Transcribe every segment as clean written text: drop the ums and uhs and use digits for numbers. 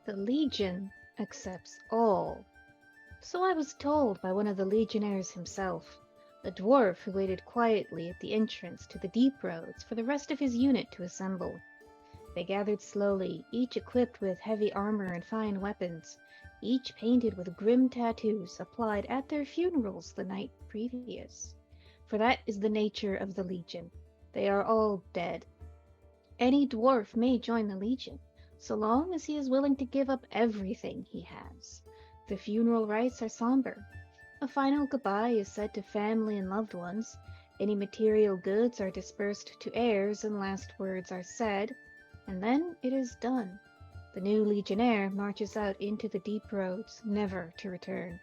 The Legion accepts all. So I was told by one of the Legionnaires himself, a dwarf who waited quietly at the entrance to the deep roads for the rest of his unit to assemble. They gathered slowly, each equipped with heavy armor and fine weapons, each painted with grim tattoos applied at their funerals the night previous. For that is the nature of the Legion. They are all dead. Any dwarf may join the Legion, so long as he is willing to give up everything he has. The funeral rites are somber. A final goodbye is said to family and loved ones. Any material goods are dispersed to heirs and last words are said, and then it is done. The new Legionnaire marches out into the deep roads, never to return.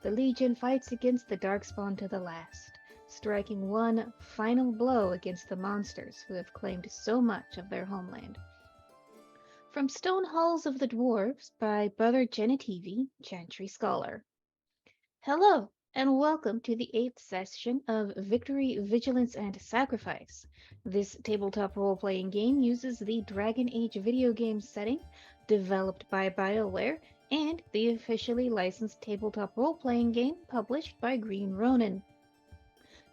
The Legion fights against the Darkspawn to the last, striking one final blow against the monsters who have claimed so much of their homeland. From Stone Halls of the Dwarves by Brother Genitivi, Chantry Scholar. Hello, and welcome to the 8th session of Victory, Vigilance, and Sacrifice. This tabletop role-playing game uses the Dragon Age video game setting, developed by BioWare, and the officially licensed tabletop role-playing game published by Green Ronin.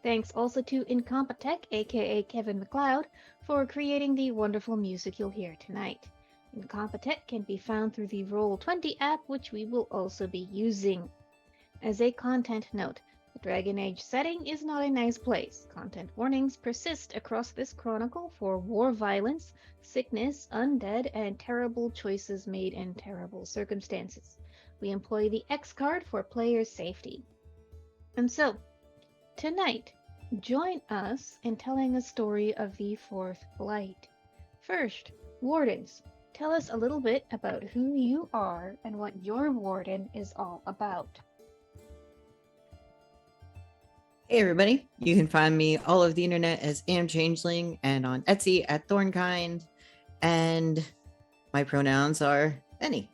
Thanks also to Incompetech, aka Kevin MacLeod, for creating the wonderful music you'll hear tonight. Incompetech can be found through the Roll20 app, which we will also be using. As a content note, the Dragon Age setting is not a nice place. Content warnings persist across this chronicle for war violence, sickness, undead, and terrible choices made in terrible circumstances. We employ the X card for players' safety. And so, tonight, join us in telling a story of the Fourth Blight. First, Wardens, tell us a little bit about who you are and what your Warden is all about. Hey everybody, you can find me all over the internet as Changeling and on Etsy at Thornkind, and my pronouns are any.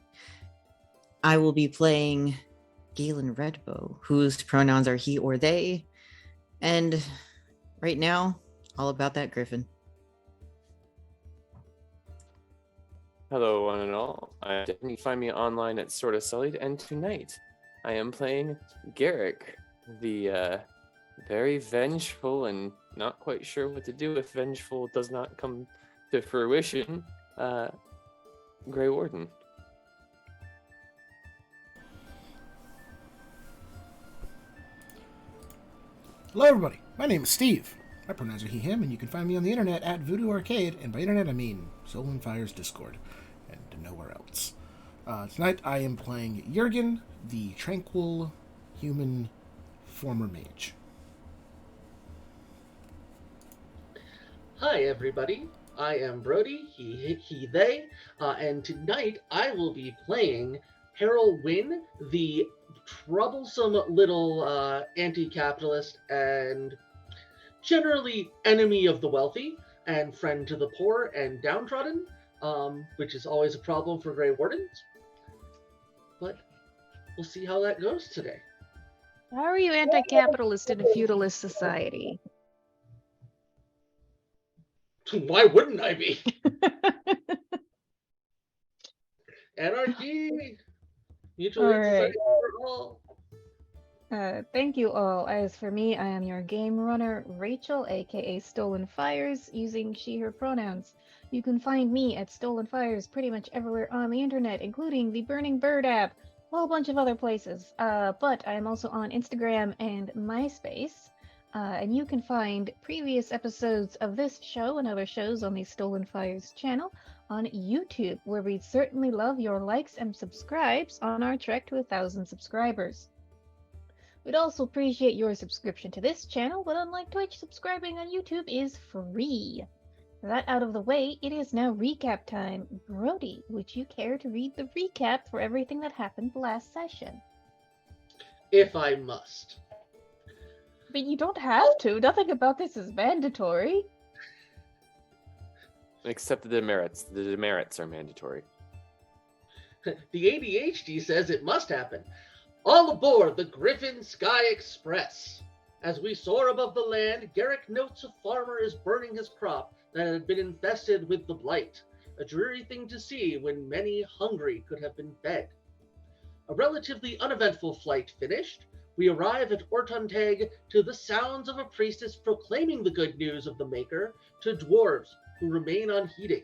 I will be playing Galen Redbow, whose pronouns are he or they, and right now, all about that griffin. Hello one and all, you can find me online at Sorta Sullied, and tonight I am playing Garrick, the very vengeful and not quite sure what to do if vengeful does not come to fruition, Grey Warden. Hello everybody, my name is Steve. My pronouns are he, him, and you can find me on the internet at Voodoo Arcade, and by internet I mean Soul and Fire's Discord, and nowhere else. Tonight I am playing Jurgen, the tranquil human former mage. Hi everybody, I am Brody, he, they, and tonight I will be playing Harold Wynn, the troublesome little anti-capitalist and generally enemy of the wealthy and friend to the poor and downtrodden, which is always a problem for Grey Wardens. But we'll see how that goes today. How are you anti-capitalist in a feudalist society? Why wouldn't I be? Anarchy! Mutual aid society for all. Thank you all. As for me, I am your game runner, Rachel, aka Stolen Fires, using she, her pronouns. You can find me at Stolen Fires pretty much everywhere on the internet, including the Burning Bird app, a whole bunch of other places. But I am also on Instagram and MySpace. And you can find previous episodes of this show and other shows on the Stolen Fires channel on YouTube, where we'd certainly love your likes and subscribes on our trek to 1,000 subscribers. We'd also appreciate your subscription to this channel, but unlike Twitch, subscribing on YouTube is free. That out of the way, it is now recap time. Brody, would you care to read the recap for everything that happened last session? If I must. But you don't have to. Nothing about this is mandatory. Except the demerits. The demerits are mandatory. The ADHD says it must happen. All aboard the Griffin Sky Express. As we soar above the land, Garrick notes a farmer is burning his crop that had been infested with the blight. a dreary thing to see when many hungry could have been fed. A relatively uneventful flight finished, we arrive at Ortuntag to the sounds of a priestess proclaiming the good news of the Maker to dwarves who remain unheeding.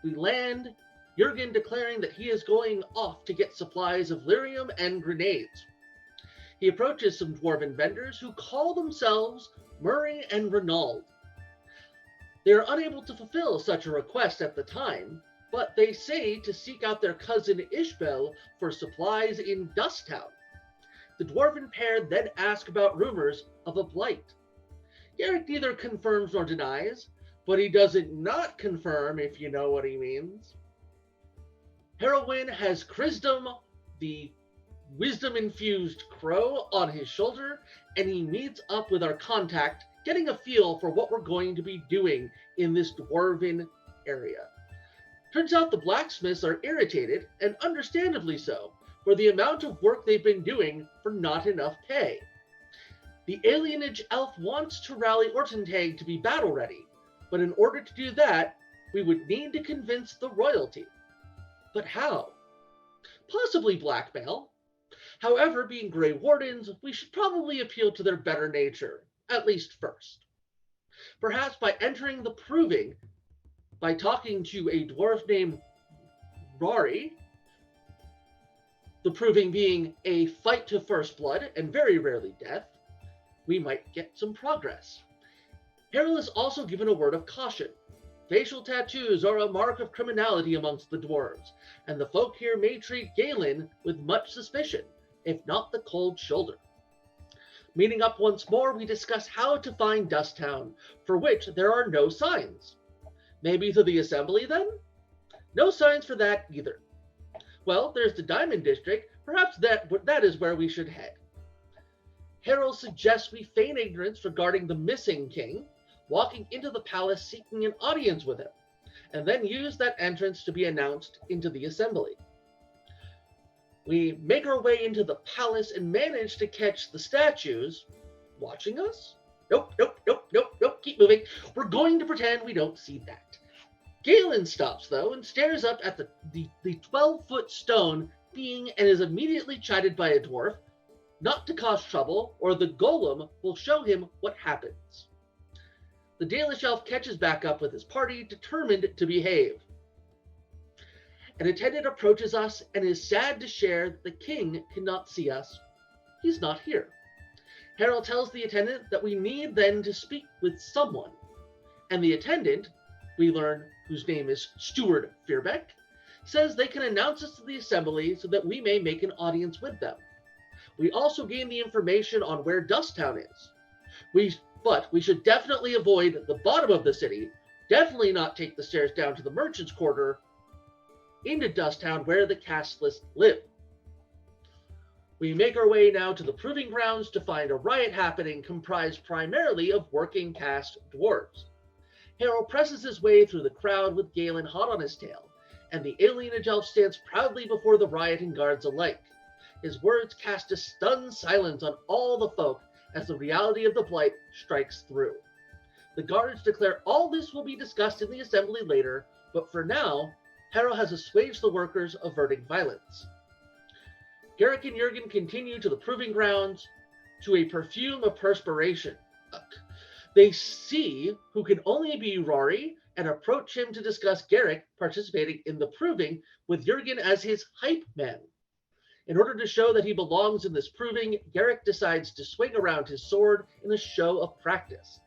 We land, Jurgen declaring that he is going off to get supplies of lyrium and grenades. He approaches some dwarven vendors who call themselves Murray and Renauld. They are unable to fulfill such a request at the time, but they say to seek out their cousin Ishbel for supplies in Dusttown. The dwarven pair then ask about rumors of a blight. Garrick neither confirms nor denies, but he doesn't not confirm, if you know what he means. Heroin has Chrisdom, the wisdom-infused crow, on his shoulder, and he meets up with our contact, getting a feel for what we're going to be doing in this dwarven area. Turns out the blacksmiths are irritated, and understandably so, for the amount of work they've been doing for not enough pay. The alienage elf wants to rally Ortuntag to be battle-ready, but in order to do that, we would need to convince the royalty. But how? Possibly blackmail. However, being Grey Wardens, we should probably appeal to their better nature, at least first. Perhaps by entering the proving, by talking to a dwarf named Rory, the proving being a fight to first blood and very rarely death, we might get some progress. Harold is also given a word of caution. Facial tattoos are a mark of criminality amongst the dwarves, and the folk here may treat Galen with much suspicion, if not the cold shoulder. Meeting up once more, we discuss how to find Dusttown, for which there are no signs. Maybe to the assembly, then? No signs for that either. Well, there's the Diamond District. Perhaps that is where we should head. Harold suggests we feign ignorance regarding the missing king, walking into the palace seeking an audience with him, and then use that entrance to be announced into the assembly. We make our way into the palace and manage to catch the statues watching us. Nope, keep moving. We're going to pretend we don't see that. Galen stops, though, and stares up at the 12-foot stone being and is immediately chided by a dwarf not to cause trouble, or the golem will show him what happens. The Dalish elf catches back up with his party, determined to behave. An attendant approaches us and is sad to share that the king cannot see us. He's not here. Harold tells the attendant that we need then to speak with someone, and the attendant, we learn whose name is Steward Fearbeck, says they can announce us to the assembly so that we may make an audience with them. We also gain the information on where Dusttown is. But we should definitely avoid the bottom of the city, definitely not take the stairs down to the merchant's quarter, into Dusttown where the castless live. We make our way now to the proving grounds to find a riot happening comprised primarily of working caste dwarves. Harold presses his way through the crowd with Galen hot on his tail, and the alienage elf stands proudly before the rioting guards alike. His words cast a stunned silence on all the folk as the reality of the blight strikes through. The guards declare all this will be discussed in the assembly later, but for now, Harold has assuaged the workers, averting violence. Garrick and Jurgen continue to the proving grounds, to a perfume of perspiration. They see who can only be Rory and approach him to discuss Garrick participating in the proving with Jurgen as his hype man. In order to show that he belongs in this proving, Garrick decides to swing around his sword in a show of practice.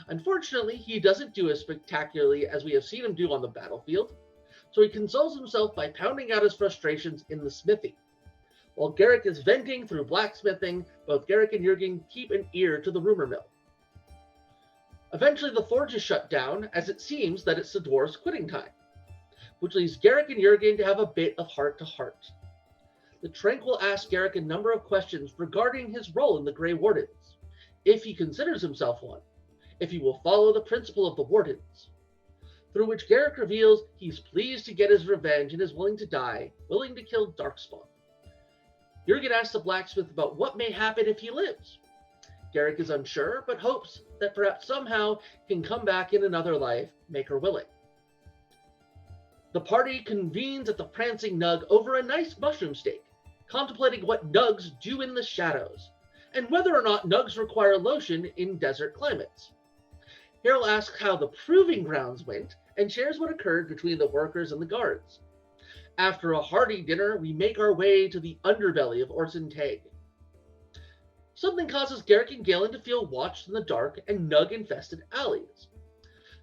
Unfortunately, he doesn't do as spectacularly as we have seen him do on the battlefield, so he consoles himself by pounding out his frustrations in the smithy. While Garrick is venting through blacksmithing, both Garrick and Jurgen keep an ear to the rumor mill. Eventually, the forge is shut down, as it seems that it's the dwarves' quitting time, which leaves Garrick and Jurgen to have a bit of heart-to-heart. The Tranquil asks Garrick a number of questions regarding his role in the Grey Wardens, if he considers himself one, if he will follow the principle of the Wardens, through which Garrick reveals he's pleased to get his revenge and is willing to die, willing to kill Darkspawn. Jurgen asks the blacksmith about what may happen if he lives. Garrick is unsure, but hopes that perhaps somehow he can come back in another life, maker willing. The party convenes at the Prancing Nug over a nice mushroom steak, contemplating what nugs do in the shadows, and whether or not nugs require lotion in desert climates. Harold asks how the proving grounds went and shares what occurred between the workers and the guards. After a hearty dinner, we make our way to the underbelly of Orson Tag. Something causes Garrick and Galen to feel watched in the dark and nug-infested alleys.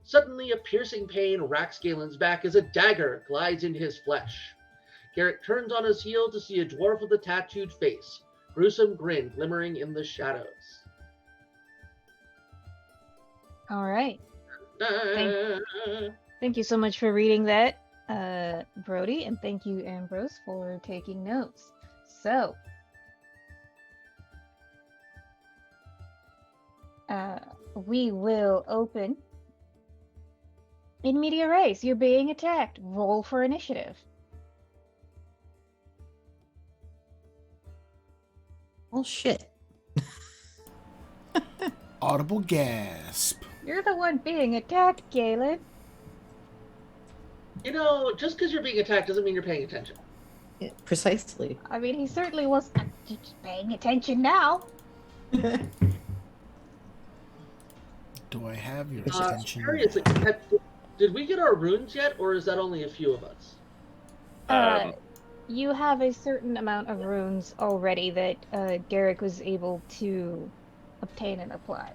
Suddenly, a piercing pain racks Galen's back as a dagger glides into his flesh. Garrick turns on his heel to see a dwarf with a tattooed face, gruesome grin glimmering in the shadows. All right. Ah. Thank you so much for reading that, Brody, and thank you, Ambrose, for taking notes. So, we will open in media res. You're being attacked. Roll for initiative. Oh shit. Audible gasp. You're the one being attacked, Galen. You know, just because you're being attacked doesn't mean you're paying attention. Yeah, precisely. I mean, he certainly was just paying attention now. Do I have your attention? Seriously, did we get our runes yet, or is that only a few of us? You have a certain amount of runes already that Garrick was able to obtain and apply.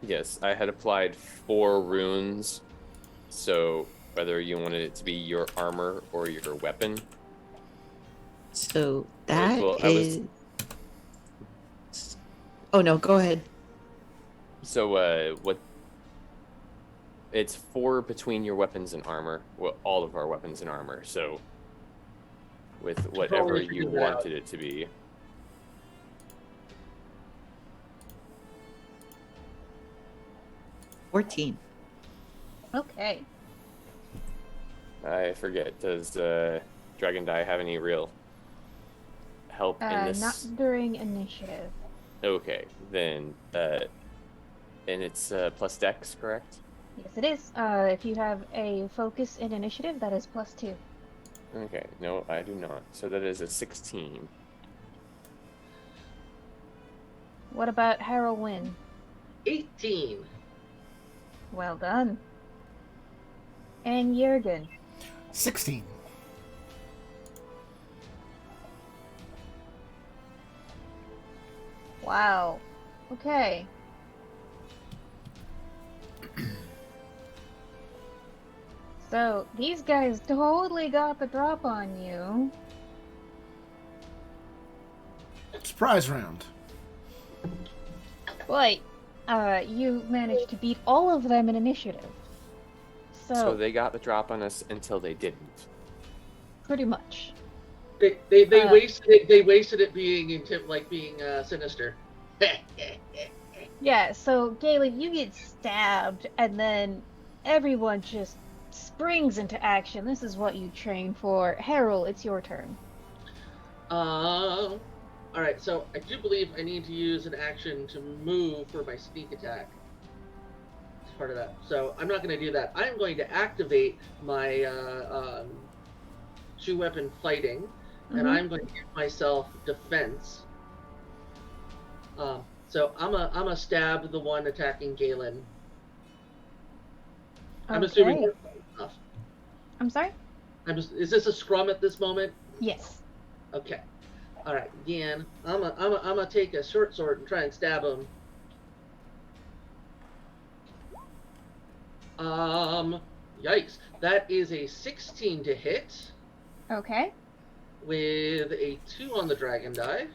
Yes, I had applied 4 runes. So whether you wanted it to be your armor or your weapon. So that Well, is. Oh no, go ahead. So what? It's 4 between your weapons and armor. Well, all of our weapons and armor. So with whatever Probably you figure it out. wanted it to be. $14. Okay. I forget. Does Dragon Die have any real help in this? Not during initiative. Okay, then and it's plus Dex, correct? Yes, it is. If you have a focus in initiative, that is +2. Okay, no, I do not. So that is a 16. What about Harold Wynn? 18. Well done. And Jurgen? 16. Wow. Okay. So, these guys totally got the drop on you. Surprise round. But, you managed to beat all of them in initiative. So they got the drop on us until they didn't. Pretty much. They wasted it being sinister. Yeah, so Galen, you get stabbed, and then everyone just springs into action. This is what you train for. Harold, it's your turn. Alright, so I do believe I need to use an action to move for my sneak attack. It's part of that. So I'm not going to do that. I'm going to activate my 2-weapon fighting, and I'm going to give myself defense. So I'm a stab the one attacking Galen. I'm assuming we're close enough. I'm sorry? Is this a scrum at this moment? Yes. Okay. All right. Again, I'm gonna take a short sword and try and stab him. Yikes! That is a 16 to hit Okay. with a 2 on the dragon die,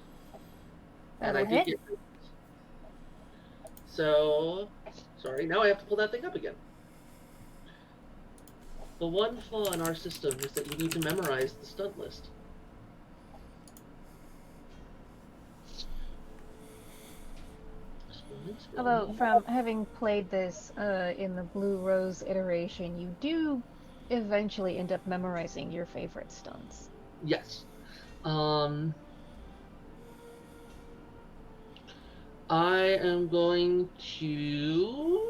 and That'll I did hit. get. So, sorry. Now I have to pull that thing up again. The one flaw in our system is that you need to memorize the stunt list. Although, from having played this in the Blue Rose iteration, you do eventually end up memorizing your favorite stunts. Yes. I am going to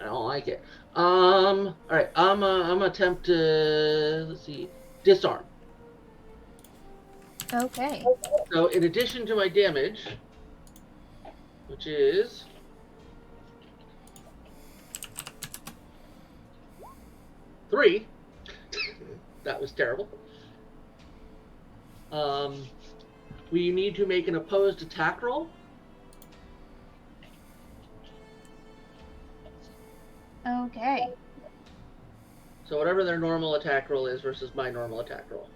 I don't like it. All right. I'm gonna attempt to let's see, disarm. Okay. So in addition to my damage, which is 3, that was terrible. We need to make an opposed attack roll. Okay. So whatever their normal attack roll is versus my normal attack roll.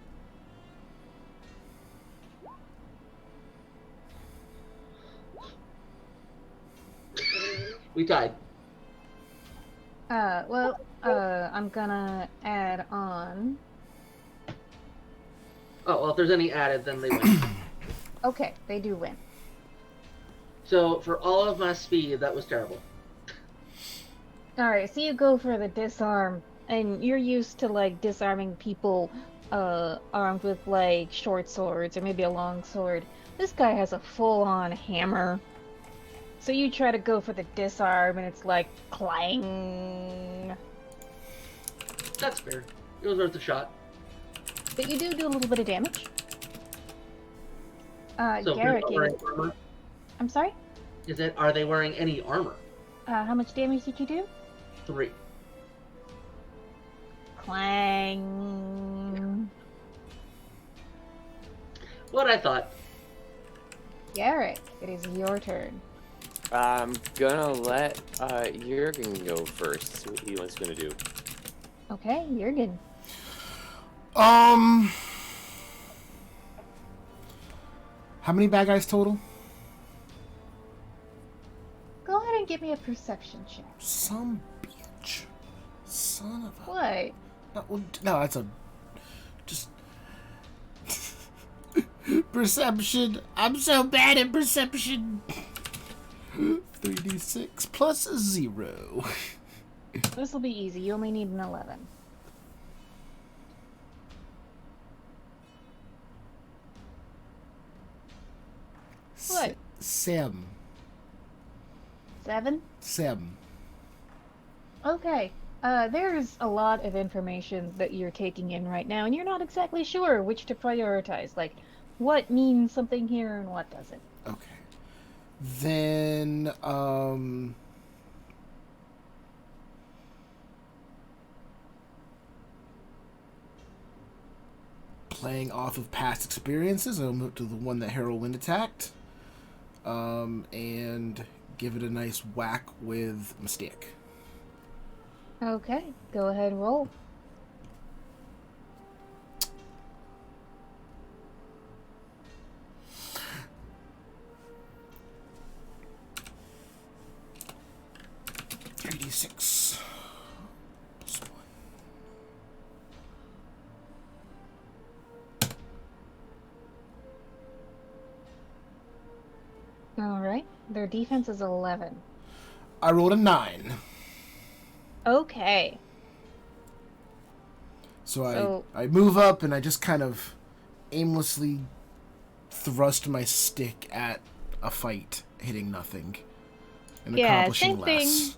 We tied. I'm gonna add on. Oh, well, if there's any added, then they win. Okay, they do win. So for all of my speed, that was terrible. Alright, so you go for the disarm, and you're used to, like, disarming people, armed with, like, short swords, or maybe a long sword. This guy has a full-on hammer. So you try to go for the disarm, and it's like, clang. That's fair. It was worth a shot. But you do a little bit of damage. So Garrick, they're wearing armor. I'm sorry? Are they wearing any armor? How much damage did you do? 3. Clang. What I thought. Garrick, it is your turn. I'm gonna let Jurgen go first. See what he was gonna do. Okay, Jurgen. How many bad guys total? Go ahead and give me a perception check. Some bitch. Son of a... What? No, that's a... Just... Perception. I'm so bad at perception. 3d6 plus 0. This will be easy. You only need an 11. What? 7. 7? 7. Okay. There's a lot of information that you're taking in right now, and you're not exactly sure which to prioritize. Like, what means something here and what doesn't. Okay. Then, playing off of past experiences, I'll move to the one that Harold Wind attacked. And give it a nice whack with Mistake. Okay, go ahead, roll. $3d6 plus 1. Alright, their defense is 11. I rolled a 9. Okay. So I move up and I just kind of aimlessly thrust my stick at a fight, hitting nothing. And accomplishing less.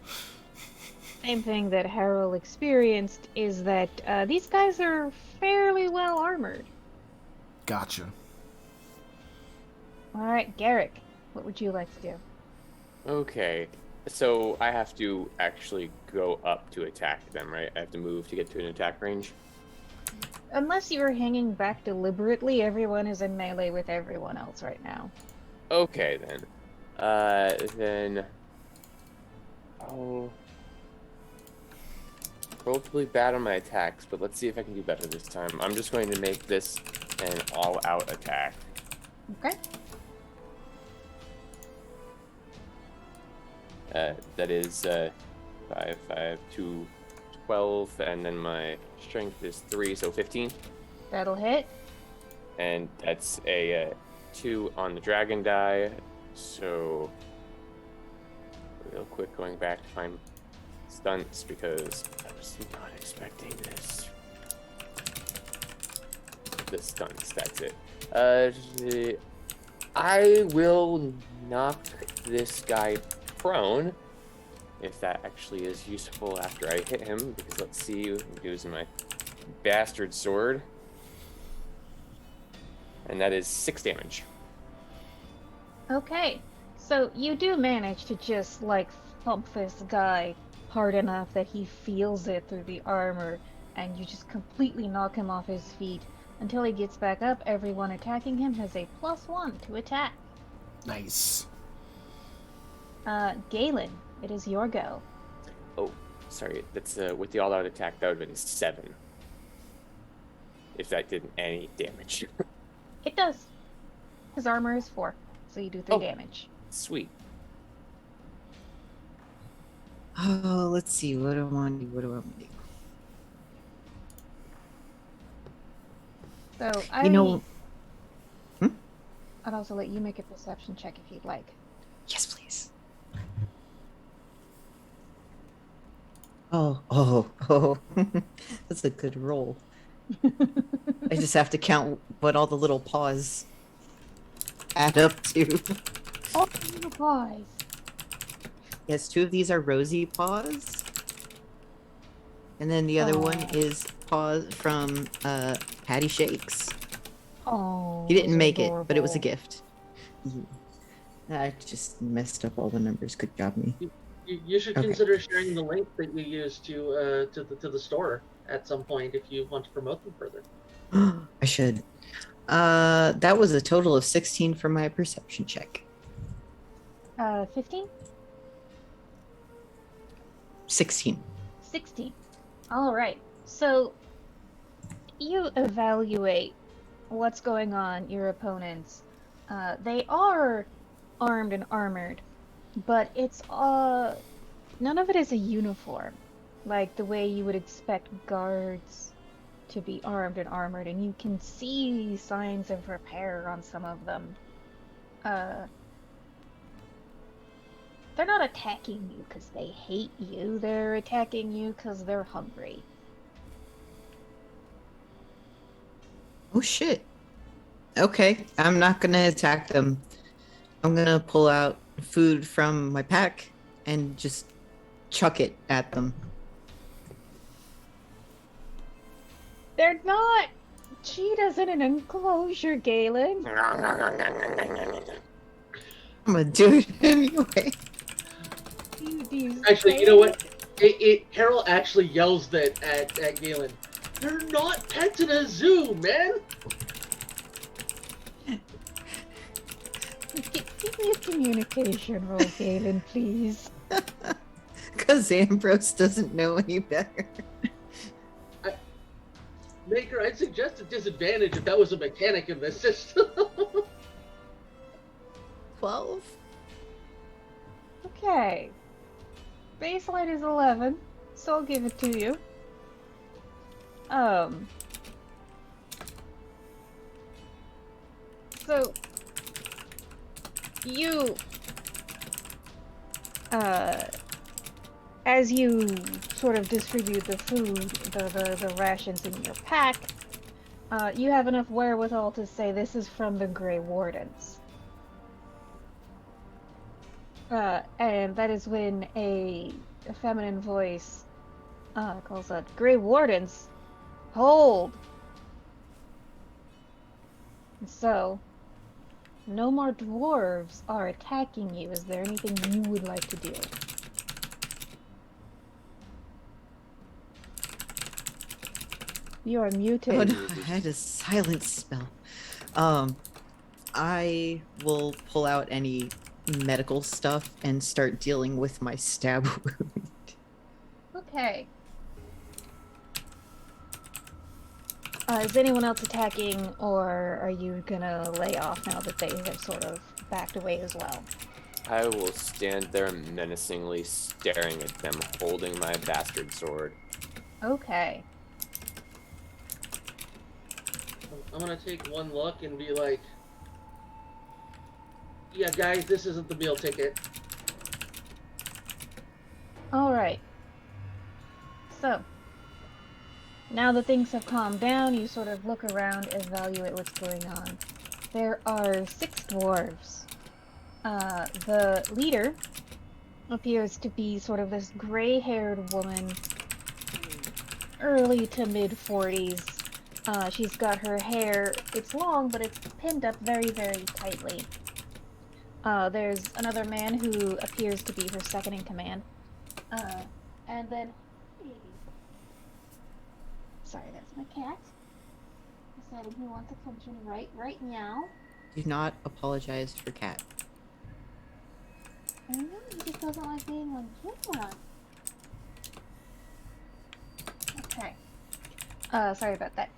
Same thing that Harold experienced is that these guys are fairly well armored. Gotcha. Alright, Garrick, what would you like to do? Okay, so I have to actually go up to attack them, right? I have to move to get to an attack range. Unless you are hanging back deliberately, everyone is in melee with everyone else right now. Okay, then. Oh. Relatively bad on my attacks, but let's see if I can do better this time. I'm just going to make this an all-out attack. Okay. That is 5, 5, 2, 12, and then my strength is 3, so 15. That'll hit. And that's a 2 on the dragon die, so real quick going back to my stunts because I was not expecting this. The stunts, that's it. I will knock this guy prone if that actually is useful after I hit him, because let's see, using my bastard sword. And that is 6 damage. Okay, so you do manage to just, like, thump this guy hard enough that he feels it through the armor, and you just completely knock him off his feet. Until he gets back up, everyone attacking him has a +1 to attack. Nice. Galen, it is your go. Oh, sorry, that's with the all-out attack, that would have been 7. If that did any damage. It does. His armor is 4, so you do 3 Oh. damage. Sweet. Oh, let's see. What do I want to do? What do I want to do? So You know. I'd also let you make a perception check if you'd like. Yes, please. Oh. That's a good roll. I just have to count what all the little paws add up to. Oh, little paws. Yes, 2 of these are rosy paws. And then the other one Aw. is paws from Patty Shakes. Oh. He didn't those are make it, but it was a adorable. gift. I just messed up all the numbers. Good job, me. You should Okay. consider sharing the link that you use to the store at some point if you want to promote them further. I should. That was a total of 16 for my perception check. 15? 16. 16. Alright, so you evaluate what's going on, your opponents. They are armed and armored, but it's none of it is a uniform, like the way you would expect guards to be armed and armored, and you can see signs of repair on some of them. They're not attacking you because they hate you, they're attacking you because they're hungry. Oh shit. Okay, I'm not gonna attack them. I'm gonna pull out food from my pack and just chuck it at them. They're not cheetahs in an enclosure, Galen. I'm gonna do it anyway. Do you Actually, say you know what? Harold actually yells that at Galen. They're not pets in a zoo, man. Give me a communication roll, Galen, please. Because Ambrose doesn't know any better. Maker, I'd suggest a disadvantage if that was a mechanic in this system. 12? Okay. Baseline is 11, so I'll give it to you. So you as you sort of distribute the food, the rations in your pack, you have enough wherewithal to say this is from the Grey Wardens. And that is when a feminine voice calls out, Grey Wardens, hold! And so, no more dwarves are attacking you. Is there anything you would like to do? You are muted. Oh no, I had a silence spell. I will pull out any medical stuff and start dealing with my stab wound. Okay. Is anyone else attacking, or are you gonna lay off now that they have sort of backed away as well? I will stand there menacingly staring at them, holding my bastard sword. Okay. I'm gonna take one look and be like, yeah, guys, this isn't the meal ticket. Alright. So, now that things have calmed down, you sort of look around, evaluate what's going on. There are 6 dwarves. The leader appears to be sort of this gray-haired woman, early to mid-40s. She's got her hair, it's long, but it's pinned up very, very tightly. There's another man who appears to be her second in command. And then... Sorry, that's my cat. Deciding he wants attention right now. Do not apologize for cat. I know, he just doesn't like being on camera. Okay. Sorry about that.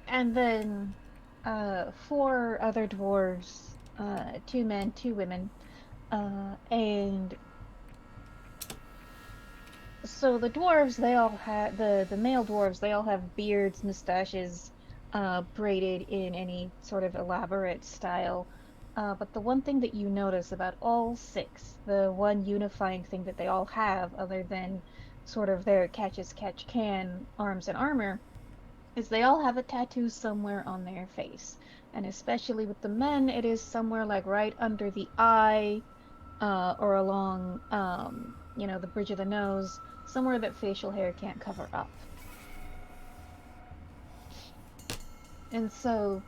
And then, 4 other dwarves, 2 men, 2 women, and so the dwarves, they all have, the male dwarves, they all have beards, mustaches, braided in any sort of elaborate style. But the one thing that you notice about all 6, the one unifying thing that they all have, other than sort of their catch-as-catch-can arms and armor, is they all have a tattoo somewhere on their face. And especially with the men, it is somewhere like right under the eye, or along, the bridge of the nose, somewhere that facial hair can't cover up. And so,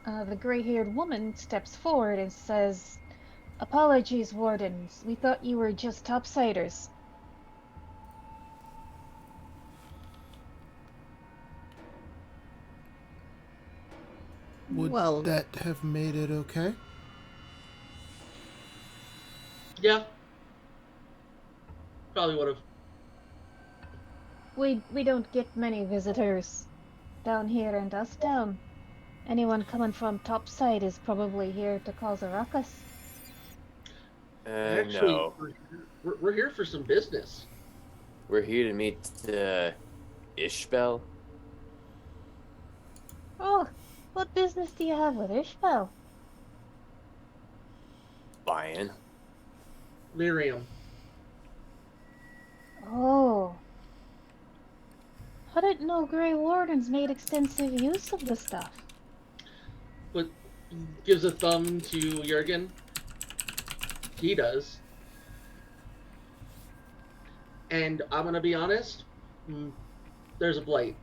the gray-haired woman steps forward and says, "Apologies, wardens. We thought you were just topsiders." Would Well, that have made it okay? Yeah. Probably would have. We don't get many visitors down here in Dusttown. Anyone coming from topside is probably here to cause a ruckus. Actually, No. we're here for some business. We're here to meet Ishbel. Oh, what business do you have with Ishbel? Buying. Lyrium. Oh. I didn't know Grey Wardens made extensive use of the stuff. But gives a thumb to Jurgen. He does. And I'm gonna be honest, there's a blight.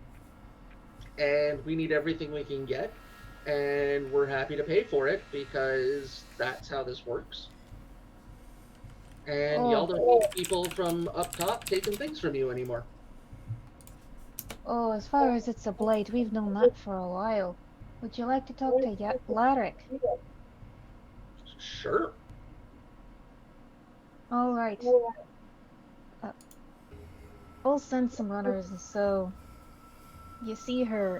And we need everything we can get. And we're happy to pay for it because that's how this works. And y'all don't need people from up top taking things from you anymore. Oh, as far as it's a blight, we've known that for a while. Would you like to talk to Larrick? Sure. All right. We'll send some runners, and so you see her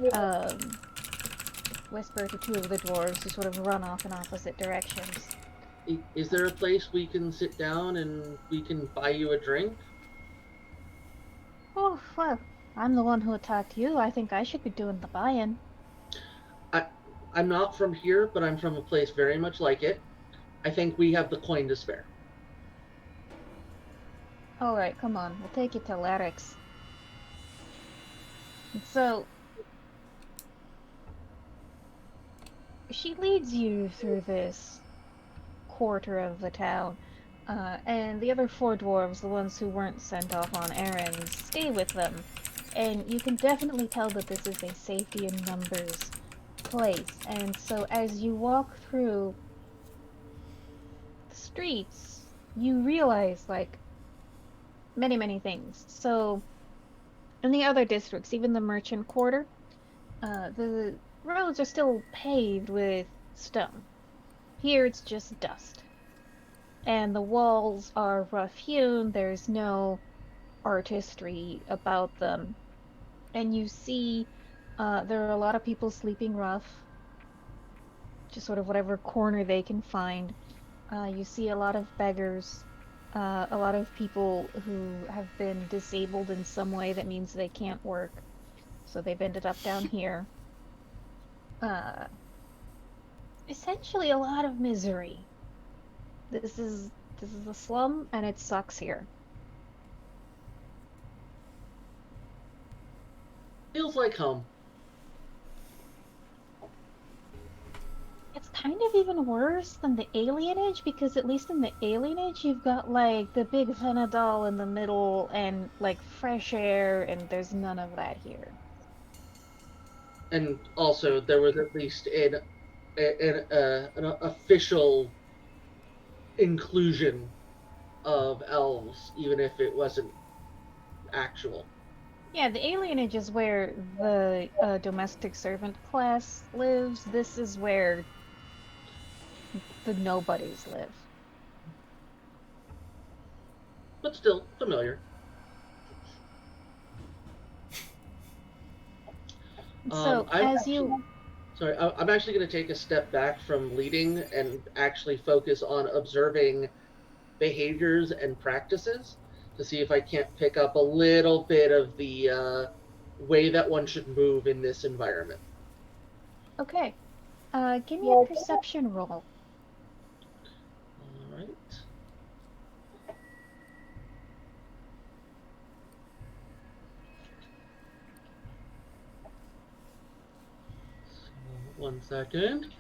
whisper to 2 of the dwarves who sort of run off in opposite directions. Is there a place we can sit down and we can buy you a drink? Oh, well, I'm the one who attacked you. I think I should be doing the buy-in. I'm not from here, but I'm from a place very much like it. I think we have the coin to spare. All right, come on. We'll take you to Larrick's. And so she leads you through this quarter of the town, and the other 4 dwarves, the ones who weren't sent off on errands, stay with them. And you can definitely tell that this is a safety in numbers place. And so as you walk through the streets, you realize, like, many, many things. So in the other districts, even the merchant quarter, the roads are still paved with stone. Here it's just dust. And the walls are rough hewn, there's no artistry about them. And you see there are a lot of people sleeping rough, just sort of whatever corner they can find. You see a lot of beggars, a lot of people who have been disabled in some way that means they can't work, so they've ended up down here. Essentially a lot of misery. This is a slum, and it sucks here. Feels like home. It's kind of even worse than the alienage, because at least in the alienage you've got like the big Venadol in the middle and like fresh air, and there's none of that here. And also, there was at least an official inclusion of elves, even if it wasn't actual. Yeah, the alienage is where the domestic servant class lives. This is where the nobodies live. But still familiar. So I'm as actually, you sorry, I'm actually going to take a step back from leading and actually focus on observing behaviors and practices to see if I can't pick up a little bit of the way that one should move in this environment. okay, give me a perception roll. All right. So, 1 second.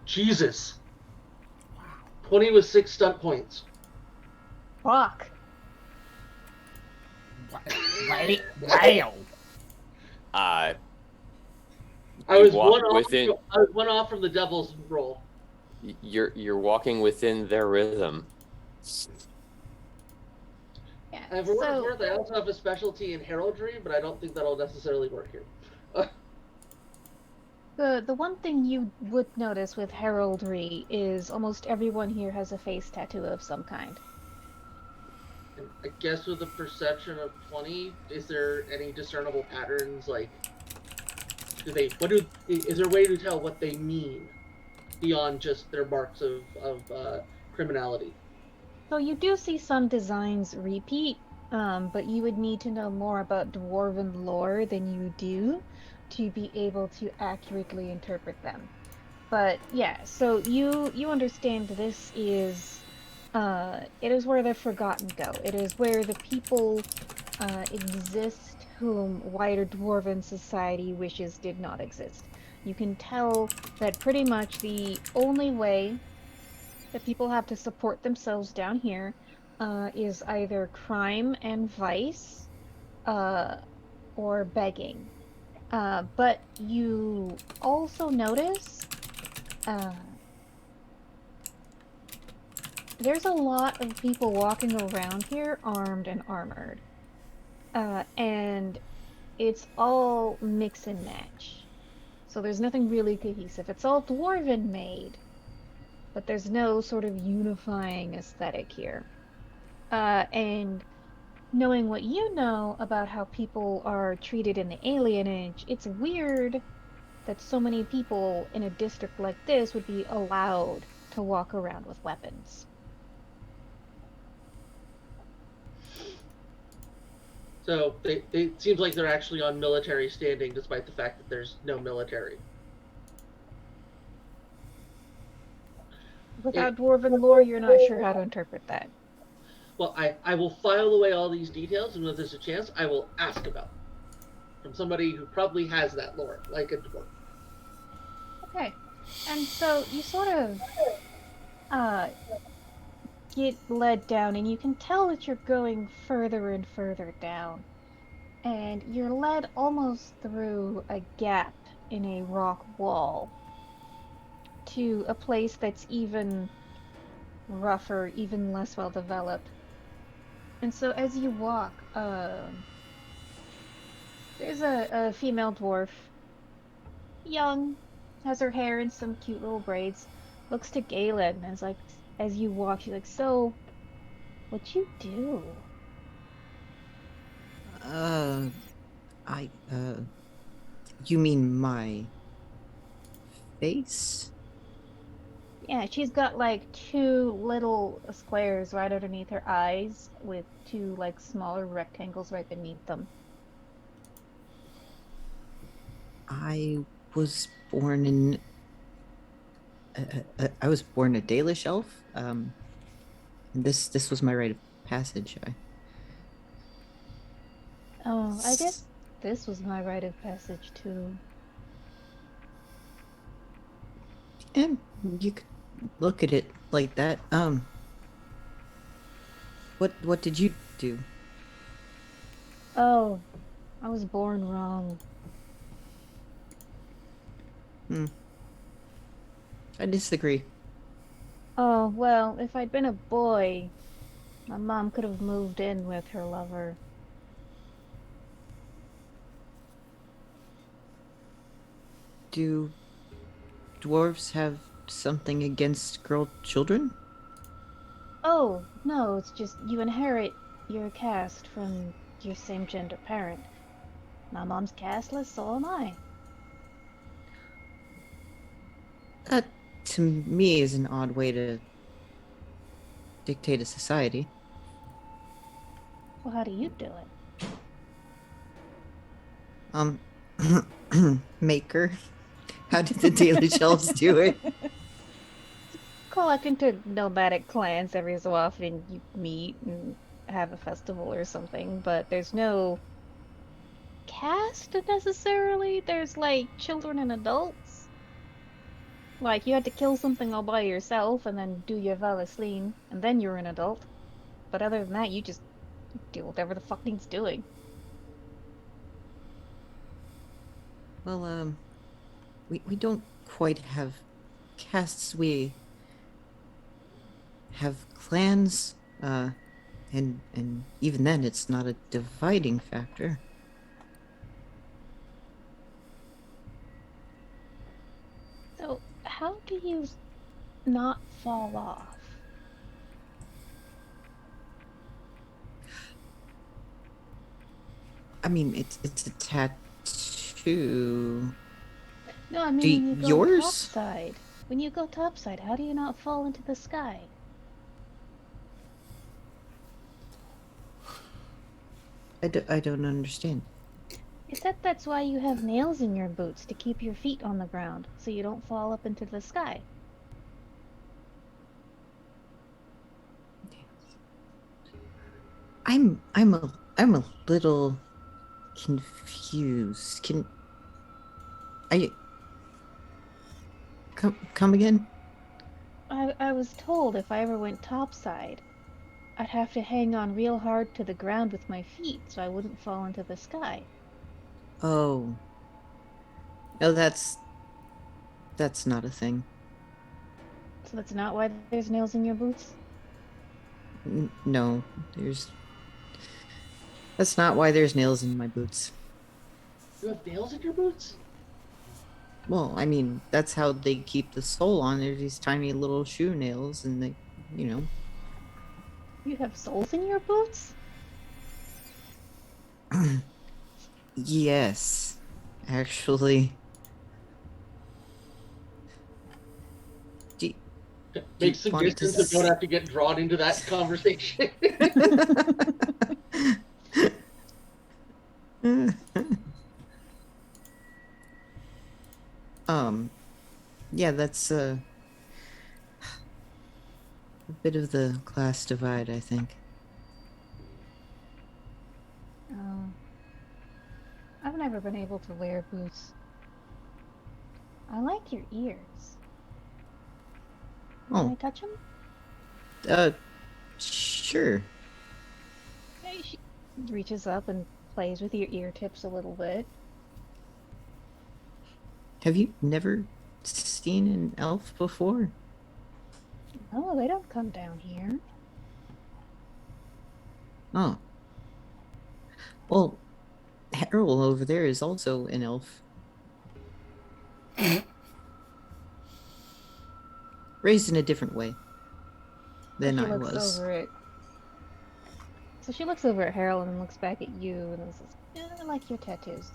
Jesus. 20 with 6 stunt points. Fuck. Wow. Uh, I You was walk one off. within- I was one off from the devil's roll. you're walking within their rhythm. Yeah. And for what it's So worth, I also have a specialty in heraldry, but I don't think that'll necessarily work here. the one thing you would notice with heraldry is almost everyone here has a face tattoo of some kind. And I guess with a perception of 20, is there any discernible patterns? Like, is there a way to tell what they mean beyond just their marks of criminality? So you do see some designs repeat, but you would need to know more about dwarven lore than you do to be able to accurately interpret them. But yeah, so you understand this is it is where the forgotten go. It is where the people exist whom wider dwarven society wishes did not exist. You can tell that pretty much the only way that people have to support themselves down here is either crime and vice uh, or begging. But you also notice uh, there's a lot of people walking around here armed and armored. And it's all mix and match. So there's nothing really cohesive. It's all dwarven made, but there's no sort of unifying aesthetic here. And knowing what you know about how people are treated in the alienage, it's weird that so many people in a district like this would be allowed to walk around with weapons. So it seems like they're actually on military standing, despite the fact that there's no military. Without dwarven lore, you're not sure how to interpret that. Well, I will file away all these details, and when there's a chance, I will ask about them from somebody who probably has that lore, like a dwarf. Okay. And so you sort of uh get led down, and you can tell that you're going further and further down. And you're led almost through a gap in a rock wall to a place that's even rougher, even less well developed. And so as you walk, there's a female dwarf, young, has her hair in some cute little braids, looks to Galen and is like, as you walk, she's like, "So, what you do?" Uh, I, you mean my face? Yeah, she's got like two little squares right underneath her eyes with two like smaller rectangles right beneath them. I was born in. I was born a Dalish elf. This was my rite of passage. Oh, I guess this was my rite of passage too. And you could look at it like that. What did you do? Oh, I was born wrong. I disagree. Oh, well, if I'd been a boy, my mom could have moved in with her lover. Do dwarves have something against girl children? Oh, no, it's just you inherit your caste from your same gender parent. My mom's casteless, so am I. That, to me, is an odd way to dictate a society. Well, how do you do it? Maker. How did the Daily Shelves do it? Collect into nomadic clans every so often you meet and have a festival or something, but there's no caste necessarily. There's like children and adults. Like you had to kill something all by yourself and then do your Valesline, and then you're an adult. But other than that, you just do whatever the fuck needs doing. Well, we don't quite have castes. We have clans, and even then, it's not a dividing factor. So, how do you not fall off? I mean, it's a tattoo. No, I mean when you go Yours? topside. When you go topside, how do you not fall into the sky? I don't understand. Is that's why you have nails in your boots to keep your feet on the ground, so you don't fall up into the sky. I'm a little confused. Can I come again? I was told if I ever went topside, I'd have to hang on real hard to the ground with my feet so I wouldn't fall into the sky. Oh. No, that's not a thing. So that's not why there's nails in your boots? No, that's not why there's nails in my boots. You have nails in your boots? Well, I mean, that's how they keep the soul on. There's these tiny little shoe nails, and they, you know. You have soles in your boots? Yes, actually. Make suggestions that don't have to get drawn into that conversation. Yeah, that's a bit of the class divide, I think. Oh. I've never been able to wear boots. I like your ears. Can I touch them? Sure. Okay, she reaches up and plays with your ear tips a little bit. Have you never seen an elf before? No, they don't come down here. Oh. Well, Harold over there is also an elf. Raised in a different way than I was. So she looks over at Harold and looks back at you and says, "Yeah, I like your tattoos."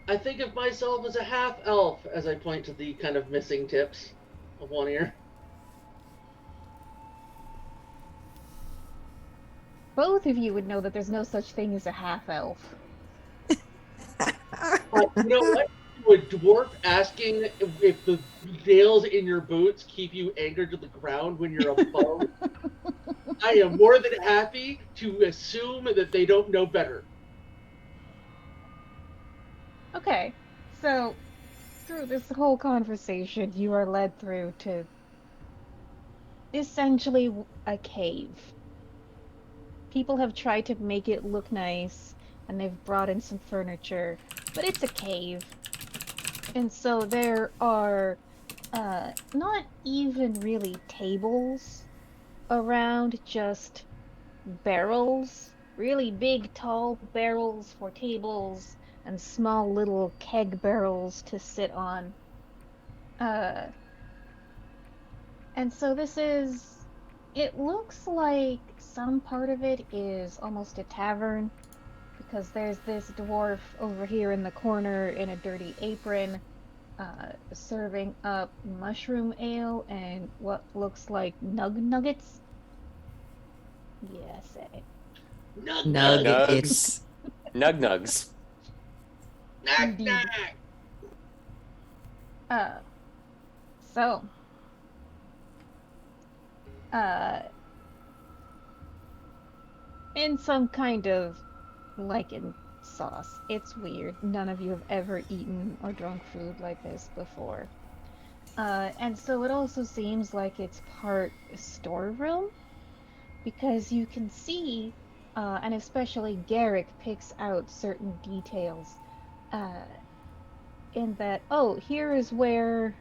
I think of myself as a half elf as I point to the kind of missing tips of one ear. Both of you would know that there's no such thing as a half elf. You know what? To a dwarf asking if the nails in your boots keep you anchored to the ground when you're above, I am more than happy to assume that they don't know better. Okay, so through this whole conversation, you are led through to essentially a cave. People have tried to make it look nice, and they've brought in some furniture, but it's a cave. And so there are not even really tables around, just barrels, really big, tall barrels for tables, and small little keg barrels to sit on. Uh, and so it looks like some part of it is almost a tavern because there's this dwarf over here in the corner in a dirty apron, serving up mushroom ale and what looks like nuggets. Yeah, I said it. Nug nug. Nug. Nugs. It's Nug nugs. Nag Indeed. nag. Uh, so, uh, in some kind of lichen sauce. It's weird. None of you have ever eaten or drunk food like this before. And so it also seems like it's part storeroom because you can see, and especially Garrick picks out certain details, uh, in that, oh, here is where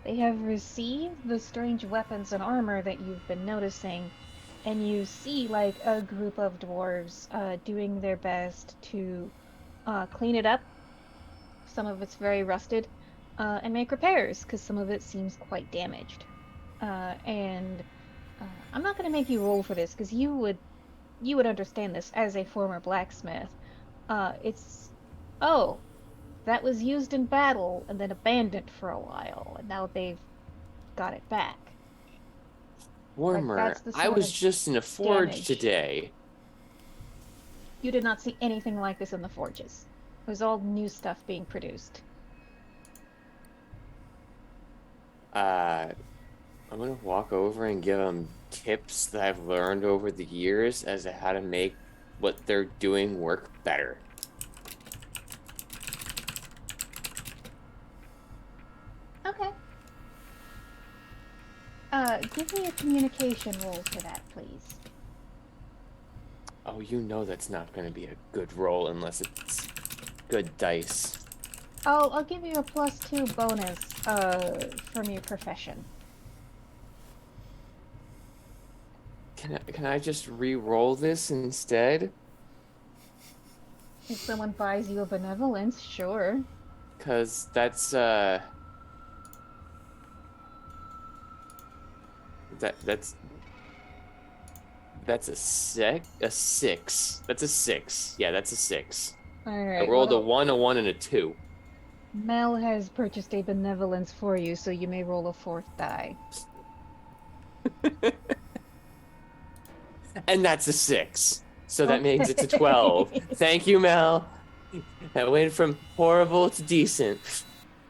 they have received the strange weapons and armor that you've been noticing, and you see like a group of dwarves doing their best to clean it up. Some of it's very rusted, and make repairs because some of it seems quite damaged. And I'm not going to make you roll for this because you would understand this as a former blacksmith. It's oh, that was used in battle and then abandoned for a while, and now they've got it back. Like Warmer. that's the I sort was of just in a forge damage. today. You did not see anything like this in the forges. It was all new stuff being produced. Uh, I'm gonna walk over and give them tips that I've learned over the years as to how to make what they're doing work better. Okay. Give me a communication roll for that, please. Oh, you know that's not gonna be a good roll unless it's good dice. I'll give you a +2 bonus from your profession. Can I just re-roll this instead? If someone buys you a benevolence, sure. Cause that's a six. That's a six. Yeah, that's a six. All I right. rolled a Well, 1, a 1, and a 2. Mel has purchased a benevolence for you, so you may roll a fourth die. And that's a 6. So that makes it to Okay. 12. Thank you, Mel. That went from horrible to decent.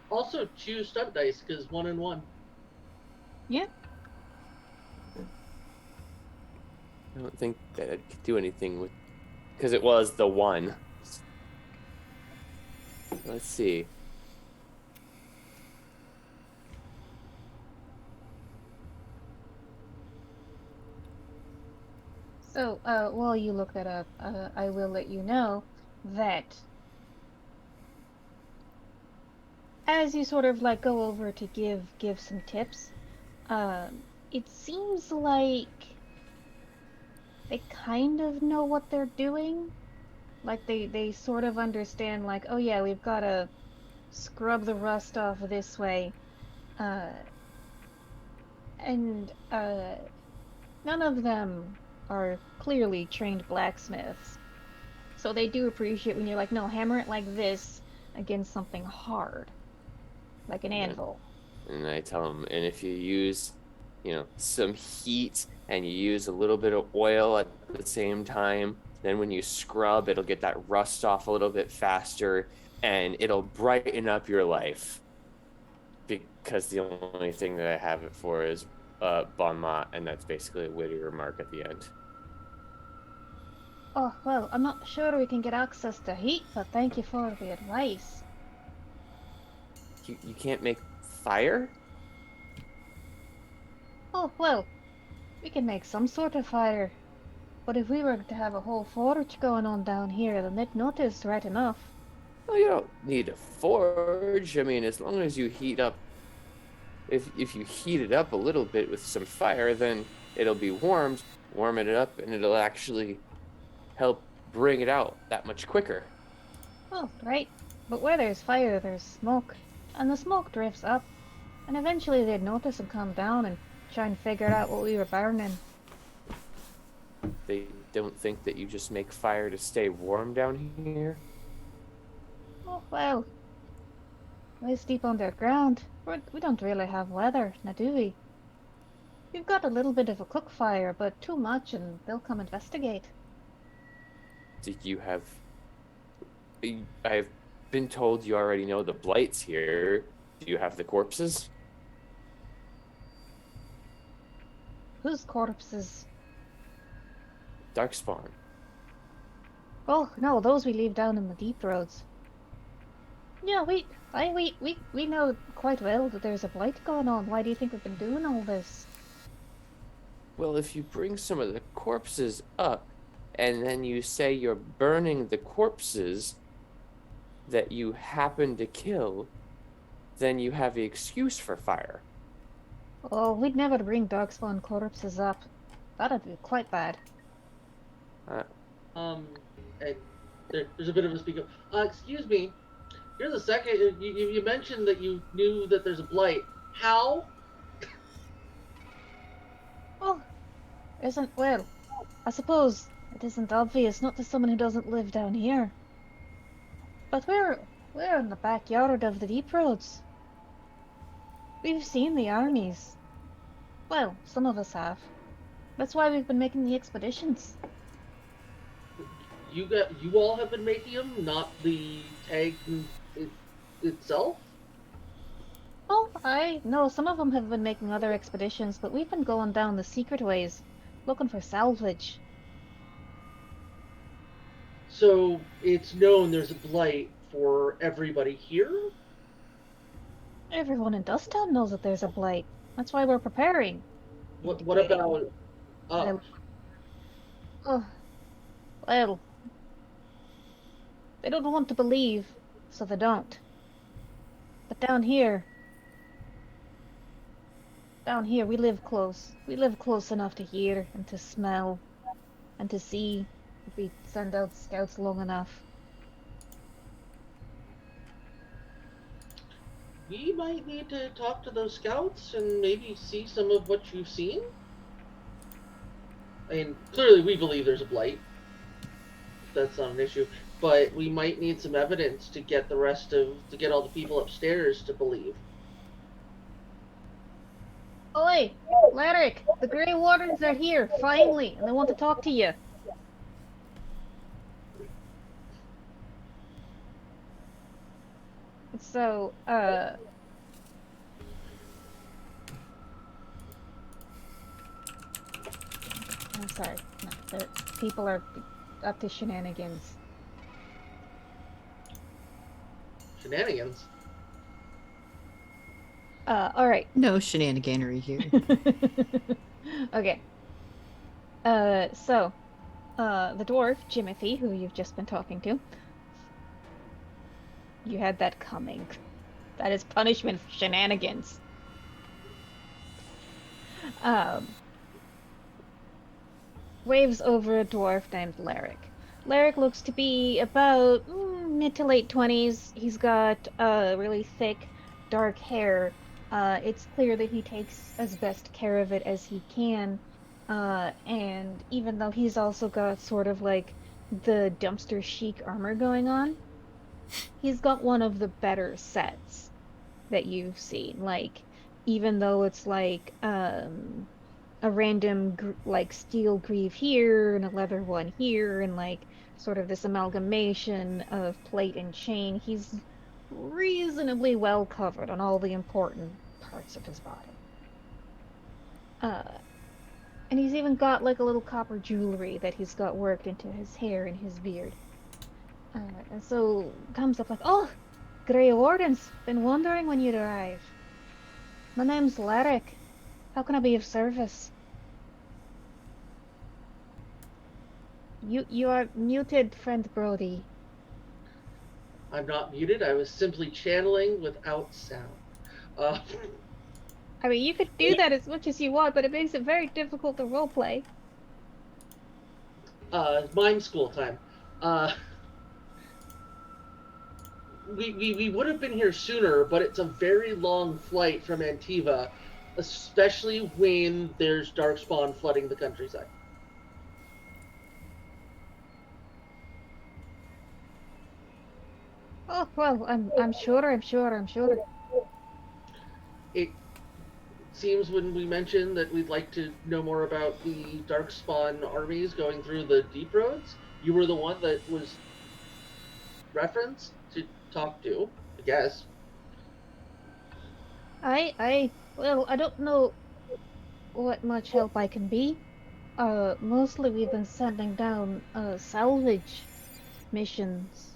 Also, choose stunt dice because 1 and 1. Yeah. I don't think that I could do anything with, because it was the 1. Let's see. So, while you look that up, I will let you know that as you sort of like go over to give some tips, it seems like they kind of know what they're doing. Like they sort of understand like, oh yeah, we've got to scrub the rust off this way. Uh, and none of them are clearly trained blacksmiths. So they do appreciate when you're like, no, hammer it like this against something hard, like an And, anvil. and I tell them, and if you use, some heat and you use a little bit of oil at the same time, then when you scrub, it'll get that rust off a little bit faster and it'll brighten up your life. Because the only thing that I have it for is bon mot, and that's basically a witty remark at the end. Oh, well, I'm not sure we can get access to heat, but thank you for the advice. You can't make fire? Oh, well, we can make some sort of fire. But if we were to have a whole forge going on down here, then they'd notice right enough. Well, you don't need a forge. I mean, as long as you heat up, if you heat it up a little bit with some fire, then it'll be warmed, warm it up, and it'll actually help bring it out that much quicker. Oh, right. But where there's fire, there's smoke. And the smoke drifts up. And eventually they'd notice and come down and try and figure out what we were burning. They don't think that you just make fire to stay warm down here. Oh, well, waist deep underground. We don't really have weather, now do we? We've got a little bit of a cook fire, but too much and they'll come investigate. Do you have? I've been told you already know the blights here. Do you have the corpses? Whose corpses? Darkspawn. Oh, no, those we leave down in the deep roads. Yeah, we know quite well that there's a blight going on. Why do you think we've been doing all this? Well, if you bring some of the corpses up, and then you say you're burning the corpses that you happen to kill, then you have the excuse for fire. Oh, we'd never bring darkspawn corpses up. That'd be quite bad. And there's a bit of a speak up. Excuse me. Here's a second. You mentioned that you knew that there's a blight. How? Oh, isn't, well, I suppose it isn't obvious, not to someone who doesn't live down here. But we're in the backyard of the deep roads. We've seen the armies. Well, some of us have. That's why we've been making the expeditions. You all have been making them, not the tag itself. Oh, I know some of them have been making other expeditions, but we've been going down the secret ways, looking for salvage. So it's known there's a blight for everybody here. Everyone in Dusttown knows that there's a blight. That's why we're preparing. What about Well, oh, well, they don't want to believe, so they don't. But down here, we live close. We live close enough to hear and to smell and to see if we send out scouts long enough. we might need to talk to those scouts and maybe see some of what you've seen? I mean, clearly we believe there's a blight. That's not an issue. But we might need some evidence to get all the people upstairs to believe. Oi, Larrick, the Grey Wardens are here, finally, and they want to talk to you. So, I'm sorry. No, people are up to shenanigans. Shenanigans. Alright. No shenaniganery here. Okay. So, the dwarf, Jimothy, who you've just been talking to. You had that coming. That is punishment for shenanigans. Waves over a dwarf named Larrick. Larrick looks to be about mid to late 20s. He's got really thick, dark hair. It's clear that he takes as best care of it as he can. And even though he's also got sort of like the dumpster chic armor going on, he's got one of the better sets that you've seen. Like, even though it's like a random like steel greave here and a leather one here and like sort of this amalgamation of plate and chain, he's reasonably well covered on all the important parts of his body. And he's even got like a little copper jewelry that he's got worked into his hair and his beard. And so comes up like, "Oh, Grey Warden's been wondering when you'd arrive. My name's Larrick. How can I be of service?" You are muted, friend Brody. I'm not muted. I was simply channeling without sound. Uh, I mean, you could do that as much as you want, but it makes it very difficult to roleplay. mime school time. Uh, we would have been here sooner, but it's a very long flight from Antiva, especially when there's darkspawn flooding the countryside. Oh well, I'm sure. It seems when we mentioned that we'd like to know more about the darkspawn armies going through the deep roads, you were the one that was referenced to talk to, I guess. Well, I don't know what much help I can be. Mostly we've been sending down, salvage missions.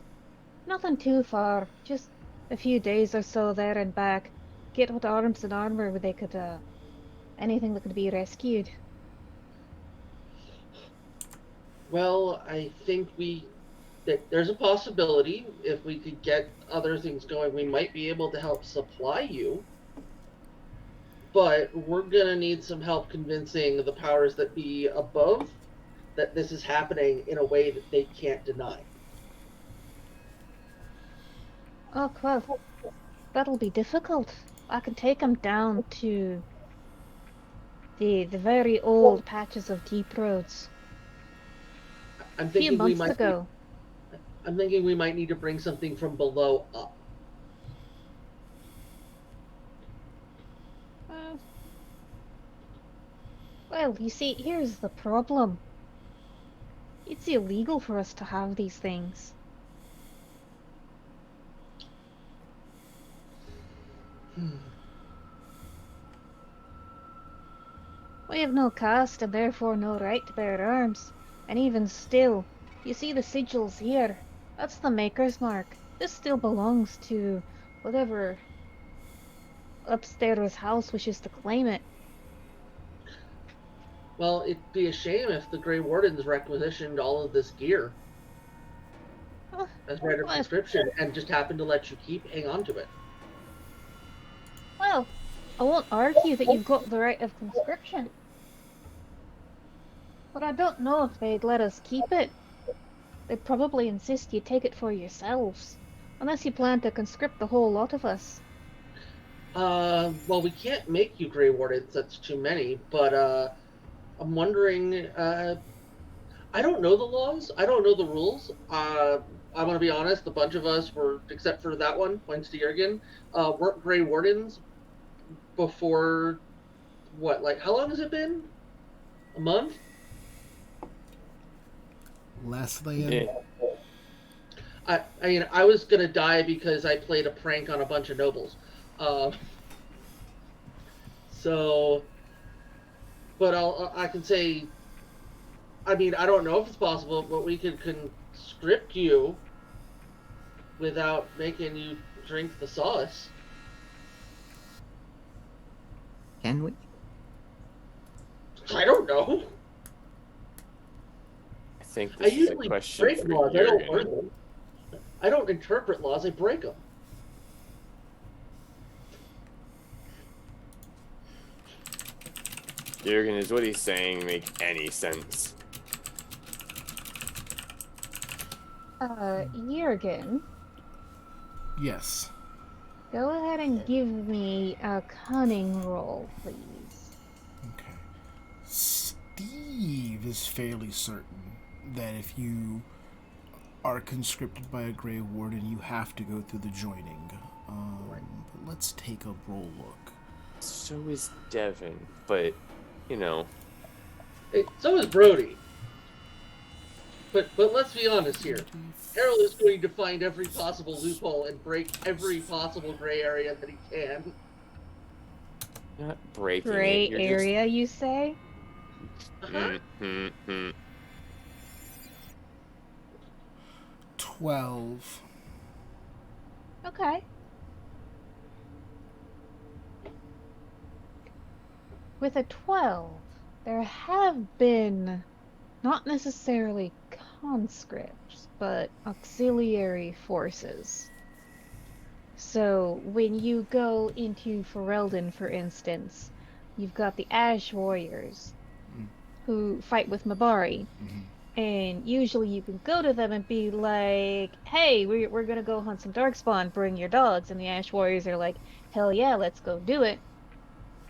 Nothing too far, just a few days or so there and back. Get what arms and armor where they could, anything that could be rescued. Well, I think there's a possibility if we could get other things going, we might be able to help supply you. But we're gonna need some help convincing the powers that be above that this is happening in a way that they can't deny. Oh, well, that'll be difficult. I can take them down to the very old patches of deep roads. I'm A few thinking we months might. ago. I'm thinking we might need to bring something from below up. Uh, well, you see, here's the problem. It's illegal for us to have these things. We have no caste and therefore no right to bear arms. And even still, you see the sigils here. That's the maker's mark. This still belongs to whatever upstairs house wishes to claim it. Well, it'd be a shame if the Grey Wardens requisitioned all of this gear Oh, as right of well, conscription and just happened to let you hang on to it. well, I won't argue that you've got the right of conscription. But I don't know if they'd let us keep it. They'd probably insist you take it for yourselves. Unless you plan to conscript the whole lot of us. Well, we can't make you Grey Wardens, that's too many, but, I'm wondering, I don't know the laws, I don't know the rules. I'm gonna be honest, a bunch of us were, except for that one, points to Jurgen, weren't Grey Wardens before, what, like, how long has it been? A month? Less than. Yeah. I mean, I was gonna die because I played a prank on a bunch of nobles. So, but I can say, I mean, I don't know if it's possible, but we could conscript you without making you drink the sauce. Can we? I don't know. I think I this is a usually question break for laws. I don't learn Jurgen. them. I don't interpret laws. I break them. Jurgen, is what he's saying make any sense? Jurgen, Yes. go ahead and give me a cunning roll, please. Okay. Steve is fairly certain that if you are conscripted by a Grey Warden, you have to go through the joining. But let's take a roll look. So is Devin, but you know, So is Brody. But let's be honest here. Harold is going to find every possible loophole and break every possible gray area that he can. not breaking Gray it. You're area, you say? Uh-huh. 12. Okay. With a 12, there have been not necessarily conscripts, but auxiliary forces. So when you go into Ferelden, for instance, you've got the Ash Warriors Mm. who fight with Mabari. Mhm. And usually you can go to them and be like, hey, we're gonna go hunt some Darkspawn, bring your dogs. And the Ash Warriors are like, hell yeah, let's go do it.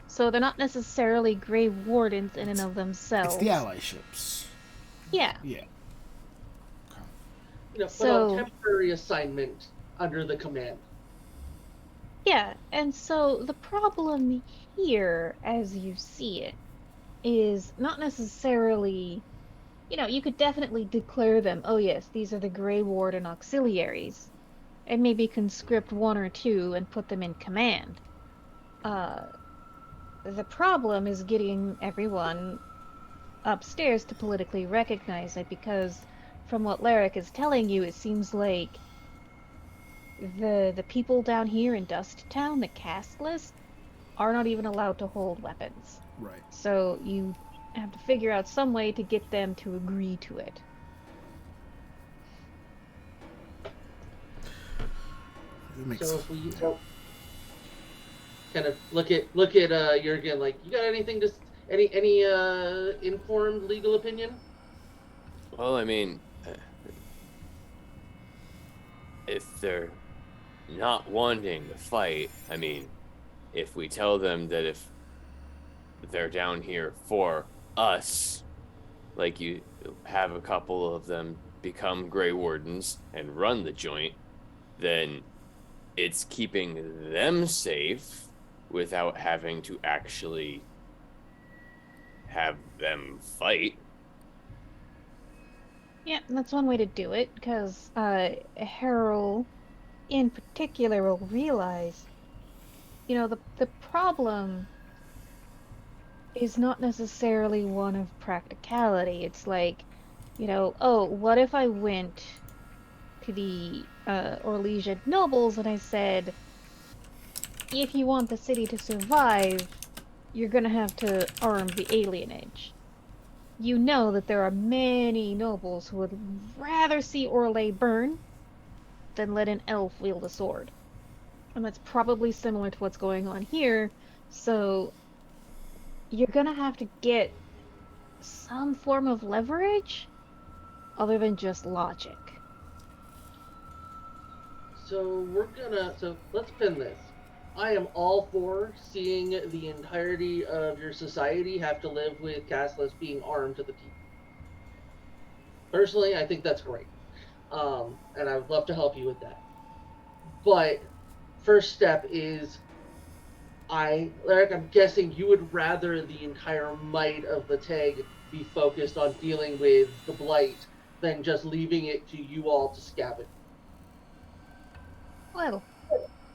So they're not necessarily Grave Wardens in and It's, of it's the themselves. ally ships. Yeah. Yeah. Okay. But on So, temporary assignment under the command. yeah. And so the problem here, as you see it, is not necessarily, you could definitely declare them, oh yes, these are the Grey Warden auxiliaries, and maybe conscript one or two and put them in command. Uh, the problem is getting everyone upstairs to politically recognize it because from what Larrick is telling you, it seems like the people down here in Dust Town, the caste list, are not even allowed to hold weapons. Right. So you have to figure out some way to get them to agree to it. It makes So if we kind of look at Jurgen, like, you got anything to any informed legal opinion? Well, I mean, if they're not wanting to fight, I mean, if we tell them that if they're down here for us, like you have a couple of them become Grey Wardens and run the joint, then it's keeping them safe without having to actually have them fight. Yeah, that's one way to do it, because Harold in particular will realize, the problem is not necessarily one of practicality. It's like, oh, what if I went to the Orlesian nobles and I said, if you want the city to survive, you're gonna have to arm the alienage. You know that there are many nobles who would rather see Orlais burn than let an elf wield a sword. And that's probably similar to what's going on here. So you're gonna have to get some form of leverage other than just logic. So let's pin this. I am all for seeing the entirety of your society have to live with castless being armed to the teeth. Personally, I think that's great. And I would love to help you with that. But first step is I'm guessing you would rather the entire might of the tag be focused on dealing with the blight than just leaving it to you all to scab it. Well,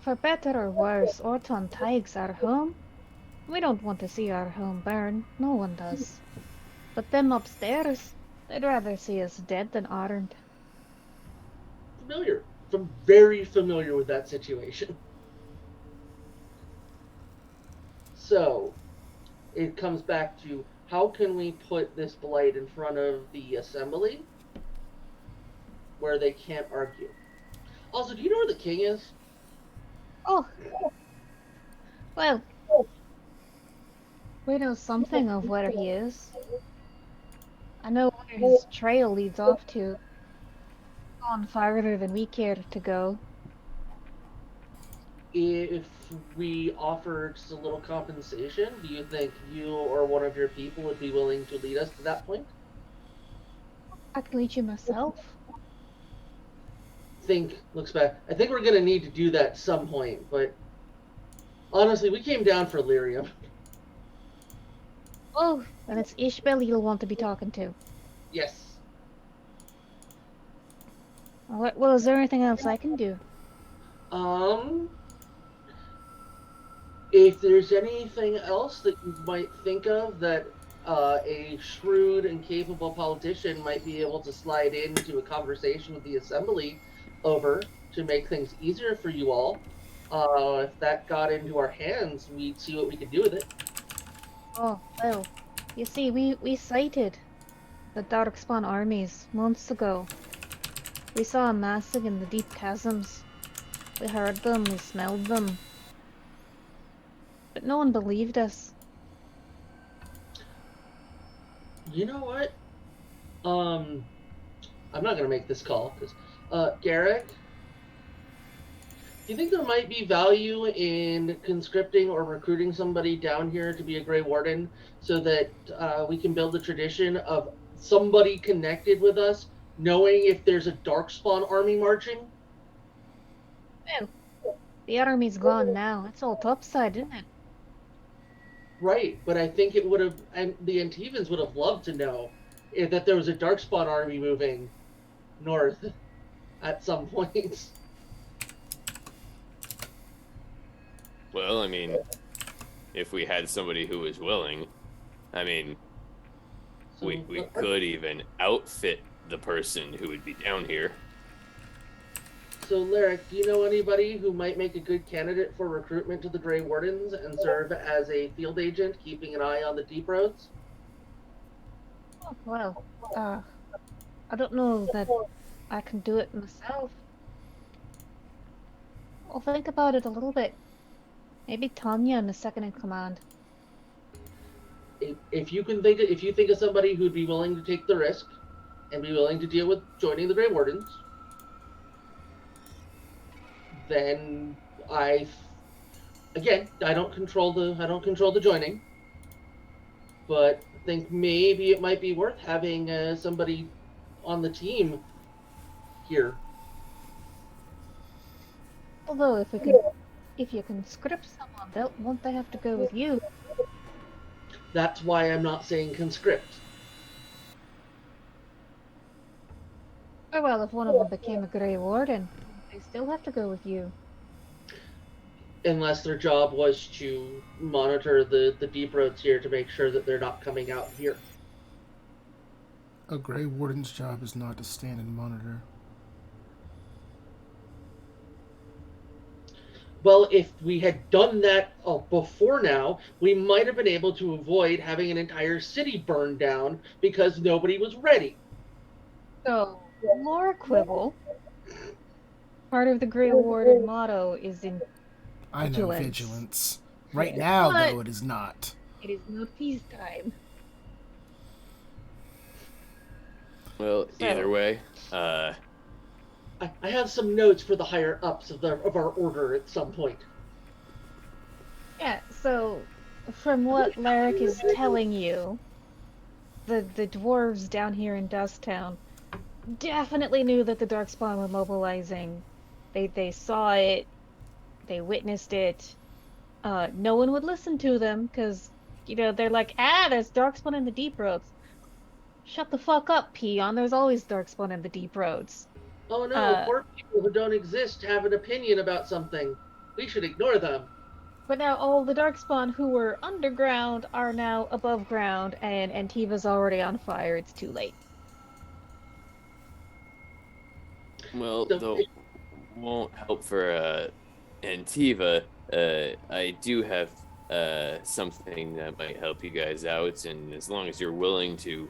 for better or worse, Orton Tig's our home. We don't want to see our home burn. No one does. But them upstairs, they'd rather see us dead than armed. Familiar. I'm very familiar with that situation. So, it comes back to how can we put this blight in front of the assembly where they can't argue. Also, do you know where the king is? Oh, well, we know something of where he is. I know where his trail leads off to. Gone farther than we cared to go. If we offered just a little compensation, do you think you or one of your people would be willing to lead us to that point? I can lead you myself. Looks back. I think we're gonna need to do that at some point, but honestly, we came down for lyrium. Oh, then it's Ishbel you'll want to be talking to. Yes. Well, is there anything else I can do? Um, if there's anything else that you might think of that a shrewd and capable politician might be able to slide into a conversation with the assembly over to make things easier for you all. If that got into our hands, we'd see what we could do with it. Oh, well, you see, we sighted the Darkspawn armies months ago. We saw them massing in the deep chasms. We heard them, we smelled them. But no one believed us. You know what? I'm not gonna make this call because, Garrick, do you think there might be value in conscripting or recruiting somebody down here to be a Grey Warden so that we can build a tradition of somebody connected with us knowing if there's a Darkspawn army marching? Well, the army's gone now. It's all topside, isn't it? Right, but I think it would have, and the Antivans would have loved to know that there was a Darkspawn army moving north at some point. Well, I mean, if we had somebody who was willing, I mean, So, we could even outfit the person who would be down here. So, Lyric, do you know anybody who might make a good candidate for recruitment to the Grey Wardens and serve as a field agent, keeping an eye on the deep roads? Oh, well, I don't know that I can do it myself. I'll think about it a little bit. Maybe Tanya in the second in command. If you think of somebody who'd be willing to take the risk and be willing to deal with joining the Grey Wardens, then I don't control the joining, but I think maybe it might be worth having somebody on the team here. Although if you can script someone, won't they have to go with you? That's why I'm not saying conscript. Or well, if one of them became a Grey Warden, they still have to go with you. Unless their job was to monitor the deep roads here to make sure that they're not coming out here. A Grey Warden's job is not to stand and monitor. Well, if we had done that before now, we might have been able to avoid having an entire city burned down because nobody was ready. So, lore quibble. Part of the Grey Warden motto is in I know Vigilance. vigilance. Right now, But- though, it is not. it is not peacetime. Well, either way, I have some notes for the higher ups of our order at some point. Yeah, so from what Larrick is telling you, the dwarves down here in Dusttown definitely knew that the Darkspawn were mobilizing. They saw it, they witnessed it. No one would listen to them because, they're like, there's Darkspawn in the deep roads. Shut the fuck up, peon. There's always Darkspawn in the deep roads. Oh no, poor people who don't exist have an opinion about something. We should ignore them. But now all the Darkspawn who were underground are now above ground, and Antiva's already on fire. It's too late. well, So- though won't help for Antiva. I do have something that might help you guys out, and as long as you're willing to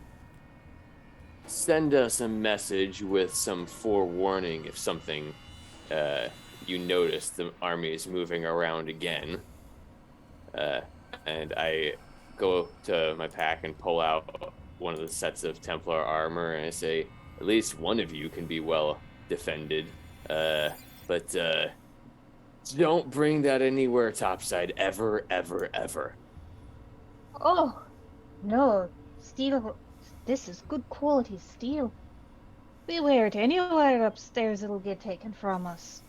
send us a message with some forewarning if something you notice the army is moving around again. And I go to my pack and pull out one of the sets of Templar armor, and I say, at least one of you can be well defended. But don't bring that anywhere topside ever, ever, ever. Oh, no. Steel. This is good quality steel. We wear it anywhere upstairs, it'll get taken from us.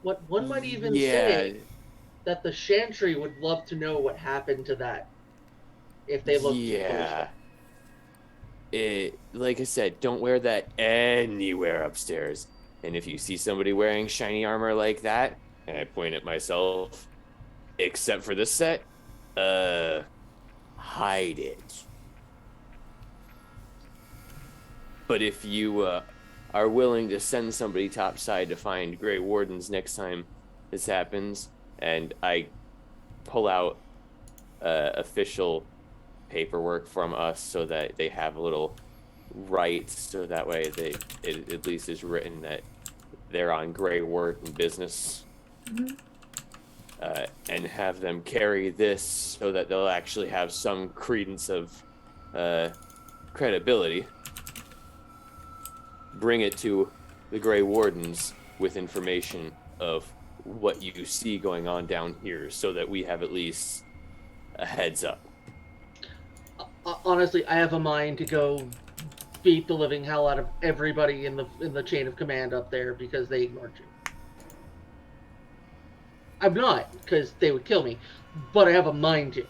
What one might even Yeah. say that the Chantry would love to know what happened to that if they looked too Yeah. closely. Like I said, don't wear that anywhere upstairs. And if you see somebody wearing shiny armor like that, and I point at myself, except for this set, hide it. But if you are willing to send somebody topside to find Grey Wardens next time this happens, and I pull out official paperwork from us so that they have a little rights, so that way it at least is written that they're on Grey Warden business, and have them carry this so that they'll actually have some credence of credibility. Bring it to the Grey Wardens with information of what you see going on down here, so that we have at least a heads up. Honestly, I have a mind to go beat the living hell out of everybody in the chain of command up there because they ignored you. I'm not, because they would kill me, but I have a mind to.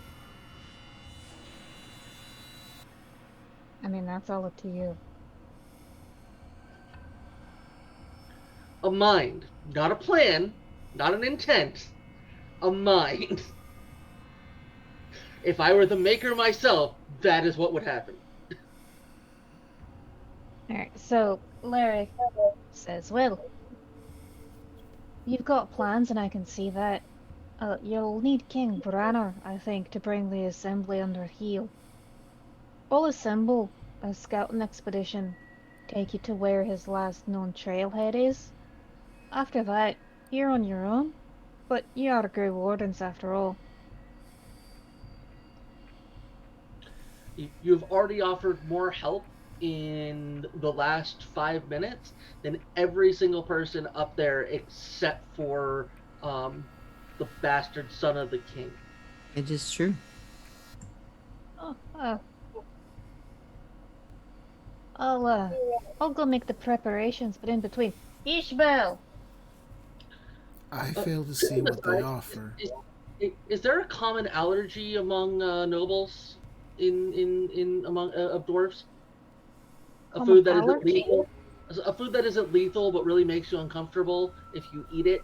I mean, that's all up to you. A mind, not a plan, not an intent, a mind. If I were the maker myself, that is what would happen. Alright, so Larry says, well, you've got plans and I can see that. You'll need King Branner, I think, to bring the assembly under heel. We'll assemble a scouting expedition, take you to where his last known trailhead is. After that, you're on your own, but you are Grey Wardens after all. You've already offered more help in the last 5 minutes than every single person up there except for the bastard son of the king. It is true. Oh, I'll go make the preparations, but in between, Ishbel! I fail to see what they offer. Is there a common allergy among nobles among of dwarves? A food that isn't lethal. A food that isn't lethal but really makes you uncomfortable if you eat it.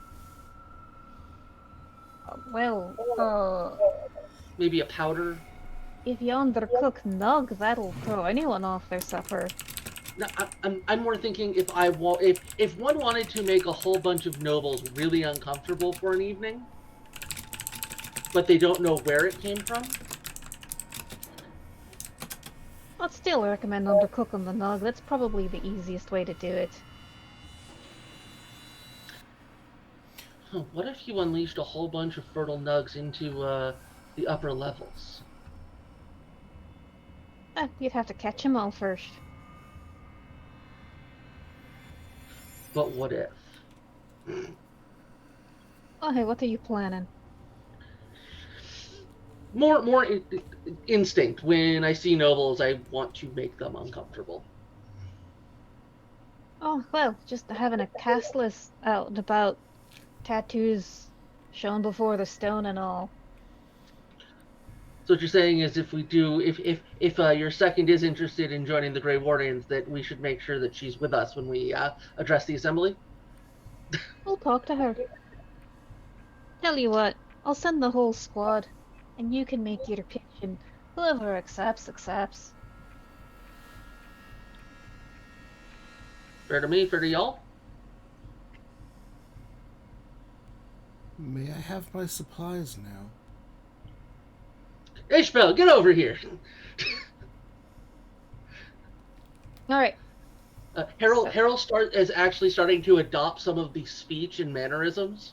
Maybe a powder. If you undercook nug, that'll throw anyone off their supper. No, I'm more thinking if if one wanted to make a whole bunch of nobles really uncomfortable for an evening, but they don't know where it came from. I'd still recommend undercooking the nug. That's probably the easiest way to do it. What if you unleashed a whole bunch of fertile nugs into the upper levels? You'd have to catch them all first. But what if? Oh, hey, what are you planning? More instinct. When I see nobles, I want to make them uncomfortable. Oh, well, just having a castless out and about, tattoos shown before the stone and all. So what you're saying is if your second is interested in joining the Grey Wardens, that we should make sure that she's with us when we address the assembly? We'll talk to her. Tell you what, I'll send the whole squad, and you can make your pitch, and whoever accepts. Fair to me, fair to y'all? May I have my supplies now? Ishbel, get over here! Alright. Harold is actually starting to adopt some of the speech and mannerisms.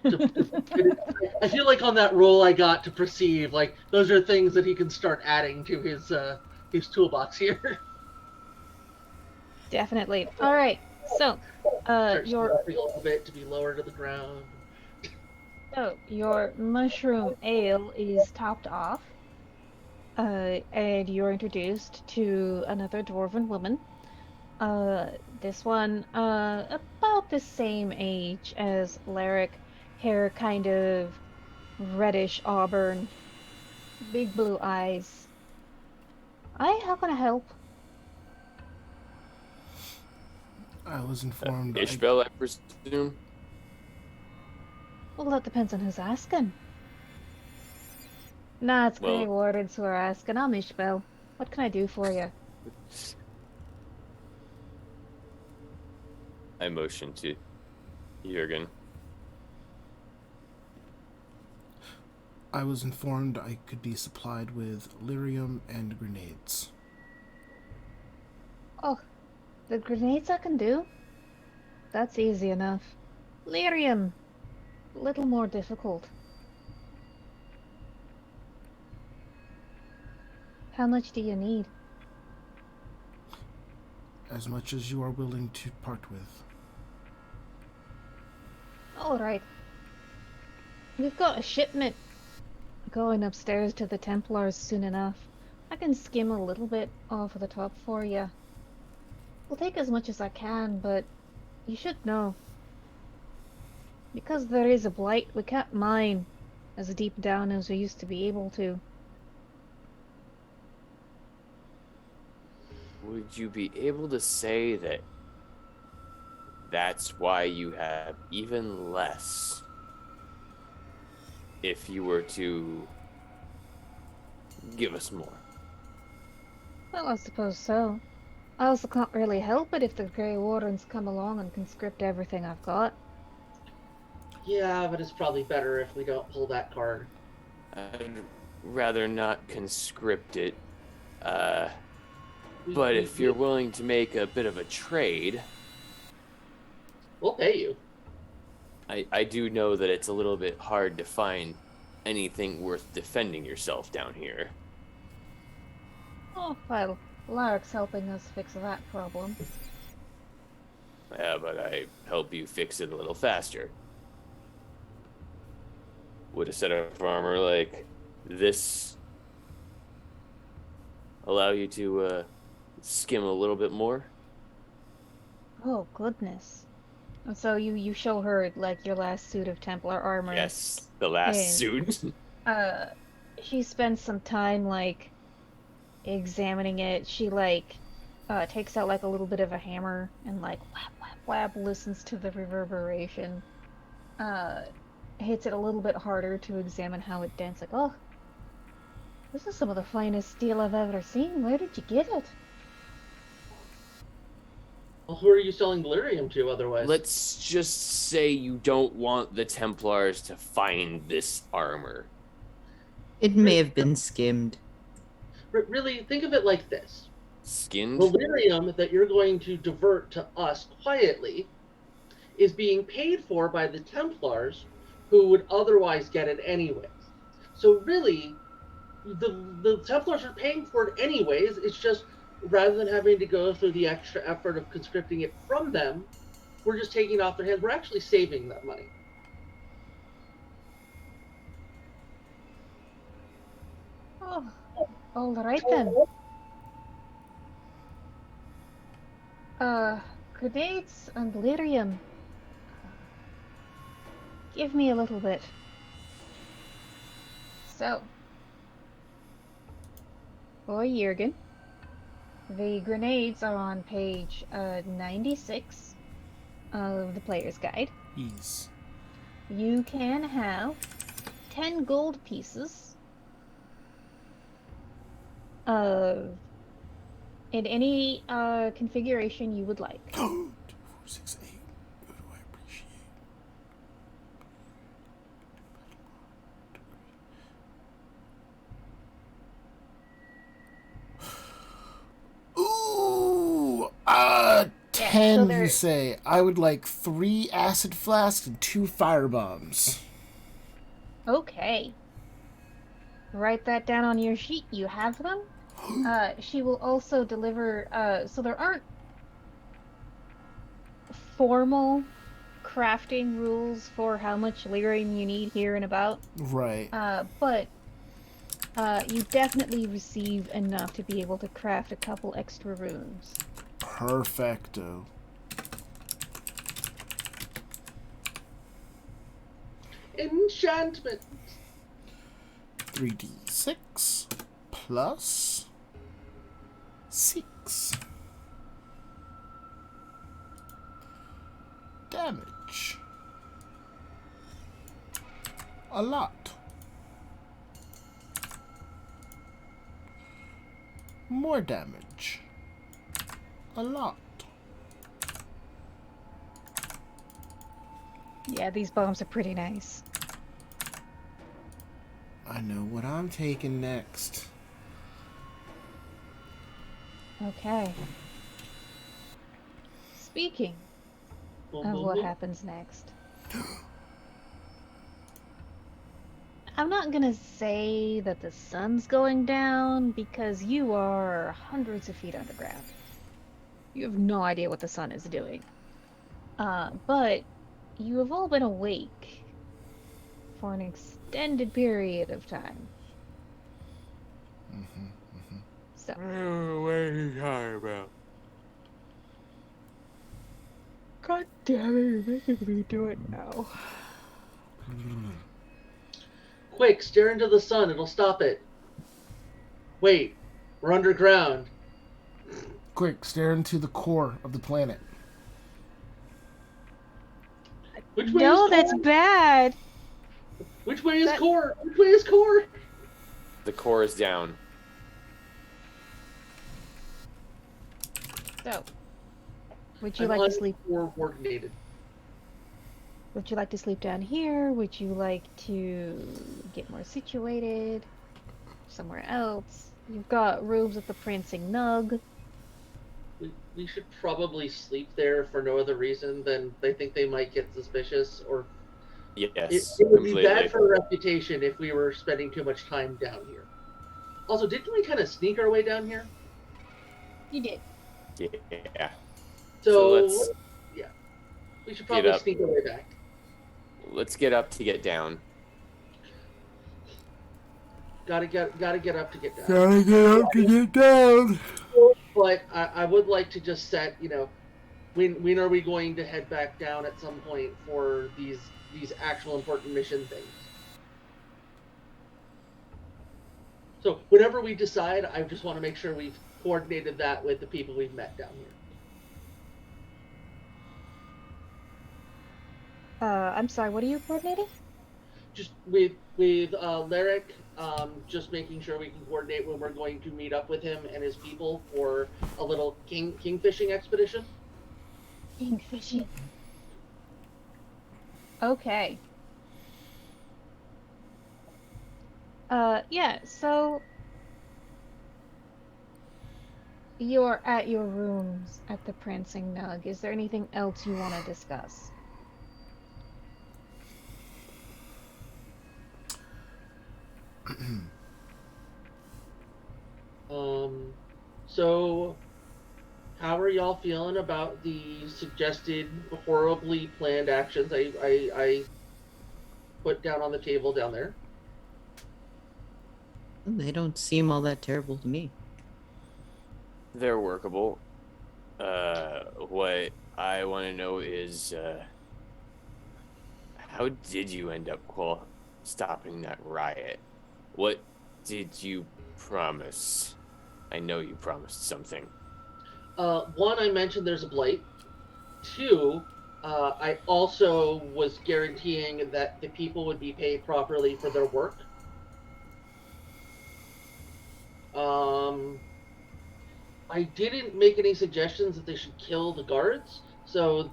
I feel like on that roll I got to perceive, like, those are things that he can start adding to his toolbox here. Definitely. Alright, so, your... a little bit to be lower to the ground. So, your mushroom ale is topped off, and you're introduced to another dwarven woman. This one, about the same age as Larrick, hair kind of reddish auburn, big blue eyes. How can I help? I was informed. Ishbel, I presume? Well, that depends on who's asking. Nah, it's Grey Wardens who are asking. I'm Ishbel. What can I do for you? I motion to Jurgen. I was informed I could be supplied with lyrium and grenades. Oh, the grenades I can do? That's easy enough. Lyrium, a little more difficult. How much do you need? As much as you are willing to part with. All right. We've got a shipment going upstairs to the Templars soon enough. I can skim a little bit off the top for you. We'll take as much as I can, but you should know. Because there is a blight, we can't mine as deep down as we used to be able to. Would you be able to say that that's why you have even less if you were to give us more? Well, I suppose so. I also can't really help it if the Grey Wardens come along and conscript everything I've got. Yeah, but it's probably better if we don't pull that card. I'd rather not conscript it. We- But we- if you're willing to make a bit of a trade, We'll pay you. I do know that it's a little bit hard to find anything worth defending yourself down here. Oh, well, Lark's helping us fix that problem. Yeah, but I help you fix it a little faster. Would a set of armor like this allow you to skim a little bit more? Oh, goodness. And so you show her, like, your last suit of Templar armor. Yes, the last And- suit. She spends some time, like, examining it. She, like, takes out, like, a little bit of a hammer and, like, whap, whap, whap, listens to the reverberation. Hits it a little bit harder to examine how it dents. Like, oh, this is some of the finest steel I've ever seen. Where did you get it? Well, who are you selling delirium to otherwise? Let's just say you don't want the Templars to find this armor. It may have been skimmed. Really, think of it like this. Skinned? Delirium that you're going to divert to us quietly is being paid for by the Templars who would otherwise get it anyways. So really, the Templars are paying for it anyways. It's just rather than having to go through the extra effort of conscripting it from them, we're just taking it off their hands. We're actually saving that money. Oh, all right then. Grenades and lyrium. Give me a little bit. So, for Jurgen, the grenades are on page 96 of the player's guide. Ease. You can have 10 gold pieces of in any configuration you would like. 2, 4, 6, 8. Who do I appreciate? Ooh, 10 so you there- say. I would like 3 acid flasks and 2 fire bombs. Okay. Write that down on your sheet. You have them. She will also deliver. So there aren't formal crafting rules for how much lyrium you need here and about. Right. But you definitely receive enough to be able to craft a couple extra runes. Perfecto. Enchantment. 3d6 plus 6 damage. A lot. More damage. A lot. Yeah, these bombs are pretty nice. I know what I'm taking next. Okay. Speaking Boom, of boom, what boom. happens next, I'm not gonna say that the sun's going down because you are hundreds of feet underground. You have no idea what the sun is doing. But you have all been awake for an extended period of time. So, What are you talking about? God damn it, you're making me do it now. Quick, stare into the sun. It'll stop it. Wait, we're underground. Quick, stare into the core of the planet. Which way is No, core? that's bad. Which way is That- core? Which way is core? The core is down. So, would you I'm like to sleep? uncoordinated. Would you like to sleep down here? Would you like to get more situated somewhere else? You've got rooms at the Prancing Nug. We should probably sleep there for no other reason than they think they might get suspicious, or Yes, it would be completely. bad for our reputation if we were spending too much time down here. Also, didn't we kind of sneak our way down here? You did. Yeah. So let's yeah, we should get probably up. sneak our way back. Let's get up to get down. Gotta get up to get down. Gotta get up to get down. But I would like to just set, when are we going to head back down at some point for these actual important mission things? So whenever we decide, I just want to make sure we've coordinated that with the people we've met down here. I'm sorry, what are you coordinating? Just with Lyric, just making sure we can coordinate when we're going to meet up with him and his people for a little king fishing expedition. Kingfishing. Okay. Yeah, so you're at your rooms at the Prancing Nug. Is there anything else you want to discuss? So how are y'all feeling about the suggested horribly planned actions I put down on the table down there? They don't seem all that terrible to me. They're workable. What I want to know is, how did you end up stopping that riot? What did you promise? I know you promised something. One, I mentioned there's a blight. Two, I also was guaranteeing that the people would be paid properly for their work. I didn't make any suggestions that they should kill the guards, so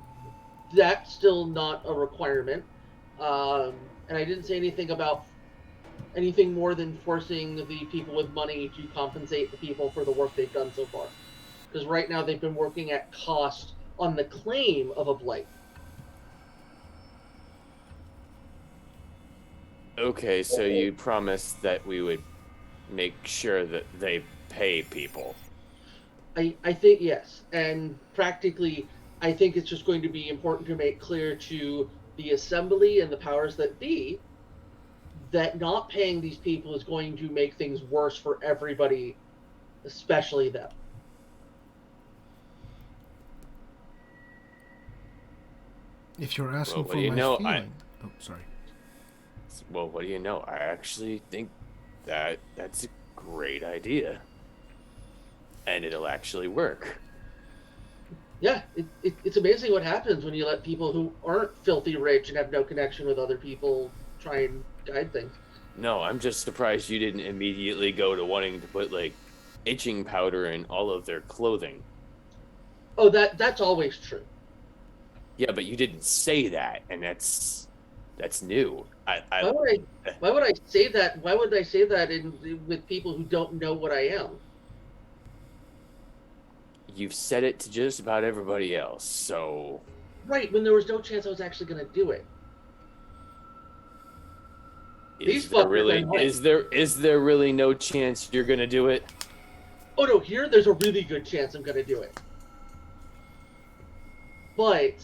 that's still not a requirement. And I didn't say anything about anything more than forcing the people with money to compensate the people for the work they've done so far. Because right now they've been working at cost on the claim of a blight. Okay, so you promised that we would make sure that they pay people. I think yes, and practically, I think it's just going to be important to make clear to the assembly and the powers that be that not paying these people is going to make things worse for everybody, especially them. If you're asking Well, for what do you my know? feeling. Oh, sorry. Well, what do you know? I actually think that's a great idea. And it'll actually work. Yeah, it's amazing what happens when you let people who aren't filthy rich and have no connection with other people try and guide things. No, I'm just surprised you didn't immediately go to wanting to put, like, itching powder in all of their clothing. Oh, that's always true. Yeah, but you didn't say that, and that's new. Why would I say that? Why would I say that with people who don't know what I am? You've said it to just about everybody else, so Right, when there was no chance I was actually going to do it. These is there fuckers really annoying. is there really no chance you're gonna do it? Oh no, here there's a really good chance I'm going to do it. But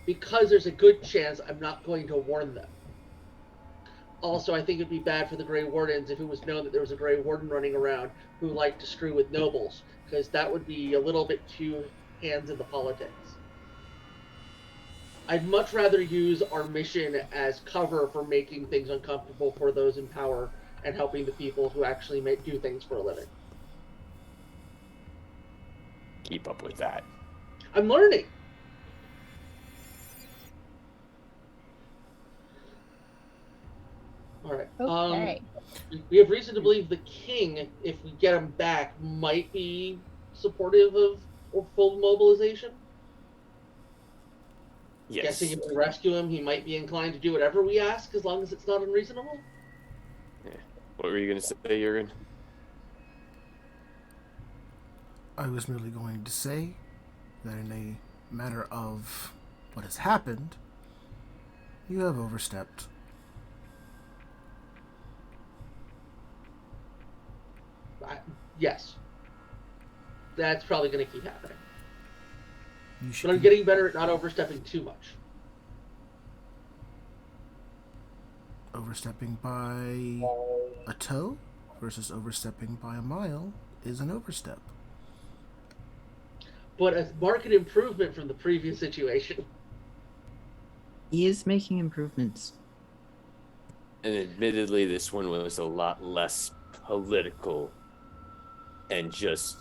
because there's a good chance, I'm not going to warn them. Also, I think it'd be bad for the Grey Wardens if it was known that there was a Grey Warden running around who liked to screw with nobles, because that would be a little bit too hands in the politics. I'd much rather use our mission as cover for making things uncomfortable for those in power and helping the people who actually do things for a living. Keep up with that. I'm learning. All right. Okay. We have reason to believe the king, if we get him back, might be supportive of full mobilization. Yes. Guessing if we rescue him, he might be inclined to do whatever we ask, as long as it's not unreasonable. Yeah. What were you gonna say, Jurgen? I was merely going to say that in a matter of what has happened, you have overstepped. Yes. That's probably going to keep happening. You should But I'm be getting better at not overstepping too much. overstepping by a toe versus overstepping by a mile is an overstep. But a marked improvement from the previous situation. He is making improvements. And admittedly, this one was a lot less political and just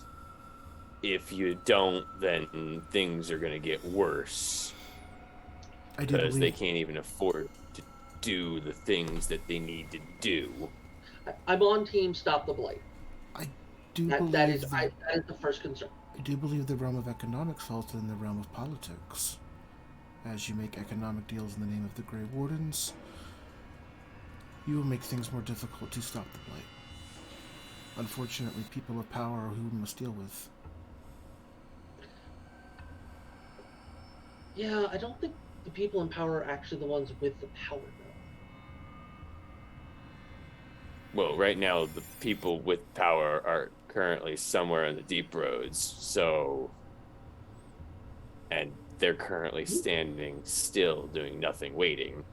if you don't, then things are going to get worse because they can't even afford to do the things that they need to do. I'm on team Stop the Blight. I do That is the first concern. I do believe the realm of economics falls within the realm of politics. As you make economic deals in the name of the Grey Wardens, you will make things more difficult to stop the Blight. Unfortunately, people of power are who we must deal with. Yeah, I don't think the people in power are actually the ones with the power, though. Well, right now, the people with power are currently somewhere in the deep roads, so. And they're currently standing still, doing nothing, waiting.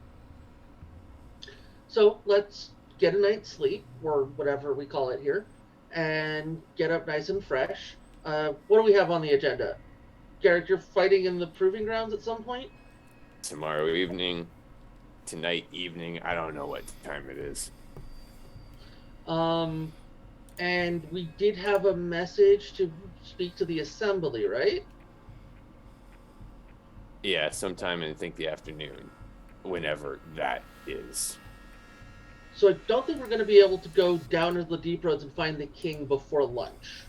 So let's get a night's sleep, or whatever we call it here, and get up nice and fresh. What do we have on the agenda? Garrett, you're fighting in the proving grounds at some point? Tomorrow evening, tonight evening, I don't know what time it is. And we did have a message to speak to the assembly, right? Yeah, sometime in, I think, the afternoon, whenever that is. So I don't think we're going to be able to go down into the deep roads and find the king before lunch.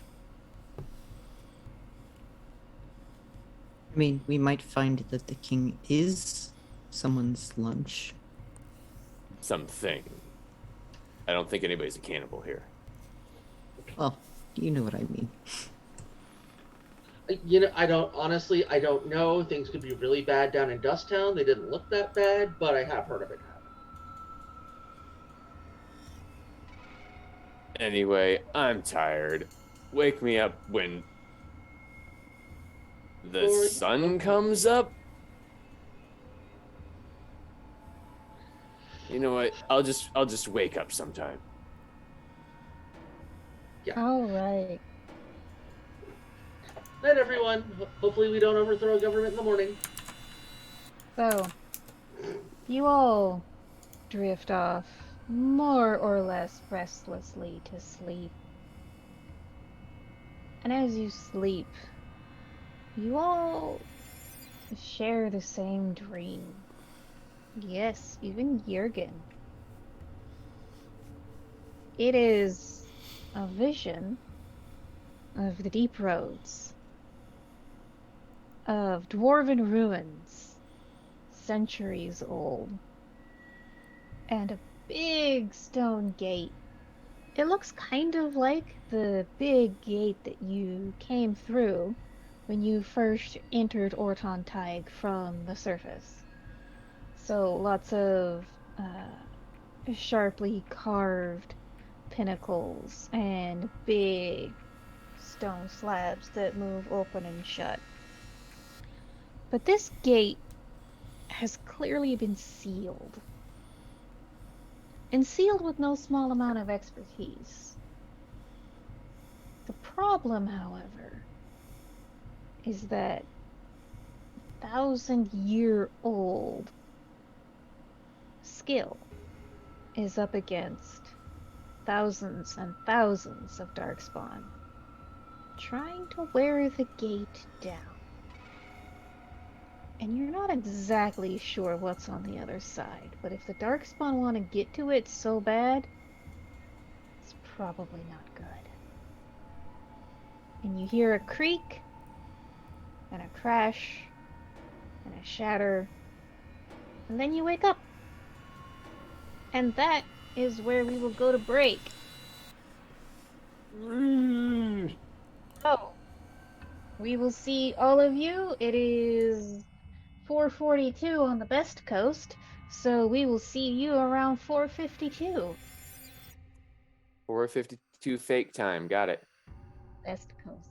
I mean, we might find that the king is someone's lunch. Something. I don't think anybody's a cannibal here. Well, you know what I mean. I don't know. Things could be really bad down in Dusttown. They didn't look that bad, but I have heard of it happen. Anyway, I'm tired. Wake me up when the sun comes up. You know what? I'll just wake up sometime. Yeah. All right. Night, everyone. Hopefully we don't overthrow government in the morning. So, you all drift off more or less restlessly to sleep. And as you sleep, you all share the same dream. Yes, even Jurgen. It is a vision of the deep roads. of dwarven ruins, centuries old, and a big stone gate. It looks kind of like the big gate that you came through when you first entered Orton Tig from the surface. So lots of sharply carved pinnacles and big stone slabs that move open and shut. But this gate has clearly been sealed, and sealed with no small amount of expertise. The problem, however, is that 1,000-year-old skill is up against thousands and thousands of darkspawn trying to wear the gate down. And you're not exactly sure what's on the other side, but if the darkspawn want to get to it so bad, it's probably not good. And you hear a creak, and a crash, and a shatter, and then you wake up. And that is where we will go to break. So, we will see all of you. It is 4:42 on the best coast, so we will see you around 4:52 4:52 fake time. Got it. best coast.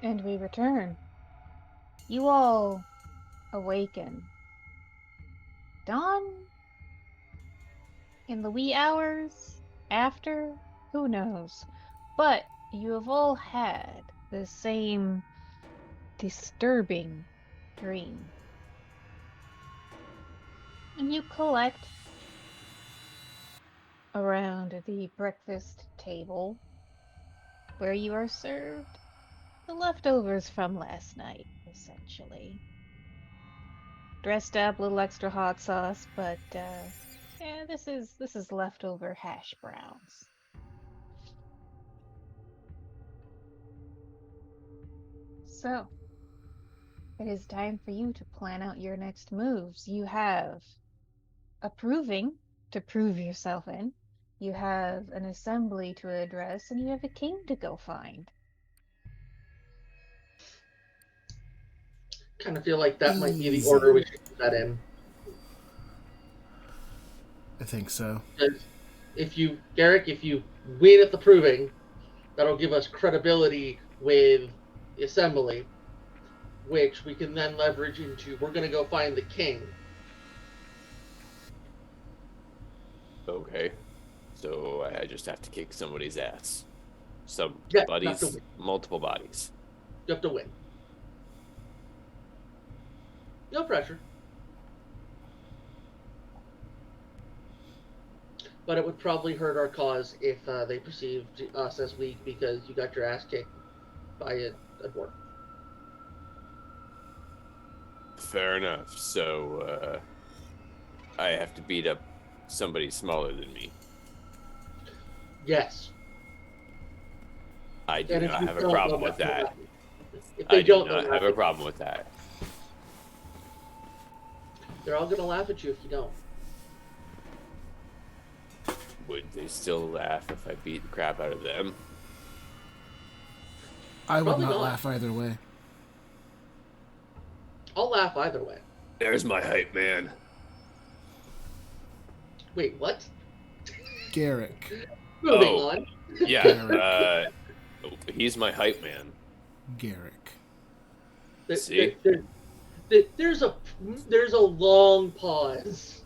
And we return. You all awaken. Dawn? In the wee hours? After? Who knows? But you have all had the same disturbing dream. And you collect around the breakfast table where you are served the leftovers from last night, essentially. Dressed up, a little extra hot sauce, but yeah, this is leftover hash browns. So, it is time for you to plan out your next moves. You have a proving to prove yourself in. You have an assembly to address, and you have a king to go find. Kind of feel like that might be the Easy. order we should do that in. I think so. Because Garrick, if you win at the proving, that'll give us credibility with the assembly, which we can then leverage into. We're going to go find the king. Okay. So I just have to kick somebody's ass. Some Yeah, buddies, not to win. multiple bodies. You have to win. No pressure. But it would probably hurt our cause if they perceived us as weak because you got your ass kicked by a dwarf. Fair enough. So I have to beat up somebody smaller than me. Yes. I do And if not you have a don't, problem they'll with laugh that. at you. If I they do don't, not they'll have laugh a at problem with that. you. They're all going to laugh at you if you don't. Would they still laugh if I beat the crap out of them? I would Probably not not. laugh either way. I'll laugh either way. There's my hype man. Wait, what? Garrick. Moving Oh. on. Yeah, he's my hype man. Garrick. See? There's a long pause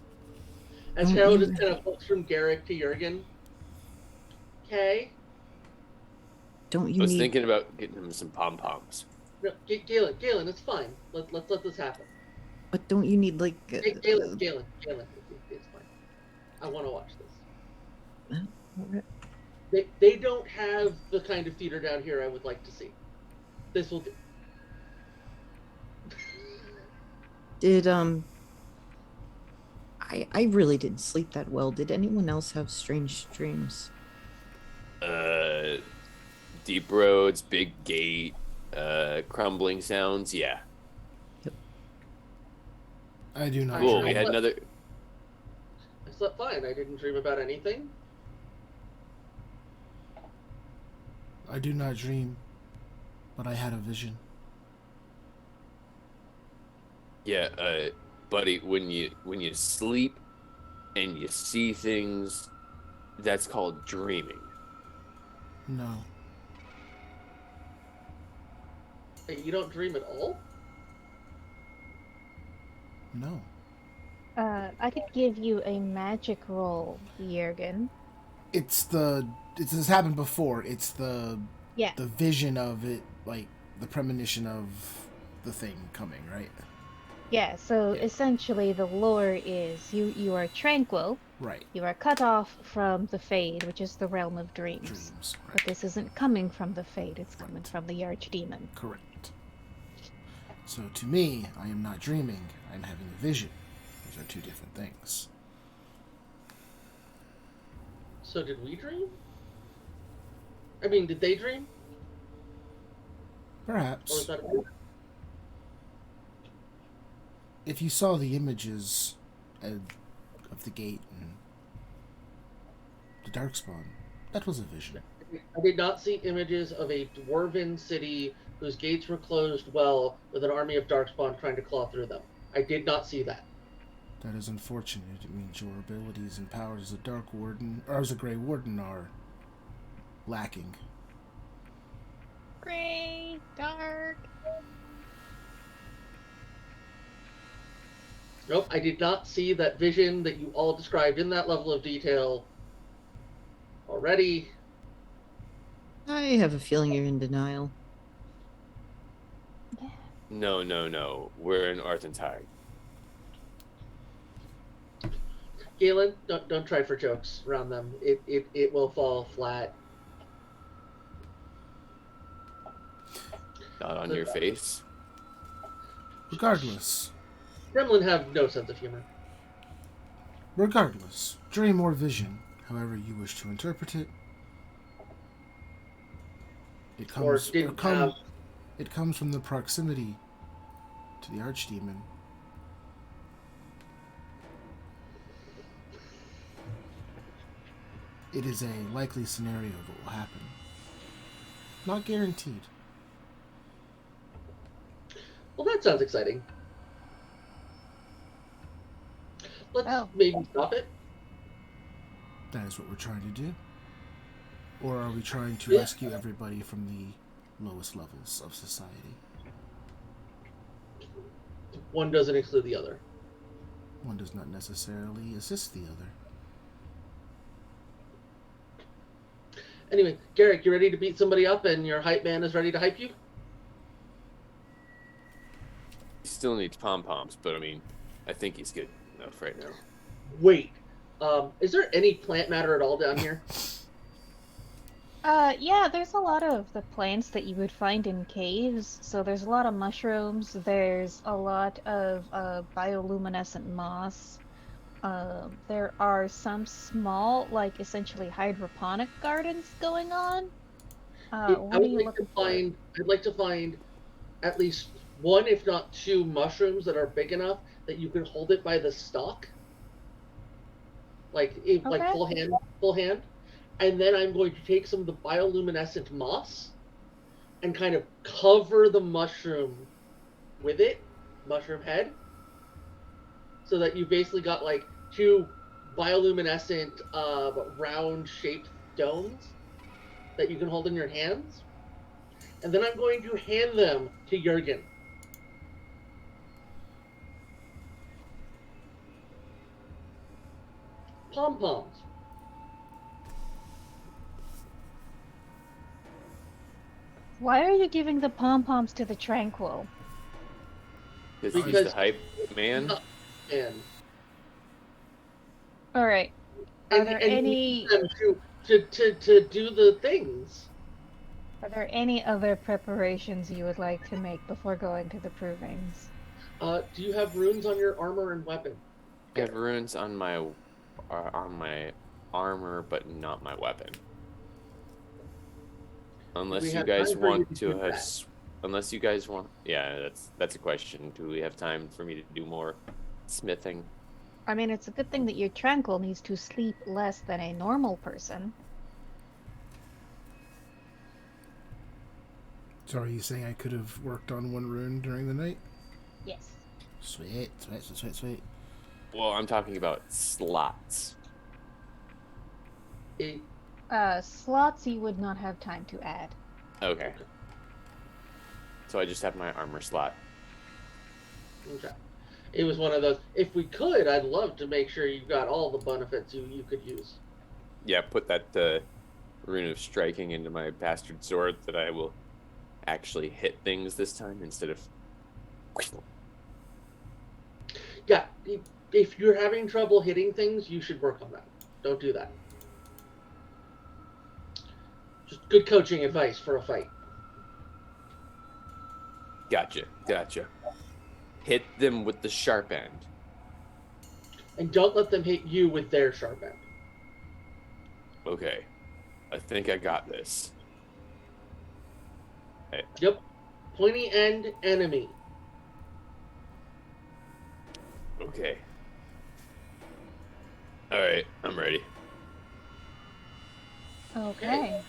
as Don't Harold you- just kind of looks from Garrick to Jurgen. Okay. Don't I you was need? thinking about getting him some pom poms. No, Galen, it's fine. Let's let this happen. But don't you need like? Galen, it's fine. I want to watch this. They don't have the kind of theater down here I would like to see. This will do. Did I really didn't sleep that well. Did anyone else have strange dreams? Deep roads, big gate, crumbling sounds. Yeah. I do not. Cool. Sure. We had another. I slept fine. I didn't dream about anything. I do not dream, but I had a vision. Yeah, buddy. When you sleep and you see things, that's called dreaming. No. Hey, you don't dream at all? No. I could give you a magic roll, Jurgen. It's this happened before. It's the Yeah. vision of it, like the premonition of the thing coming, right? Yeah, so Yeah. essentially the lore is you are tranquil, Right. you are cut off from the Fade, which is the realm of dreams. Dreams. But Right. this isn't coming from the Fade, it's coming Right. from the Archdemon. Correct. So to me, I am not dreaming. I'm having a vision. Those are two different things. So did we dream? I mean, did they dream? Or Perhaps. was that If you saw the images of the gate and the Darkspawn, that was a vision. I did not see images of a dwarven city whose gates were closed well with an army of darkspawn trying to claw through them. I did not see that. That is unfortunate. It means your abilities and powers as a Dark Warden, or as a Grey Warden, are lacking. gray, dark. Nope, I did not see that vision that you all described in that level of detail already. I have a feeling you're in denial. Yeah. No, no, no. We're in Arthentide. Galen, don't try for jokes around them. It will fall flat. Not on your face. Regardless, Gremlin have no sense of humor. dream or vision, however you wish to interpret it, it Or comes didn't have. it comes from the proximity to the archdemon. It is a likely scenario of what will happen. Not guaranteed. Well, that sounds exciting. Let's Oh. maybe stop it. That is what we're trying to do. Or are we trying to Yeah. rescue everybody from the lowest levels of society? One doesn't exclude the other. One does not necessarily assist the other. Anyway, Garrick, you ready to beat somebody up and your hype man is ready to hype you? He still needs pom-poms, but I mean, I think he's good enough right now. Wait. Is there any plant matter at all down here? Yeah, there's a lot of the plants that you would find in caves. So there's a lot of mushrooms, there's a lot of bioluminescent moss. There are some small, like essentially hydroponic gardens going on. I What are would you like to looking for? I'd like to find at least one, if not two, mushrooms that are big enough that you can hold it by the stalk, like Okay. full hand, and then I'm going to take some of the bioluminescent moss and kind of cover the mushroom with it, mushroom head, so that you basically got like two bioluminescent round shaped domes that you can hold in your hands. And then I'm going to hand them to Jurgen. Pom-poms. Why are you giving the pom-poms to the Tranquil? Because he's Because- the hype man. And All right. Are and, there and any use them to do the things. are there any other preparations you would like to make before going to the provings? Do you have runes on your armor and weapon? I have runes on my armor, but not my weapon. Unless we you have guys time for you want to to do have, that. unless you guys want, yeah, that's a question. Do we have time for me to do more smithing? I mean, it's a good thing that your Tranquil needs to sleep less than a normal person. So are you saying I could have worked on one rune during the night? Yes. Sweet. Well, I'm talking about slots. It, Slots you would not have time to add. Okay. So I just have my armor slot. okay. It was one of those. If we could, I'd love to make sure you got all the benefits you could use. Yeah, put that rune of striking into my bastard sword that I will actually hit things this time instead of. Yeah, if you're having trouble hitting things, you should work on that. Don't do that. Just good coaching advice for a fight. Gotcha. Hit them with the sharp end. And don't let them hit you with their sharp end. Okay. I think I got this. Hey, Yep. Pointy end enemy. okay. Alright, I'm ready. Okay.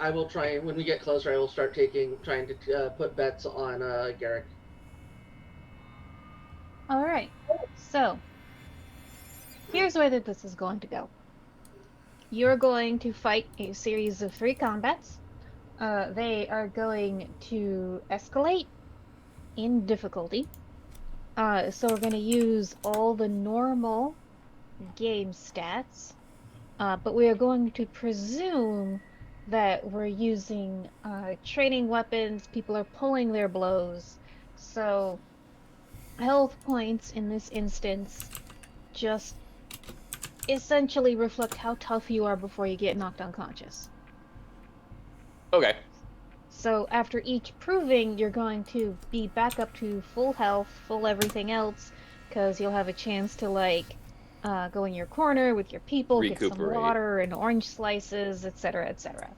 I will try, and when we get closer, I will start trying to put bets on Garrick. All right. So, here's where this is going to go. you're going to fight a series of 3 combats. They are going to escalate in difficulty. So we're going to use all the normal game stats, but we are going to presume that we're using training weapons. People are pulling their blows. So health points in this instance just essentially reflect how tough you are before you get knocked unconscious. Okay. So after each proving, you're going to be back up to full health, full everything else, because you'll have a chance to go in your corner with your people, get some Recuperate. water and orange slices, etc., etc.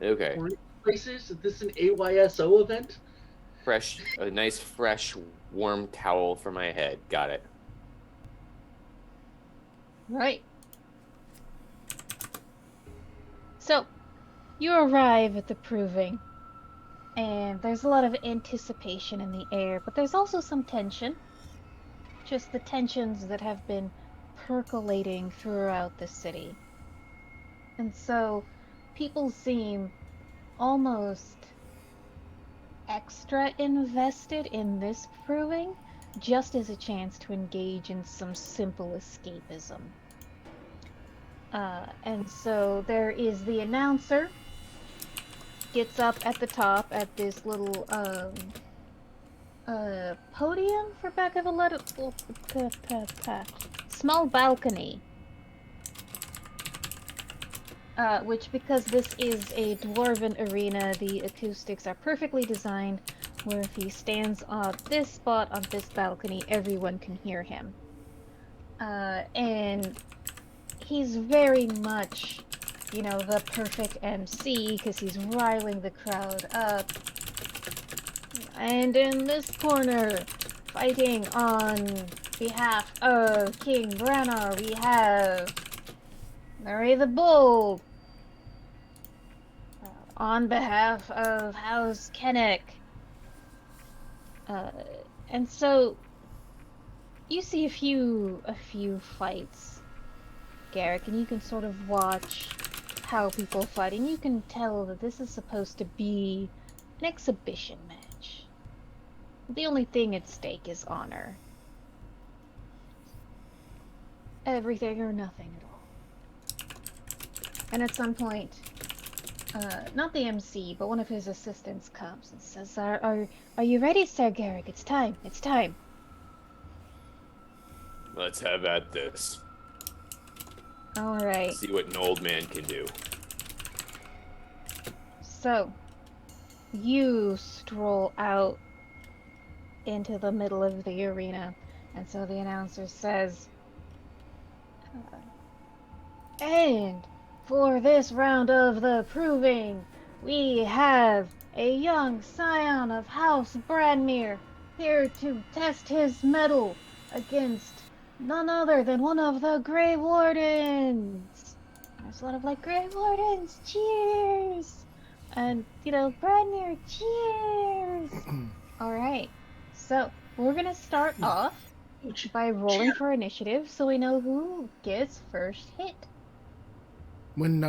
Okay. Or places? Is this an AYSO event? A nice fresh warm towel for my head. Got it. Right. So, you arrive at the proving, and there's a lot of anticipation in the air, but there's also some tension. Just the tensions that have been percolating throughout the city. And so, people seem almost extra invested in this proving, just as a chance to engage in some simple escapism. And so there is the announcer gets up at the top at this little podium, for back of a little small balcony. Which, because this is a dwarven arena, the acoustics are perfectly designed where if he stands on this spot on this balcony, everyone can hear him. And he's very much, the perfect MC because he's riling the crowd up. And in this corner, fighting on behalf of King Branagh, we have Murray the Bold. On behalf of House Kennick. And so you see a few fights, Garrick, and you can sort of watch how people fight, and you can tell that this is supposed to be an exhibition match. The only thing at stake is honor. Everything or nothing at all. And at some point, not the MC, but one of his assistants comes and says, Are you ready, Sir Garrick? It's time. Let's have at this. All right. See what an old man can do. So, you stroll out into the middle of the arena, and so the announcer says, and for this round of the proving, we have a young scion of House Bradmere here to test his mettle against none other than one of the Grey Wardens. There's a lot of Grey Wardens, cheers! And, Bradmere, cheers! Alright, so we're gonna start off by rolling for initiative so we know who gets first hit. When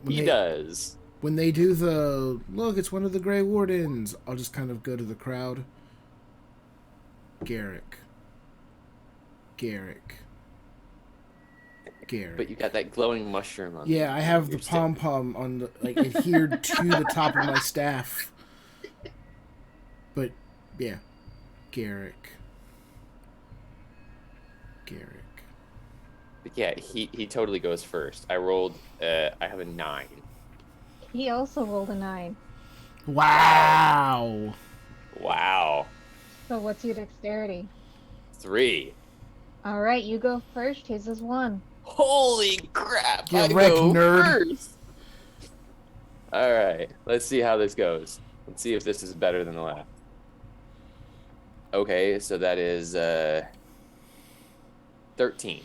He does. When they do the look, it's one of the Grey Wardens, I'll just kind of go to the crowd. Garrick. But you got that glowing mushroom on. Yeah, I have the pom pom on the adhered to the top of my staff. But yeah, Garrick. But yeah, he totally goes first. I rolled. I have a 9. He also rolled a 9. Wow. So what's your dexterity? 3. All right, you go first. His is 1. Holy crap! Get I wrecked, go nerd. first. All right, let's see how this goes. Let's see if this is better than the last. Okay, so that is 13.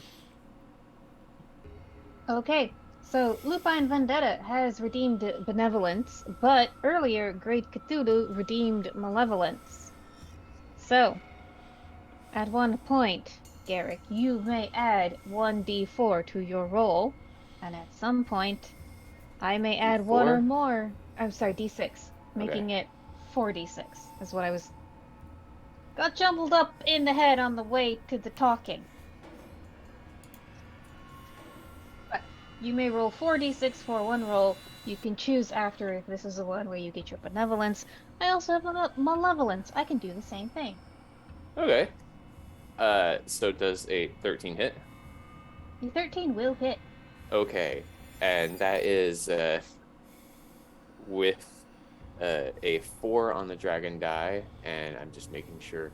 Okay, so Lupine Vendetta has redeemed Benevolence, but earlier Great Cthulhu redeemed Malevolence. So, at one point, Garrick, you may add 1d4 to your roll, and at some point, I may add one or D4? more. I'm sorry, d6, making Okay. it 4d6, is what I was. Got jumbled up in the head on the way to the talking. But you may roll 4d6 for one roll. You can choose after if this is the one where you get your benevolence. I also have malevolence. I can do the same thing. Okay. So does a 13 hit? The 13 will hit. Okay. And that is with a 4 on the dragon die, and I'm just making sure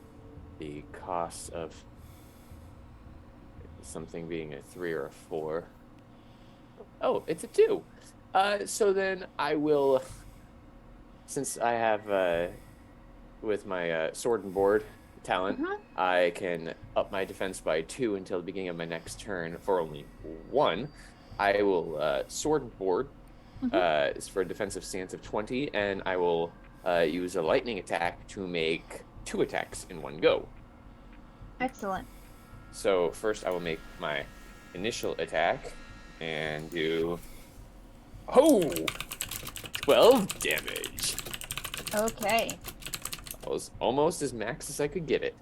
the cost of something being a 3 or a 4. Oh, it's a 2. So then I will, since I have with my sword and board talent, I can up my defense by 2 until the beginning of my next turn for only 1. I will sword and board. It's for a defensive stance of 20, and I will use a lightning attack to make 2 attacks in one go. Excellent. So first I will make my initial attack and do 12 damage. Okay. That was almost as max as I could get it.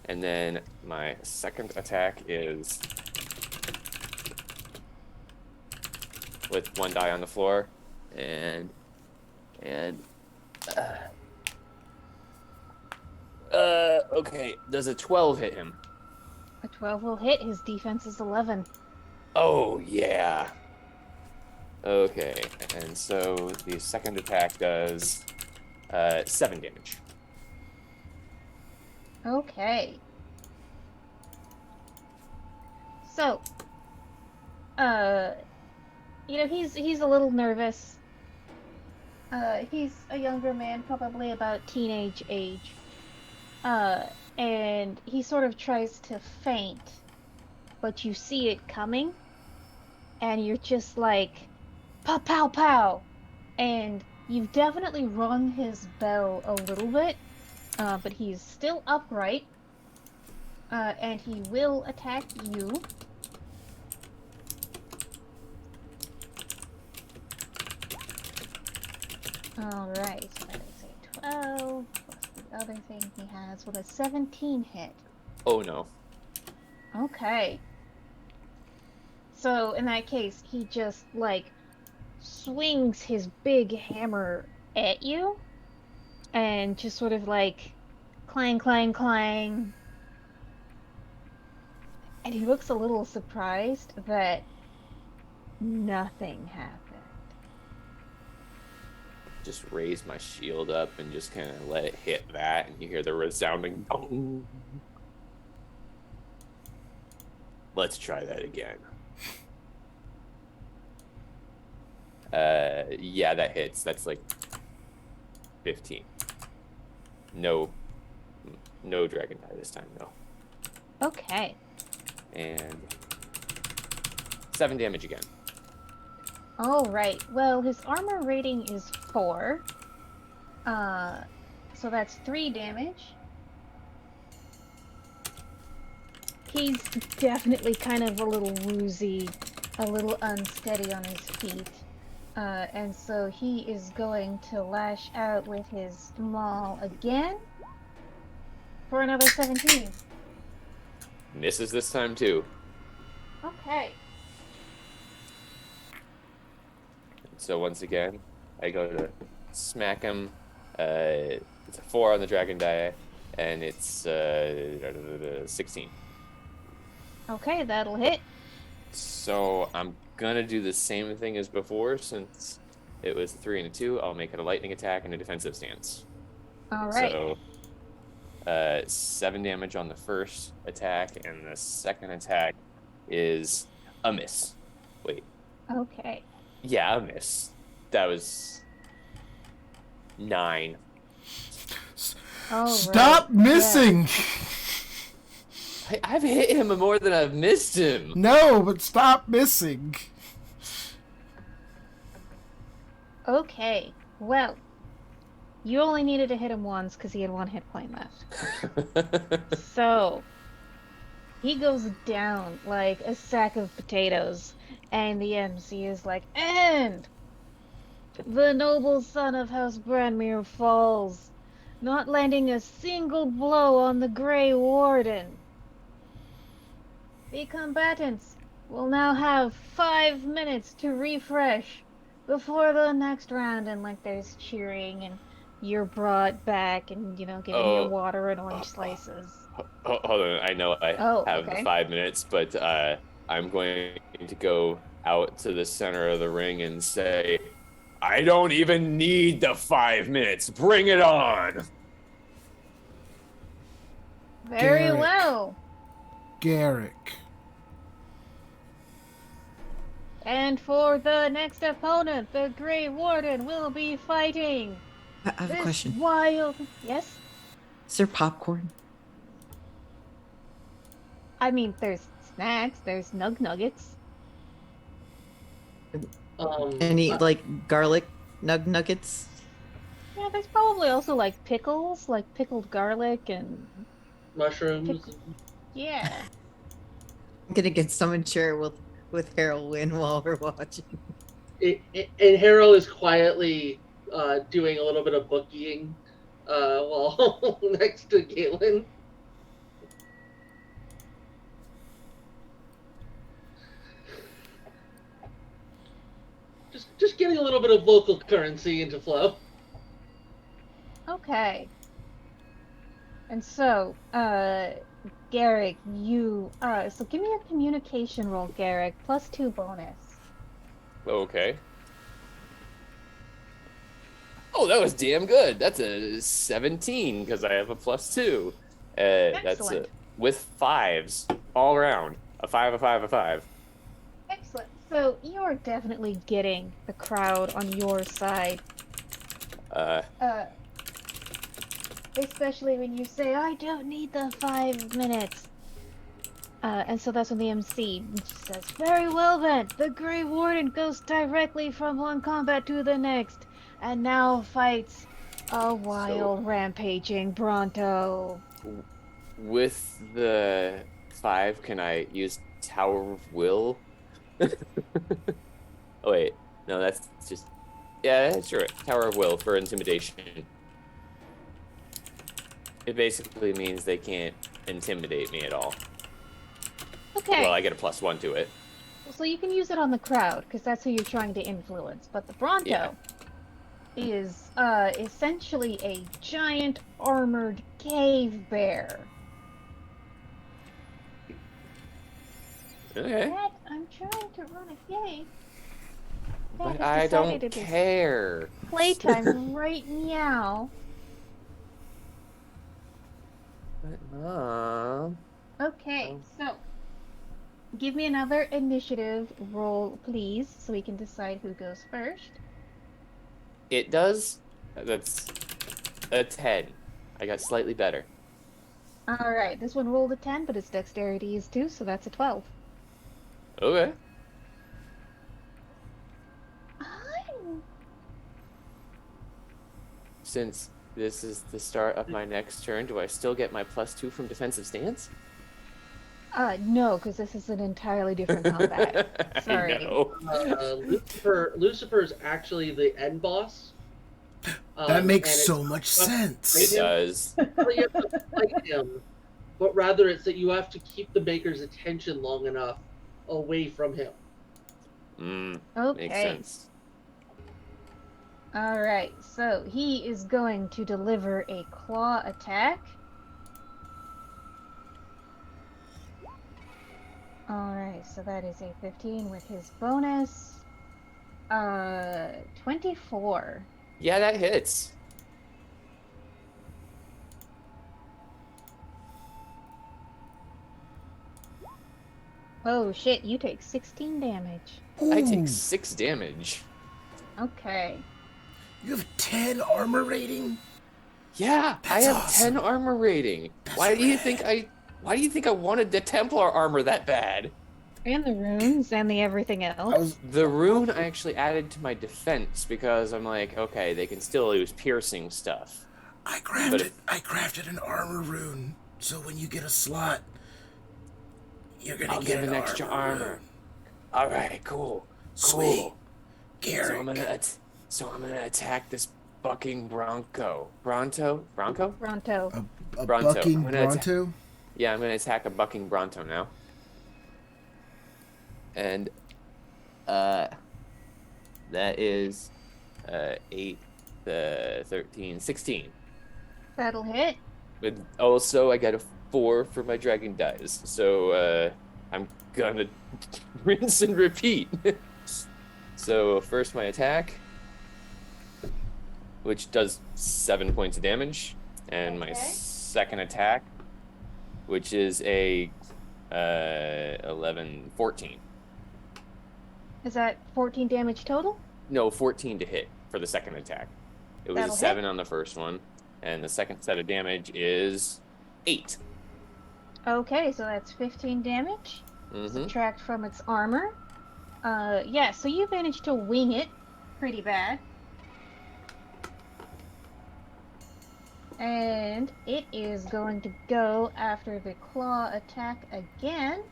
And then my second attack is with 1 die on the floor, and okay, does a 12 hit him? A 12 will hit. His defense is 11. Oh yeah. Okay, and so the second attack does 7 damage. Okay. So, he's a little nervous. He's a younger man, probably about teenage age. And he sort of tries to faint, but you see it coming, and you're just like, pow, pow, pow. And you've definitely rung his bell a little bit, but he's still upright, and he will attack you. Alright, so that is a 12, plus the other thing he has with a 17 hit. Oh no. Okay. So, in that case, he just, swings his big hammer at you, and just sort of clang, clang, clang. And he looks a little surprised that nothing happened. Just raise my shield up and just kind of let it hit that, and you hear the resounding boom. Let's try that again. Yeah, that hits. That's like 15. No dragon die this time, no. Okay. And 7 damage again. Alright, well, his armor rating is 4. So that's 3 damage. He's definitely kind of a little woozy, a little unsteady on his feet. And so he is going to lash out with his maul again for another 17. Misses this time too. Okay. So once again, I go to smack him. It's a 4 on the dragon die, and it's 16. Okay, that'll hit. So I'm gonna do the same thing as before, since it was a 3 and a 2. I'll make it a lightning attack and a defensive stance. Alright. So 7 damage on the first attack, and the second attack is a miss. Wait. Okay. Yeah, a miss. That was 9. Stop missing! I've hit him more than I've missed him. No, but stop missing. Okay, well, you only needed to hit him once because he had 1 hit point left. So, He goes down like a sack of potatoes, and the MC is like, and the noble son of House Branmere falls, not landing a single blow on the Grey Warden. The combatants will now have 5 minutes to refresh before the next round, and like there's cheering, and you're brought back, and given your Oh, water and orange slices. hold on. I know I Oh, have the okay. 5 minutes, but I'm going to go out to the center of the ring and say, I don't even need the 5 minutes. Bring it on. Very Garrick. well. Garrick. And for the next opponent, the Grey Warden will be fighting I have a this question. wild. Yes? Is there popcorn? I mean, there's snacks, there's nuggets. Any Uh, like garlic nuggets? Yeah, there's probably also like pickles, like pickled garlic and mushrooms. pickle. Yeah. I'm gonna get some and share with Harold Wynn while we're watching. And Harold is quietly doing a little bit of bookieing while next to Galen. Just getting a little bit of local currency into flow. Okay. And so, Garrick, so give me a communication roll, Garrick, +2 bonus. Okay. Oh, that was damn good. That's a 17 because I have a +2. That's Excellent. with fives all around. A 5, a 5, a 5. Excellent. So you're definitely getting the crowd on your side. Uh, Especially when you say, I don't need the 5 minutes. And so that's when the MC says, very well then, the Grey Warden goes directly from one combat to the next, and now fights a wild, rampaging Bronto. with the 5, can I use Tower of Will? Oh, wait. No, that's just. Yeah, sure. Tower of Will for intimidation. It basically means they can't intimidate me at all. Okay, Well, I get a +1 to it. so you can use it on the crowd, because that's who you're trying to influence, but the Bronto Yeah. is essentially a giant armored cave bear. Okay. Dad, I'm trying to run a game. But Dad I has don't decided it is care. playtime right now. But, Mom. Okay, Oh. so give me another initiative roll, please, so we can decide who goes first. It does. That's a 10. I got slightly better. All right, this one rolled a 10, but its dexterity is 2, so that's a 12. Okay. I'm... Since this is the start of my next turn, do I still get my +2 from defensive stance? No, because this is an entirely different combat. Sorry. I know. Lucifer is actually the end boss. That makes and so it's much not sense. It does. not that you have to fight him, but rather it's that you have to keep the maker's attention long enough away from him. Makes Okay. sense. All right, so he is going to deliver a claw attack. All right, so that is a 15 with his bonus. 24. Yeah, that hits. Oh shit, you take 16 damage. I Ooh, take 6 damage. Okay. you have 10 armor rating? Yeah, I That's have awesome. 10 armor rating. That's Why do you rad. think I wanted the Templar armor that bad? And the runes and the everything else. The rune I actually added to my defense because I'm like, okay, they can still use piercing stuff. I But crafted an armor rune, so when you get a slot, You're gonna I'll get give an extra armor. All right, cool. Sweet. Cool. Garrick. So I'm gonna attack this bucking bronco. Bronto? Bronco? Ronto. A Bronto. bucking I'm gonna Bronto? Yeah, I'm gonna attack a bucking bronto now. And that is 8, 13, 16. That'll hit. But also I got a 4 for my dragon dice. So I'm gonna rinse and repeat. So first my attack, which does 7 points of damage, and my Okay. second attack, which is a 11, 14. Is that 14 damage total? No, 14 to hit for the second attack. It was That'll a 7 on the first one, and the second set of damage is 8. Okay, so that's 15 damage. Mm-hmm. Subtract from its armor. Yeah, so you managed to wing it pretty bad. And it is going to go after the claw attack again.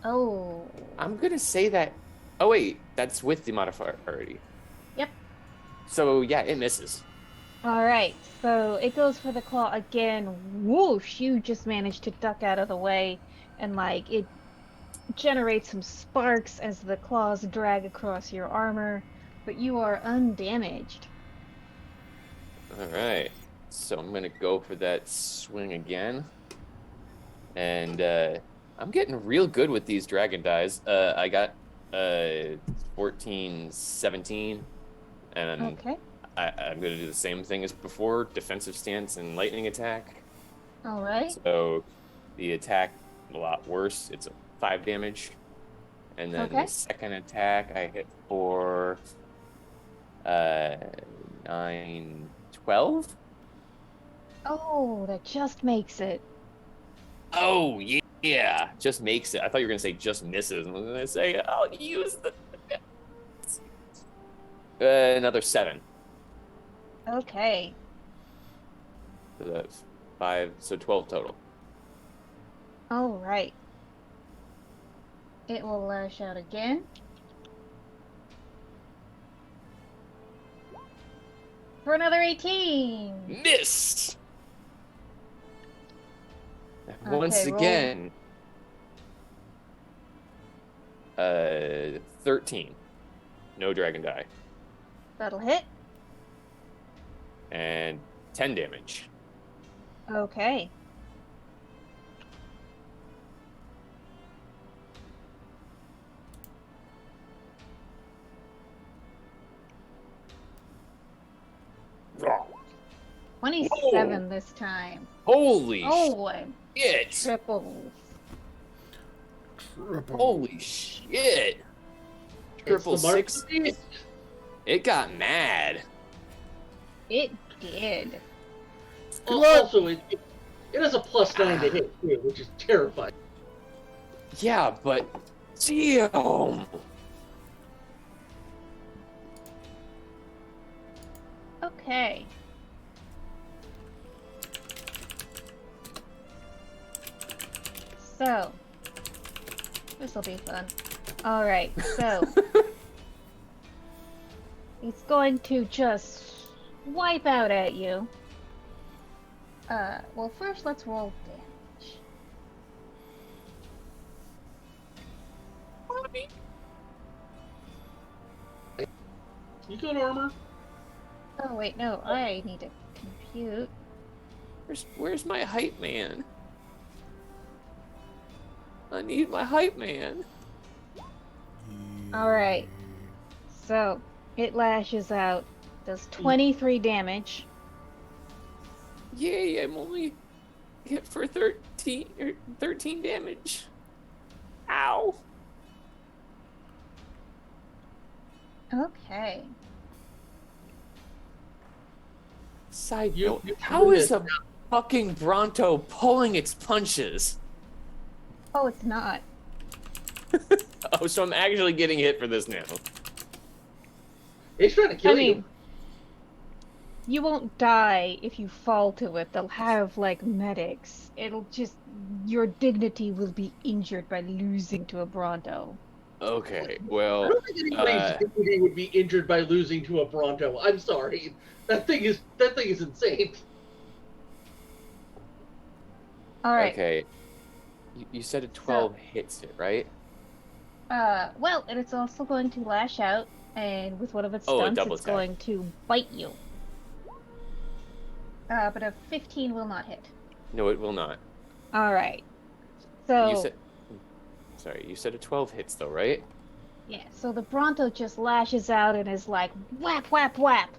Oh. I'm gonna say that. Oh wait, that's with the modifier already. Yep. So yeah, it misses. Alright, so it goes for the claw again. Whoosh! You just managed to duck out of the way, and like it generates some sparks as the claws drag across your armor, but you are undamaged. All right, so I'm gonna go for that swing again, and I'm getting real good with these dragon dies. I got 14, 17, and Okay. I'm gonna do the same thing as before: defensive stance and lightning attack. Alright. So the attack a lot worse. It's a 5 damage, and then Okay. the second attack I hit for 9, 12. Oh, that just makes it. Oh yeah, just makes it. I thought you were gonna say just misses. I was gonna say I'll use the another 7. Okay. So that's 5, so 12 total. Alright. It will lash out again. For another 18! Missed. Once roll. again, 13. No dragon die. That'll hit. And 10 damage. Okay. Whoa. 27 this time. Holy Oh, shit! triples. Triple. Holy shit! Triple It's the mark of 6. the beast. It got mad. It did. Also, it has a +9 to hit too, which is terrifying. Yeah, but damn. Okay. So, this'll be fun. Alright, so. He's going to just wipe out at you. Well, first let's roll damage. You got armor? Oh, wait, no, I need to compute. Where's my hype man? I need my hype man. Alright. So, it lashes out, does 23 damage. Yay, I'm only hit for 13 damage. Ow. Okay. Side You- note, you how ruined is it. a fucking Bronto pulling its punches? Oh, it's not. Oh, so I'm actually getting hit for this now. It's trying to kill I mean, you. You won't die if you fall to it. They'll have like medics. It'll just your dignity will be injured by losing to a Bronto. Okay, I well, don't think anybody's dignity would be injured by losing to a Bronto. I'm sorry. That thing is insane. All right. okay. You said a So, 12 hits it, right? well, and it's also going to lash out, and with one of its Oh, a stunts, double it's attack. going to bite you. But a 15 will not hit. No, it will not. All right. You So, said. Sorry, you said a 12 hits though, right? yeah, so the Bronto just lashes out and is like whap whap whap.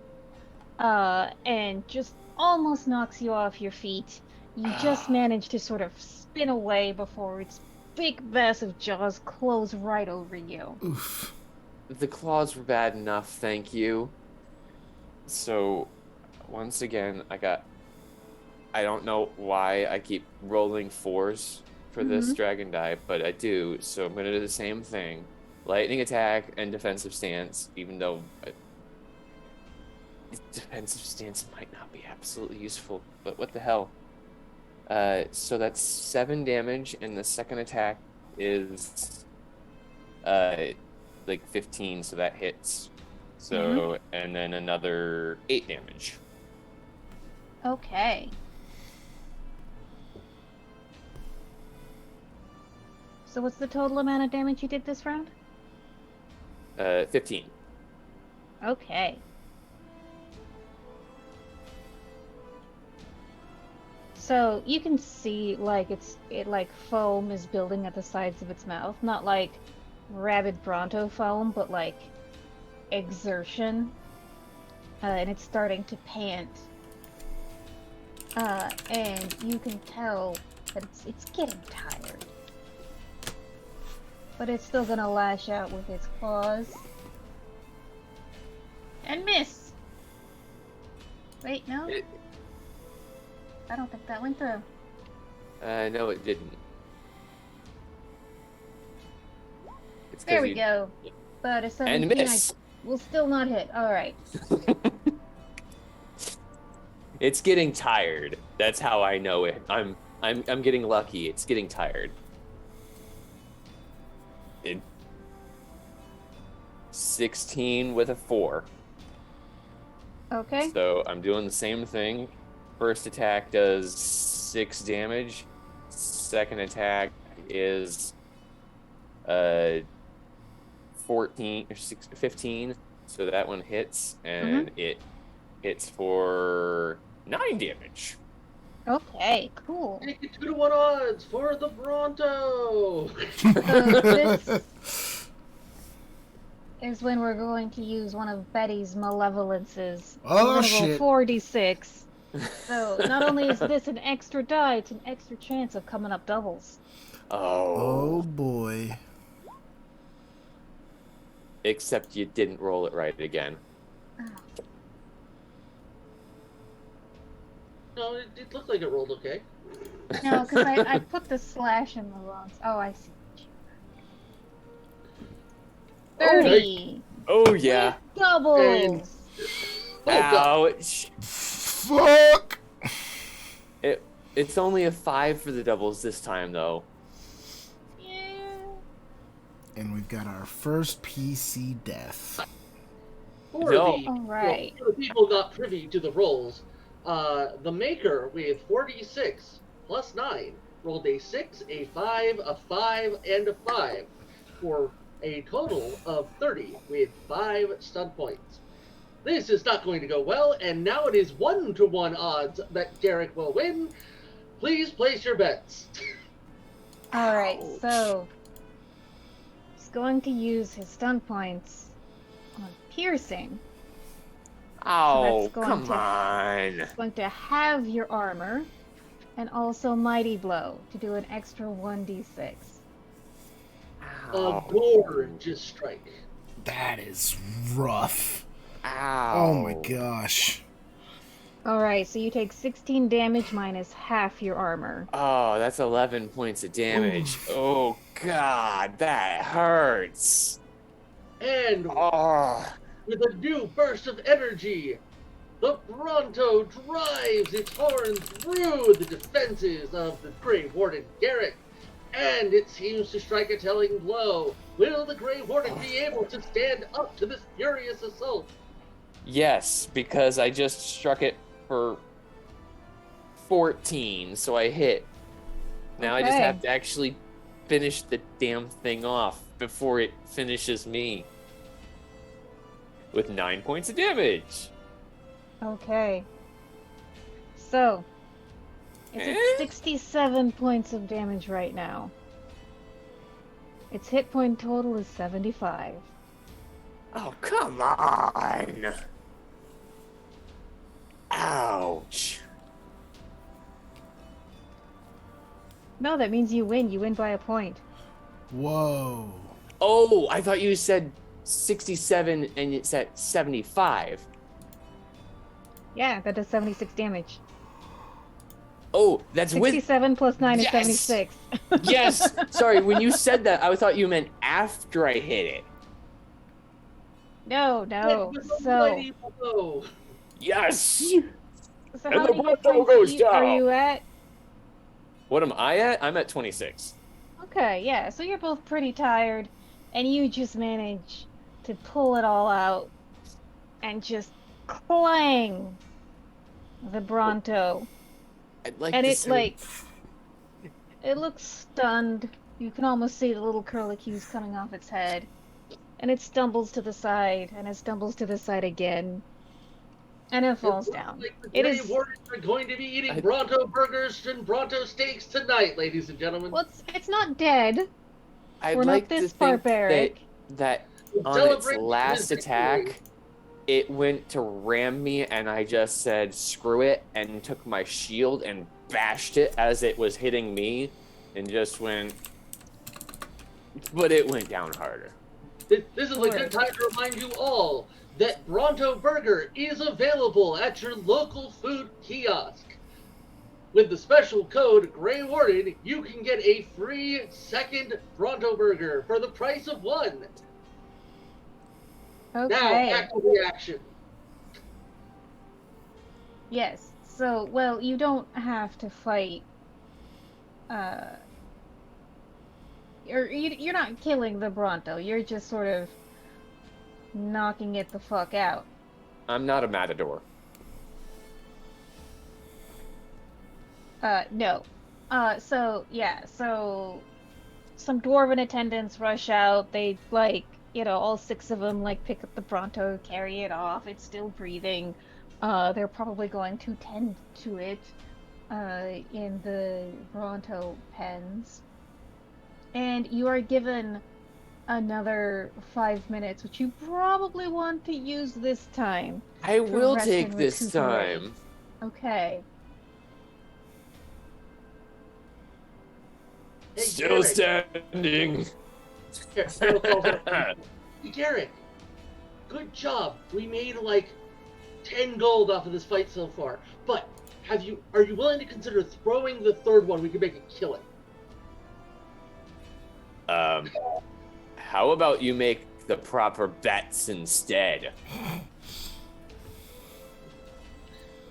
And just almost knocks you off your feet. You just manage to sort of spin away before its big massive jaws close right over you. Oof. The claws were bad enough, thank you. So, once again, I don't know why I keep rolling 4s for this dragon die, but I do, so I'm gonna do the same thing. Lightning attack and defensive stance, even though defensive stance might not be absolutely useful, but what the hell. So that's 7 damage, and the second attack is like 15, so that hits. So, and then another 8 damage. Okay. So what's the total amount of damage you did this round? 15. Okay. So you can see like it like foam is building at the sides of its mouth, not like rabid Bronto foam, but like exertion. And it's starting to pant. And you can tell that it's getting tired. But it's still gonna lash out with its claws. And miss! Wait, no? I don't think that went through. No, it didn't. It's 'cause There we you- go. But a And 17 miss. will still not hit. Alright. It's getting tired. That's how I know it. I'm getting lucky. It's getting tired. 16 with a 4. Okay. So I'm doing the same thing. First attack does 6 damage. Second attack is 14 or 15. So that one hits, and it hits for 9 damage. Okay, cool. Make it 2-to-1 odds for the Bronto. This is when we're going to use one of Betty's malevolences. Oh, we're gonna shit. roll 4d6. So not only is this an extra die, it's an extra chance of coming up doubles. Oh boy. Except you didn't roll it right again. No, it looked like it rolled okay. No, because I put the slash in the wrong. Oh, I see. 30. Oh yeah. Doubles. Ouch. Fuck. It's only a 5 for the doubles this time though. Yeah. And we've got our first PC death. For No. the, All right. for the people not privy to the rolls, the Maker with 46 plus 9 rolled a 6, a 5, a 5, and a 5 for a total of 30 with 5 stun points. This is not going to go well, and now it is 1-to-1 odds that Garrick will win. Please place your bets. All right. Ouch. So he's going to use his stun points on piercing. Oh, that's going come to- on. He's going to have your armor, and also mighty blow to do an extra 1d6. A gorgeous strike. That is rough. Ow. Oh my gosh. All right. So you take 16 damage minus half your armor. Oh, that's 11 points of damage. Oh god, that hurts. And Oh. with a new burst of energy, The Bronto drives its horn through the defenses of the Grey Warden Garrick, and it seems to strike a telling blow. Will the Grey Warden be able to stand up to this furious assault? Yes, because I just struck it for 14, so I hit. Now I just Okay. have to actually finish the damn thing off before it finishes me. With 9 points of damage. Okay. So, it's Eh? at 67 points of damage right now. Its hit point total is 75. Oh, come on! Ouch. No, that means you win. You win by a point. Whoa. Oh, I thought you said 67 and it's at 75. Yeah, that does 76 damage. Oh, that's with... 67 plus 9 is Yes! 76. Yes! Sorry, when you said that, I thought you meant after I hit it. No. It was a So, mighty blow. Yes! so And how the many hit Bronto points goes are down. you at? What am I at? I'm at 26. Okay, yeah, so you're both pretty tired, and you just manage to pull it all out and just clang the Bronto. I'd like And to it, say... it looks stunned. You can almost see the little curlicues coming off its head. And it stumbles to the side, and it stumbles to the side again. And it falls looks down. Like the It Grey is... Wardens are going to be eating I- Bronto burgers and Bronto steaks tonight, ladies and gentlemen. Well, it's not dead. I'd We're not like this to think barbaric. that on its Celebrate last his victory. attack, it went to ram me, and I just said, screw it, and took my shield and bashed it as it was hitting me, and just went... But it went down harder. This is a good time to remind you all that Bronto Burger is available at your local food kiosk. With the special code Grey Warden, you can get a free second Bronto Burger for the price of one. Now, Okay. back to the action. Yes. So, well, you don't have to fight. You're not killing the Bronto. You're just sort of knocking it the fuck out. I'm not a matador. No. So yeah. So some dwarven attendants rush out. They all 6 of them pick up the Bronto, carry it off. It's still breathing. They're probably going to tend to it in the Bronto pens. And you are given another 5 minutes, which you probably want to use this time. I will rest take and this recuperate. time. Okay. Hey, Still Garrick. standing. Hey, Garrick, good job. We made 10 gold off of this fight so far. But are you willing to consider throwing the third one? We can make it kill it. How about you make the proper bets instead?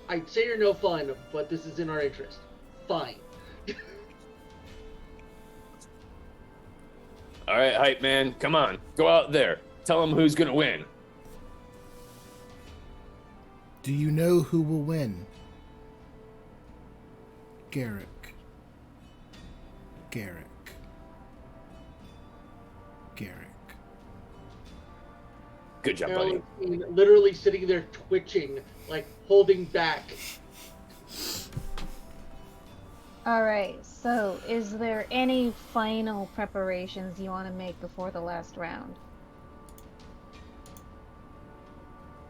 I'd say you're no fun, but this is in our interest. Fine. All right, hype man, come on, go out there. Tell them who's gonna win. Do you know who will win? Garrick. Garrick. Garrick. Good job, buddy. Harold literally sitting there twitching, holding back. Alright, so is there any final preparations you want to make before the last round?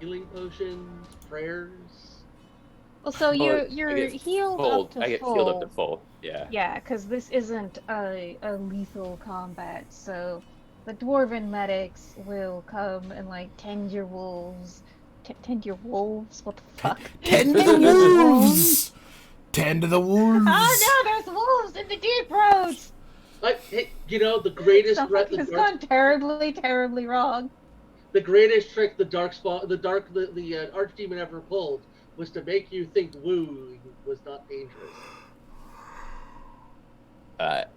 Healing potions, prayers. Well, so Oh, you're I get healed full. up to I get full. healed up to full. Yeah. Yeah, because this isn't a lethal combat, so the dwarven medics will come and tend your wolves. Tend your wolves? What the fuck? Tend to the wolves! Tend to the wolves! Oh no, there's wolves in the deep roads! The greatest threat, Something has gone terribly, terribly wrong. the greatest trick the archdemon ever pulled was to make you think wooing was not dangerous.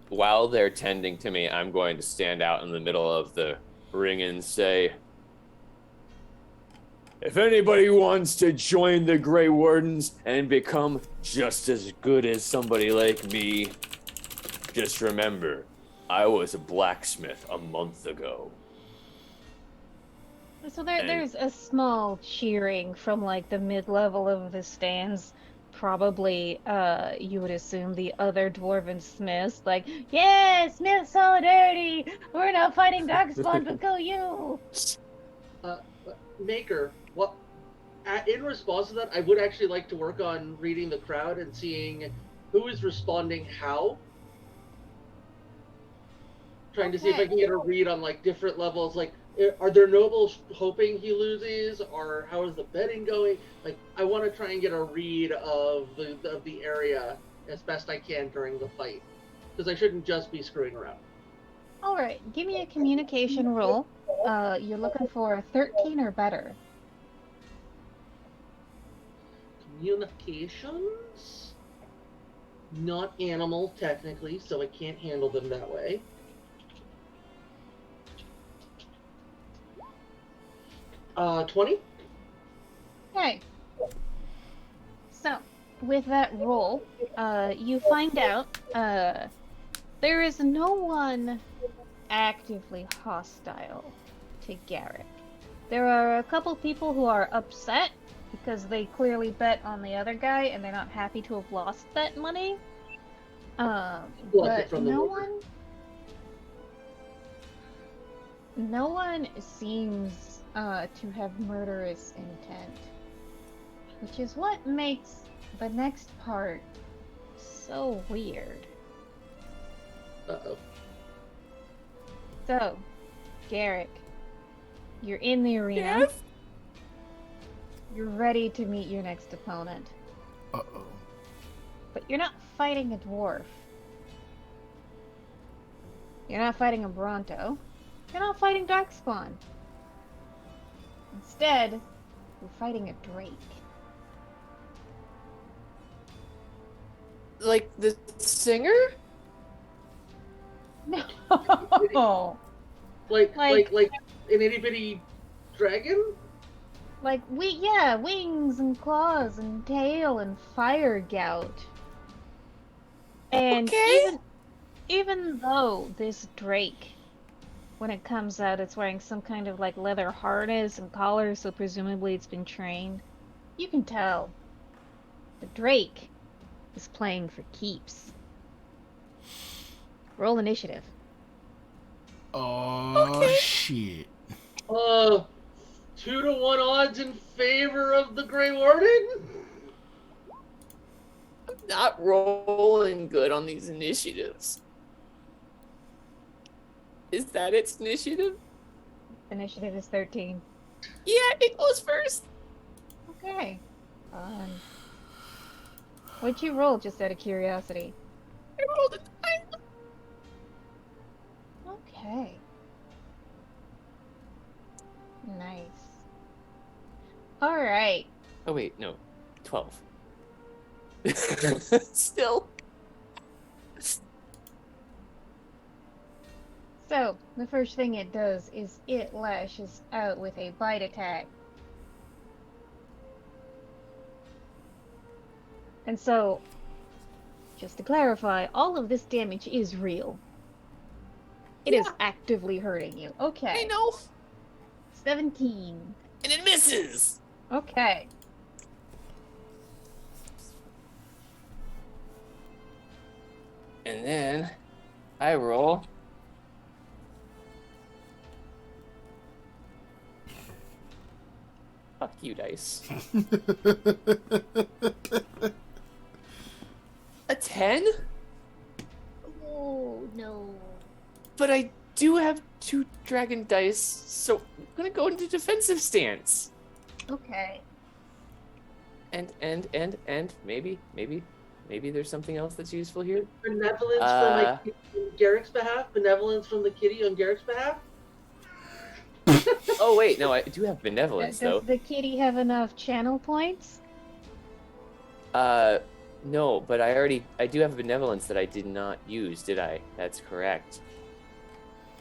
While they're tending to me, I'm going to stand out in the middle of the ring and say, if anybody wants to join the Grey Wardens and become just as good as somebody like me, just remember, I was a blacksmith a month ago. So there's a small cheering from like the mid-level of the stands. Probably, you would assume the other dwarven smiths, like, yeah, Smith solidarity! We're not fighting Darkspawn, but go you! Maker, what? In response to that, I would actually like to work on reading the crowd and seeing who is responding how. Trying to see if I can get a read on like different levels. Like, are there nobles hoping he loses, or how is the betting going? Like, I want to try and get a read of the area as best I can during the fight, because I shouldn't just be screwing around. All right, give me a communication roll. You're looking for a 13 or better. Communications? Not animal, technically, so I can't handle them that way. Uh, 20? Okay. So, with that roll, you find out there is no one actively hostile to Garrick. There are a couple people who are upset because they clearly bet on the other guy and they're not happy to have lost that money. But no one seems to have murderous intent, which is what makes the next part so weird. Uh-oh. So, Garrick, you're in the arena. Yes? You're ready to meet your next opponent. Uh-oh. But you're not fighting a dwarf. You're not fighting a Bronto. You're not fighting Darkspawn. Instead, you're fighting a Drake. Like the singer? No! Like an itty bitty dragon? Like, wings and claws and tail and fire gout. And Okay. even though this Drake, when it comes out, it's wearing some kind of like leather harness and collar, so presumably it's been trained, you can tell the Drake is playing for keeps. Roll initiative. Oh, shit. 2-to-1 odds in favor of the Grey Warden? I'm not rolling good on these initiatives. Is that its initiative? Initiative is 13. Yeah, it goes first. Okay. What'd you roll, just out of curiosity? I rolled a 9. Okay. Nice. Alright. Oh wait, no. 12. Still. So, the first thing it does is it lashes out with a bite attack. And so, just to clarify, all of this damage is real. It is actively hurting you. Okay. I know. 17. And it misses. Okay. And then I roll. Fuck you, dice. A 10? Oh, no. But I do have 2 dragon dice, so I'm gonna go into defensive stance. Okay. And maybe there's something else that's useful here. Benevolence from my kitty on Garrick's behalf? Benevolence from the kitty on Garrick's behalf? Oh wait, no, I do have benevolence Does though. the kitty have enough channel points? No, but I do have benevolence that I did not use, did I? That's correct.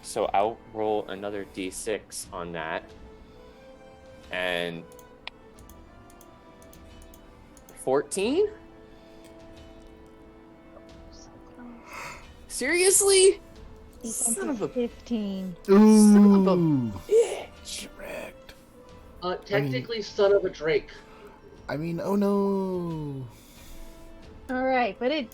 So I'll roll another d6 on that. And 14? So close. Seriously? Son of a 15. Son of a Ooh. bitch. Correct. Technically, son of a Drake. I mean, oh no. All right, but it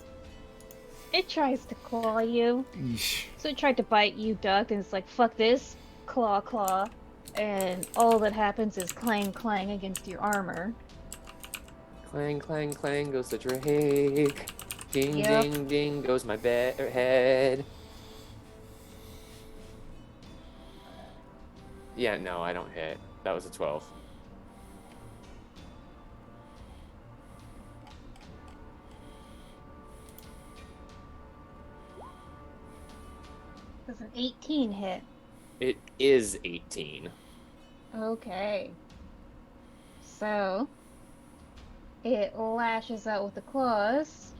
tries to claw you. Yeesh. So it tried to bite you, ducked, and it's like, fuck this, claw, claw. And all that happens is clang, clang against your armor. Clang, clang, clang goes the Drake. Ding, Yep. ding, ding goes my head. Yeah, no, I don't hit. That was a 12. Does an 18 hit? It is 18. Okay. So, it lashes out with the claws.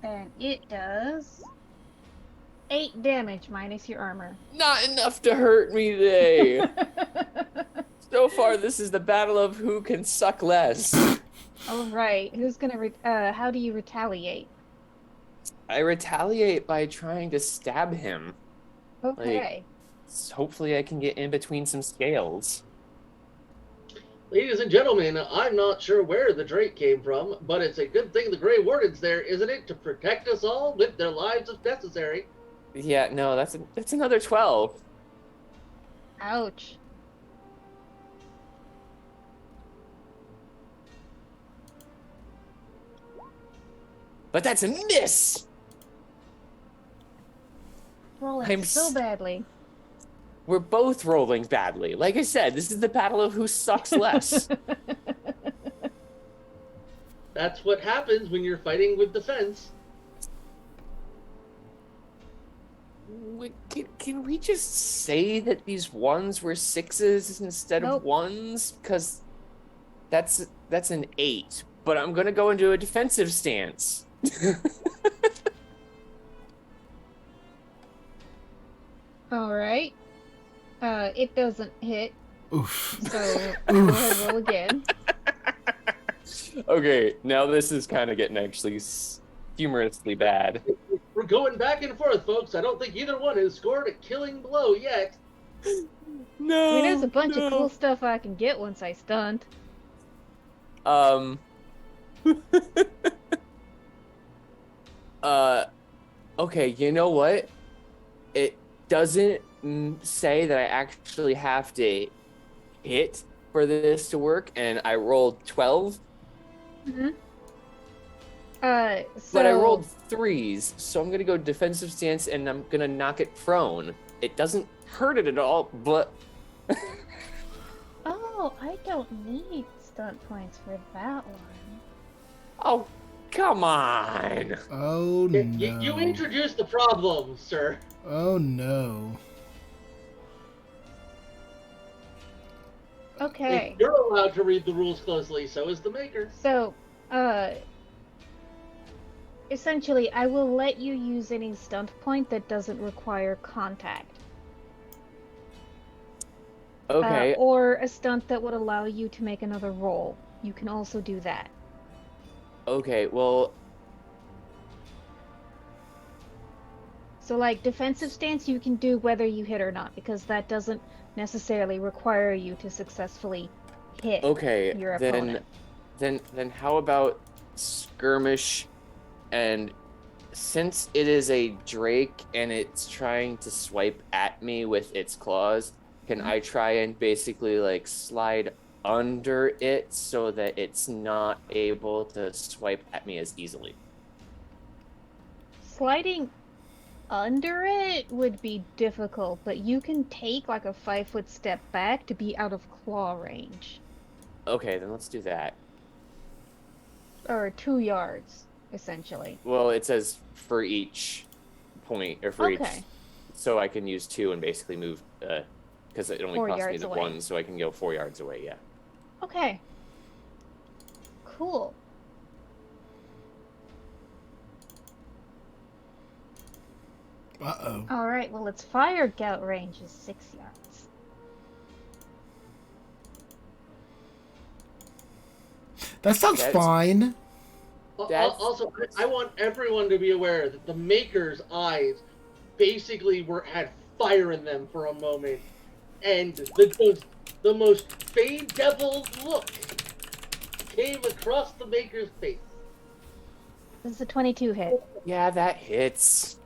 And it does 8 damage minus your armor. Not enough to hurt me today. So far, this is the battle of who can suck less. All right, who's gonna? How do you retaliate? I retaliate by trying to stab him. Okay. Hopefully, I can get in between some scales. Ladies and gentlemen, I'm not sure where the Drake came from, but it's a good thing the Grey Warden's there, isn't it, to protect us all with their lives if necessary. Yeah, no, that's another 12. Ouch. But that's a miss. Rolling I'm so s- badly. We're both rolling badly. Like I said, this is the battle of who sucks less. That's what happens when you're fighting with defense. Can we just say that these ones were 6s instead Nope. of 1s? Because that's an 8. But I'm gonna go into a defensive stance. All right. It doesn't hit, Oof. so go ahead, roll again. Okay, now this is kind of getting actually humorously bad. We're going back and forth, folks. I don't think either one has scored a killing blow yet. No. I mean, there's a bunch no. of cool stuff I can get once I stunt. Okay, you know what? It doesn't say that I actually have to hit for this to work, and I rolled 12, Mm-hmm. but I rolled 3s, so I'm gonna go defensive stance, and I'm gonna knock it prone. It doesn't hurt it at all, but... Oh, I don't need stunt points for that one. Oh, come on! Oh no. You introduced the problem, sir. Oh no. Okay. If you're allowed to read the rules closely, so is the maker. So, essentially, I will let you use any stunt point that doesn't require contact. Okay, Or a stunt that would allow you to make another roll. You can also do that. okay, well... So, like, defensive stance you can do whether you hit or not, because that doesn't necessarily require you to successfully hit Okay, your opponent. then how about skirmish? And since it is a drake and it's trying to swipe at me with its claws, can I try and basically like slide under it so that it's not able to swipe at me as easily? Sliding under it would be difficult, but you can take like a 5-foot step back to be out of claw range. Okay, then let's do that. Or 2 yards, essentially. Well, it says for each point, or for each, Okay. so I can use 2 and basically move, because it only 4 costs me yards the away. 1, so I can go 4 yards away, yeah. Okay. Cool. Uh-oh. All right. Well, its fire gout range is 6 yards. That sounds That's- fine. That's- Also, I want everyone to be aware that the Maker's eyes basically had fire in them for a moment, and the most Fey Devil look came across the Maker's face. This is a 22 hit. Yeah, that hits.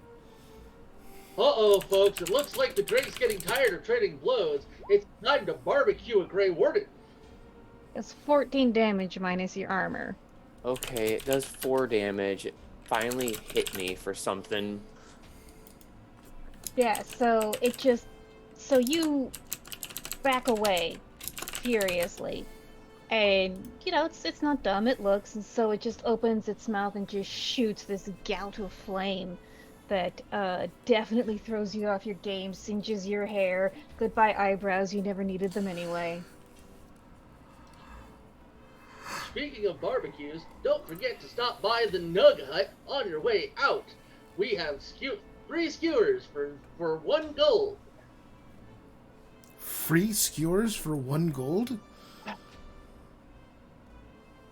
Uh-oh, folks, it looks like the Drake's getting tired of trading blows. It's time to barbecue a Grey Warden. It's 14 damage minus your armor. Okay, it does 4 damage. It finally hit me for something. Yeah, so you back away furiously. And, it's not dumb, it looks, and so it just opens its mouth and just shoots this gout of flame that definitely throws you off your game, singes your hair. Goodbye eyebrows, you never needed them anyway. Speaking of barbecues, don't forget to stop by the Nug Hut on your way out. We have 3 skewers for 1 gold. Free skewers for 1 gold?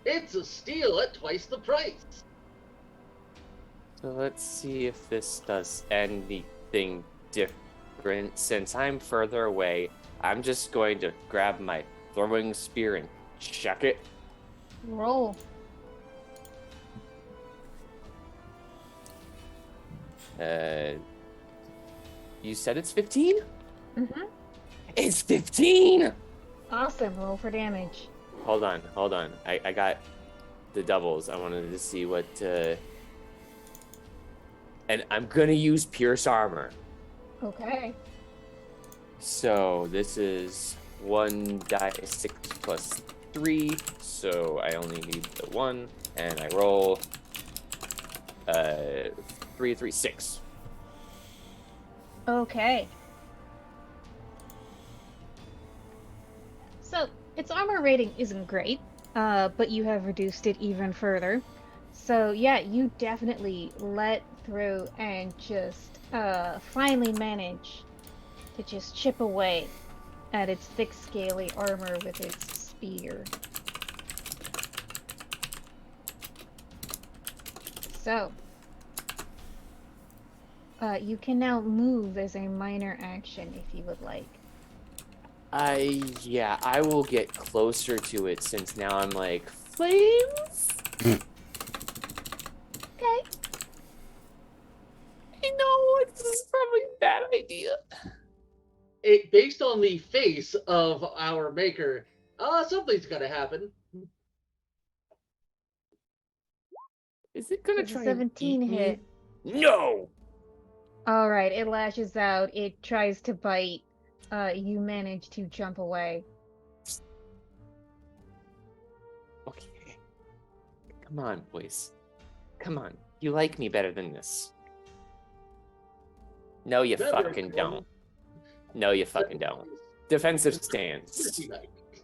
It's a steal at twice the price. So let's see if this does anything different. Since I'm further away, I'm just going to grab my throwing spear and check it. Roll. You said it's 15? Mm-hmm. It's 15! Awesome, roll for damage. Hold on. I got the doubles. I wanted to see what, and I'm gonna use Pierce Armor. Okay. So this is 1d6 plus 3, so I only need the 1, and I roll 3, 3, 6. Okay. So, its armor rating isn't great, but you have reduced it even further. So, yeah, you definitely let through and just finally manage to just chip away at its thick, scaly armor with its spear. So, you can now move as a minor action if you would like. I will get closer to it since now I'm like, flames? Okay. I know, this is probably a bad idea. Based on the face of our Maker, something's gonna happen. Is it gonna Does a try 17 and eat hit? me? No! Alright, it lashes out, it tries to bite. You manage to jump away. Okay. Come on, boys. Come on. You like me better than this. No, you Better fucking than- don't. No, you fucking don't. Defensive stance. Pretty nice.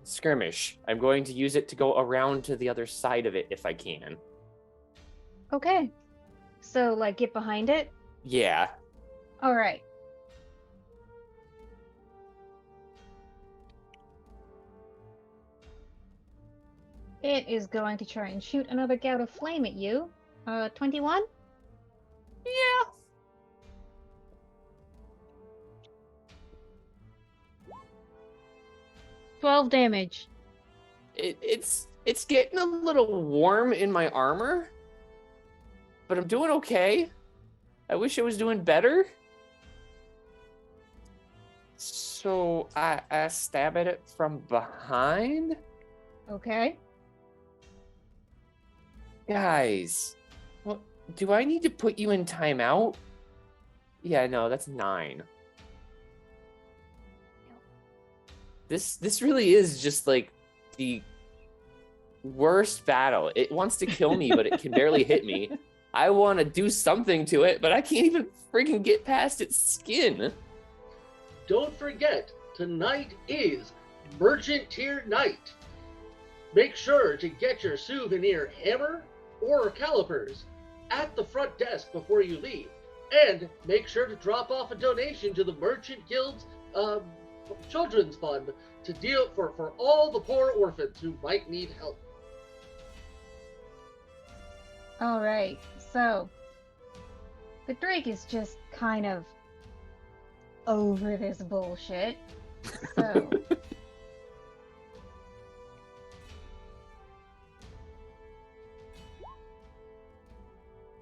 Skirmish. I'm going to use it to go around to the other side of it if I can. Okay. So, get behind it? Yeah. Alright. It is going to try and shoot another gout of flame at you. 21? Yeah. $12 damage. It's getting a little warm in my armor, but I'm doing okay. I wish I was doing better. So I stab at it from behind. Okay. Guys, well, do I need to put you in timeout? Yeah, no, that's 9. This really is just like the worst battle. It wants to kill me, but it can barely hit me. I want to do something to it, but I can't even freaking get past its skin. Don't forget, tonight is Merchant Tier Knight. Make sure to get your souvenir hammer or calipers at the front desk before you leave. And make sure to drop off a donation to the Merchant Guild's Children's Fund to deal for all the poor orphans who might need help. Alright, so the Drake is just kind of over this bullshit. So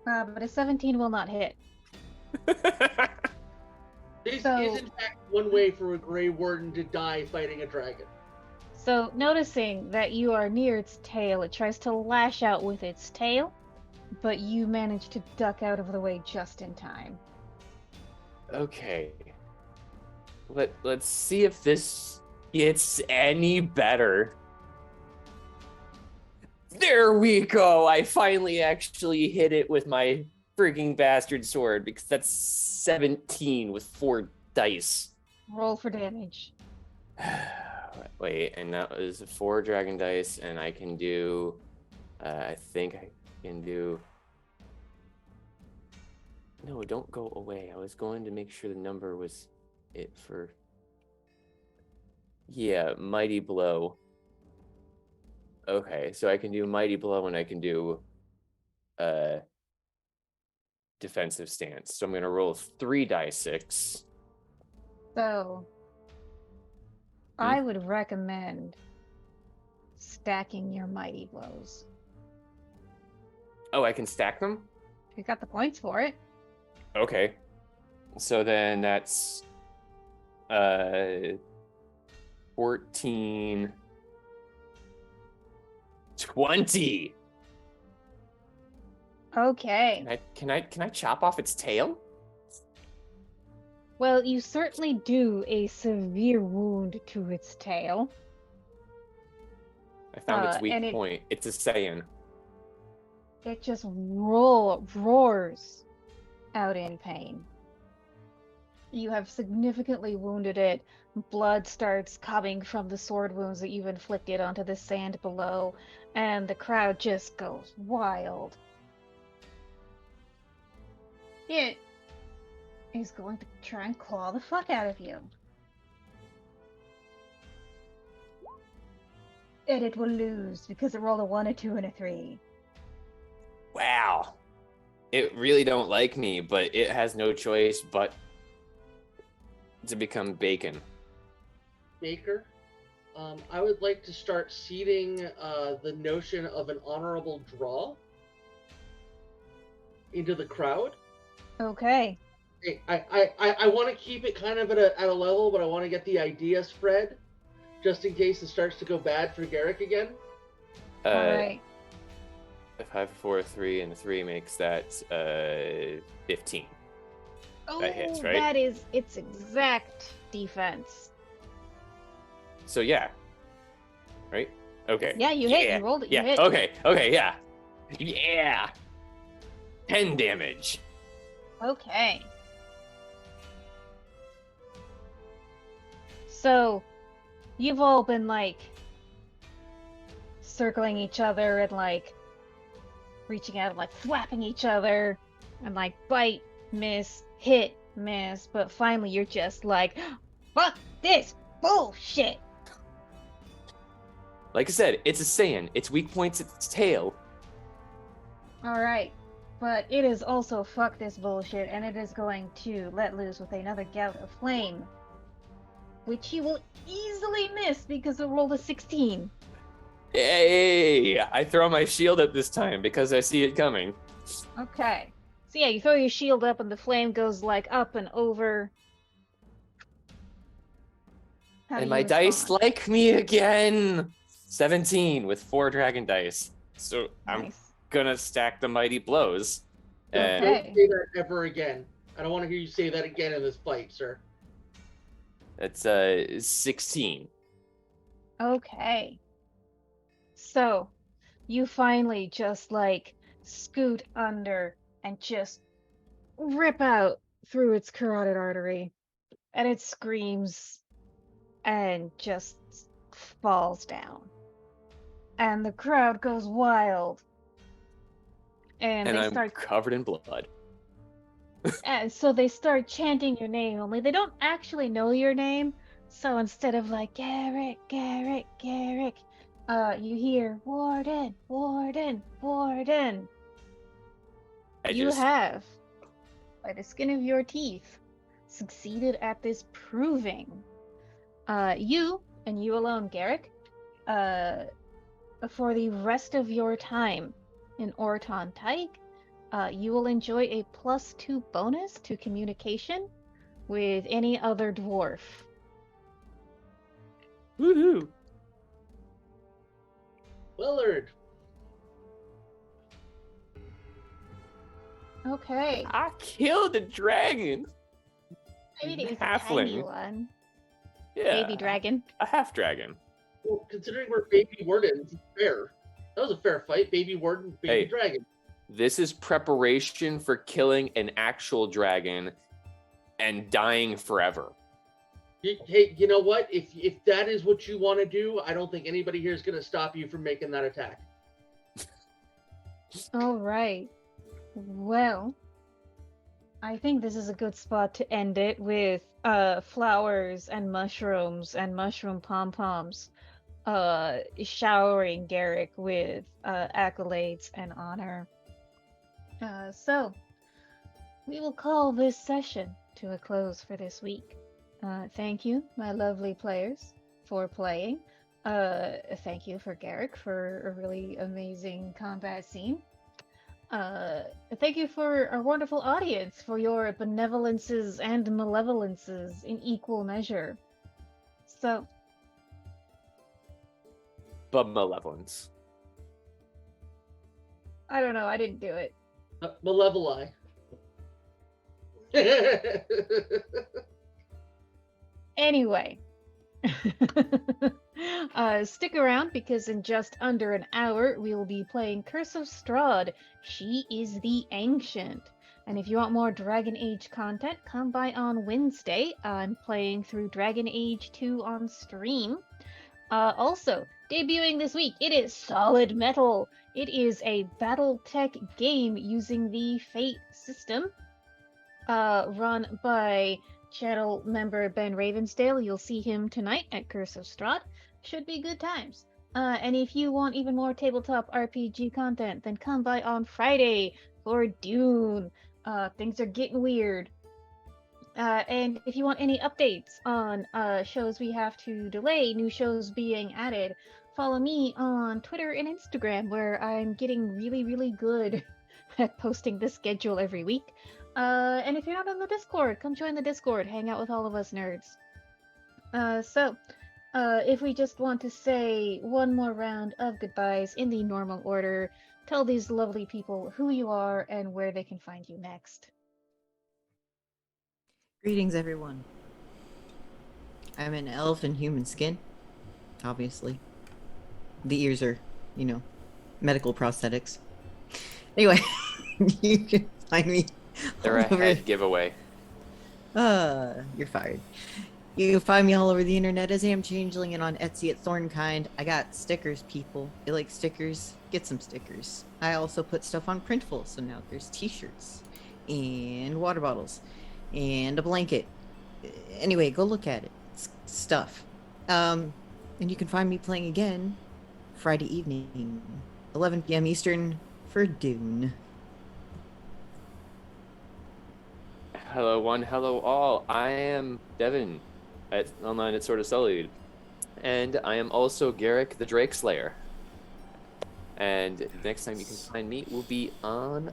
but a 17 will not hit. This So- is in fact one way for a Grey Warden to die fighting a dragon. So, noticing that you are near its tail, it tries to lash out with its tail, but you manage to duck out of the way just in time. Okay. Let's see if this gets any better. There we go. I finally actually hit it with my freaking bastard sword because that's 17 with 4 dice. Roll for damage. Wait, and that was 4 dragon dice, and I can do. I think I can do. No, don't go away. I was going to make sure the number was it for. Yeah, mighty blow. Okay, so I can do mighty blow and I can do defensive stance. So I'm gonna roll 3 die 6. So, I would recommend stacking your mighty blows. Oh, I can stack them? You got the points for it. Okay. So then that's 14 20. Okay. Can I chop off its tail? Well, you certainly do a severe wound to its tail. I found its and weak it- point. It's a Saiyan. It just roars out in pain. You have significantly wounded it. Blood starts coming from the sword wounds that you've inflicted onto the sand below, and the crowd just goes wild. It is going to try and claw the fuck out of you. And it will lose because it rolled a 1, a 2, and a 3. Wow. It really don't like me, but it has no choice but to become bacon. Baker, I would like to start seeding the notion of an honorable draw into the crowd. Okay. Hey, I want to keep it kind of at a level, but I want to get the idea spread, just in case it starts to go bad for Garrick again. All right. 5, 4, 3, and 3 makes that 15. That hits, right? That is its exact defense. So yeah. Right? Okay. Yeah, you hit. You rolled it. Yeah. You hit. Okay, yeah. Yeah. 10 damage. Okay. So, you've all been like circling each other and like reaching out and like slapping each other and like bite, miss, hit, miss, but finally you're just like, fuck this bullshit. Like I said, it's a Saiyan. Its weak point's its tail. Alright, but it is also fuck this bullshit, and it is going to let loose with another gout of flame, which he will easily miss because it rolled a 16. Hey! I throw my shield up this time because I see it coming. Okay. So yeah, you throw your shield up and the flame goes like up and over. How do And you my dice respond? like me again. 17 with 4 dragon dice. So I'm Nice. gonna stack the mighty blows. And Okay. Don't say that ever again. I don't want to hear you say that again in this fight, sir. it's 16. Okay. So, you finally just like scoot under and just rip out through its carotid artery, and it screams and just falls down. And the crowd goes wild. And they I'm start covered in blood. so they start chanting your name, only they don't actually know your name. So instead of like Garrick, Garrick, Garrick, you hear Warden, Warden, Warden. You have, by the skin of your teeth, succeeded at this proving. You, and you alone, Garrick, for the rest of your time in Orton Tyke, you will enjoy a +2 bonus to communication with any other dwarf. Woohoo! Willard. Okay. I killed a dragon. Maybe it was a Halfling. tiny one. Yeah. Baby dragon. A half dragon. Well, considering we're baby wardens, it's fair. That was a fair fight. Baby warden, baby Hey. dragon. This is preparation for killing an actual dragon and dying forever. Hey, you know what? If that is what you want to do, I don't think anybody here is going to stop you from making that attack. All right. Well, I think this is a good spot to end it with flowers and mushroom pom-poms showering Garrick with accolades and honor. So, we will call this session to a close for this week. Thank you, my lovely players, for playing. Thank you for Garrick for a really amazing combat scene. Thank you for our wonderful audience for your benevolences and malevolences in equal measure. So, But malevolence. I don't know, I didn't do it. Malevoli. Anyway, stick around because in just under an hour we will be playing Curse of Strahd. She is the Ancient. And if you want more Dragon Age content, come by on Wednesday. I'm playing through Dragon Age 2 on stream. Also, debuting this week, it is Solid Metal. It is a BattleTech game using the Fate system, run by channel member Ben Ravensdale. You'll see him tonight at Curse of Strahd. Should be good times. And if you want even more tabletop RPG content, then come by on Friday for Dune. Things are getting weird. And if you want any updates on shows we have to delay, new shows being added, follow me on Twitter and Instagram, where I'm getting really, really good at posting the schedule every week. And if you're not on the Discord, come join the Discord, hang out with all of us nerds. So, if we just want to say one more round of goodbyes in the normal order, tell these lovely people who you are and where they can find you next. Greetings, everyone. I'm an elf in human skin, obviously. The ears are, medical prosthetics. Anyway, you can find me. They're a head giveaway. You're fired. You can find me all over the internet as Am Changeling and on Etsy at Thornkind. I got stickers, people. You like stickers? Get some stickers. I also put stuff on Printful, so now there's t-shirts and water bottles and a blanket. Anyway, go look at it. It's stuff. And you can find me playing again Friday evening, 11 p.m. Eastern for Dune. Hello one, hello all. I am Devin online at Sort of Sullied. And I am also Garrick the Drake Slayer. And next time you can find me will be on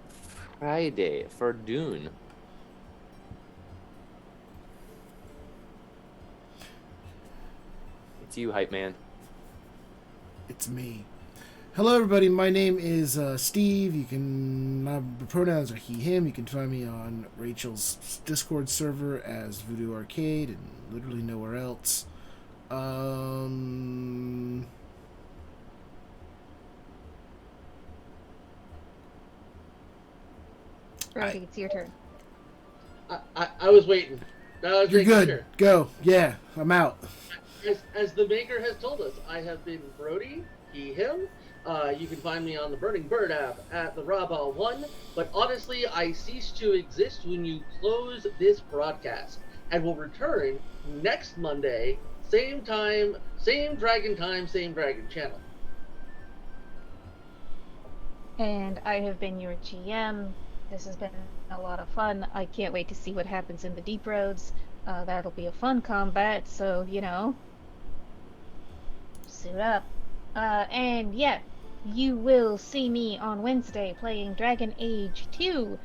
Friday for Dune. It's you, hype man. It's me. Hello, everybody. My name is Steve. My pronouns are he, him. You can find me on Rachel's Discord server as Voodoo Arcade and literally nowhere else. Brody, it's your turn. I was waiting. You're good. Go. Yeah, I'm out. as the maker has told us, I have been Brody, he, him. You can find me on the Burning Bird app at the Rabal1. But honestly, I cease to exist when you close this broadcast, and will return next Monday, same time, same dragon channel. And I have been your GM. This has been a lot of fun. I can't wait to see what happens in the deep roads. That'll be a fun combat, so, suit up. And yeah, you will see me on Wednesday playing Dragon Age 2.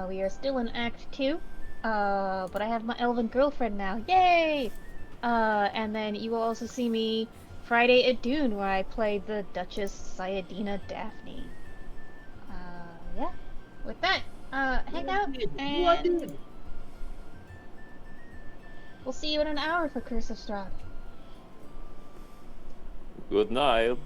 We are still in Act 2, but I have my elven girlfriend now. Yay! And then you will also see me Friday at Dune, where I play the Duchess Sayadina Daphne. Yeah. With that, hang out, and we'll see you in an hour for Curse of Strahd. Good night.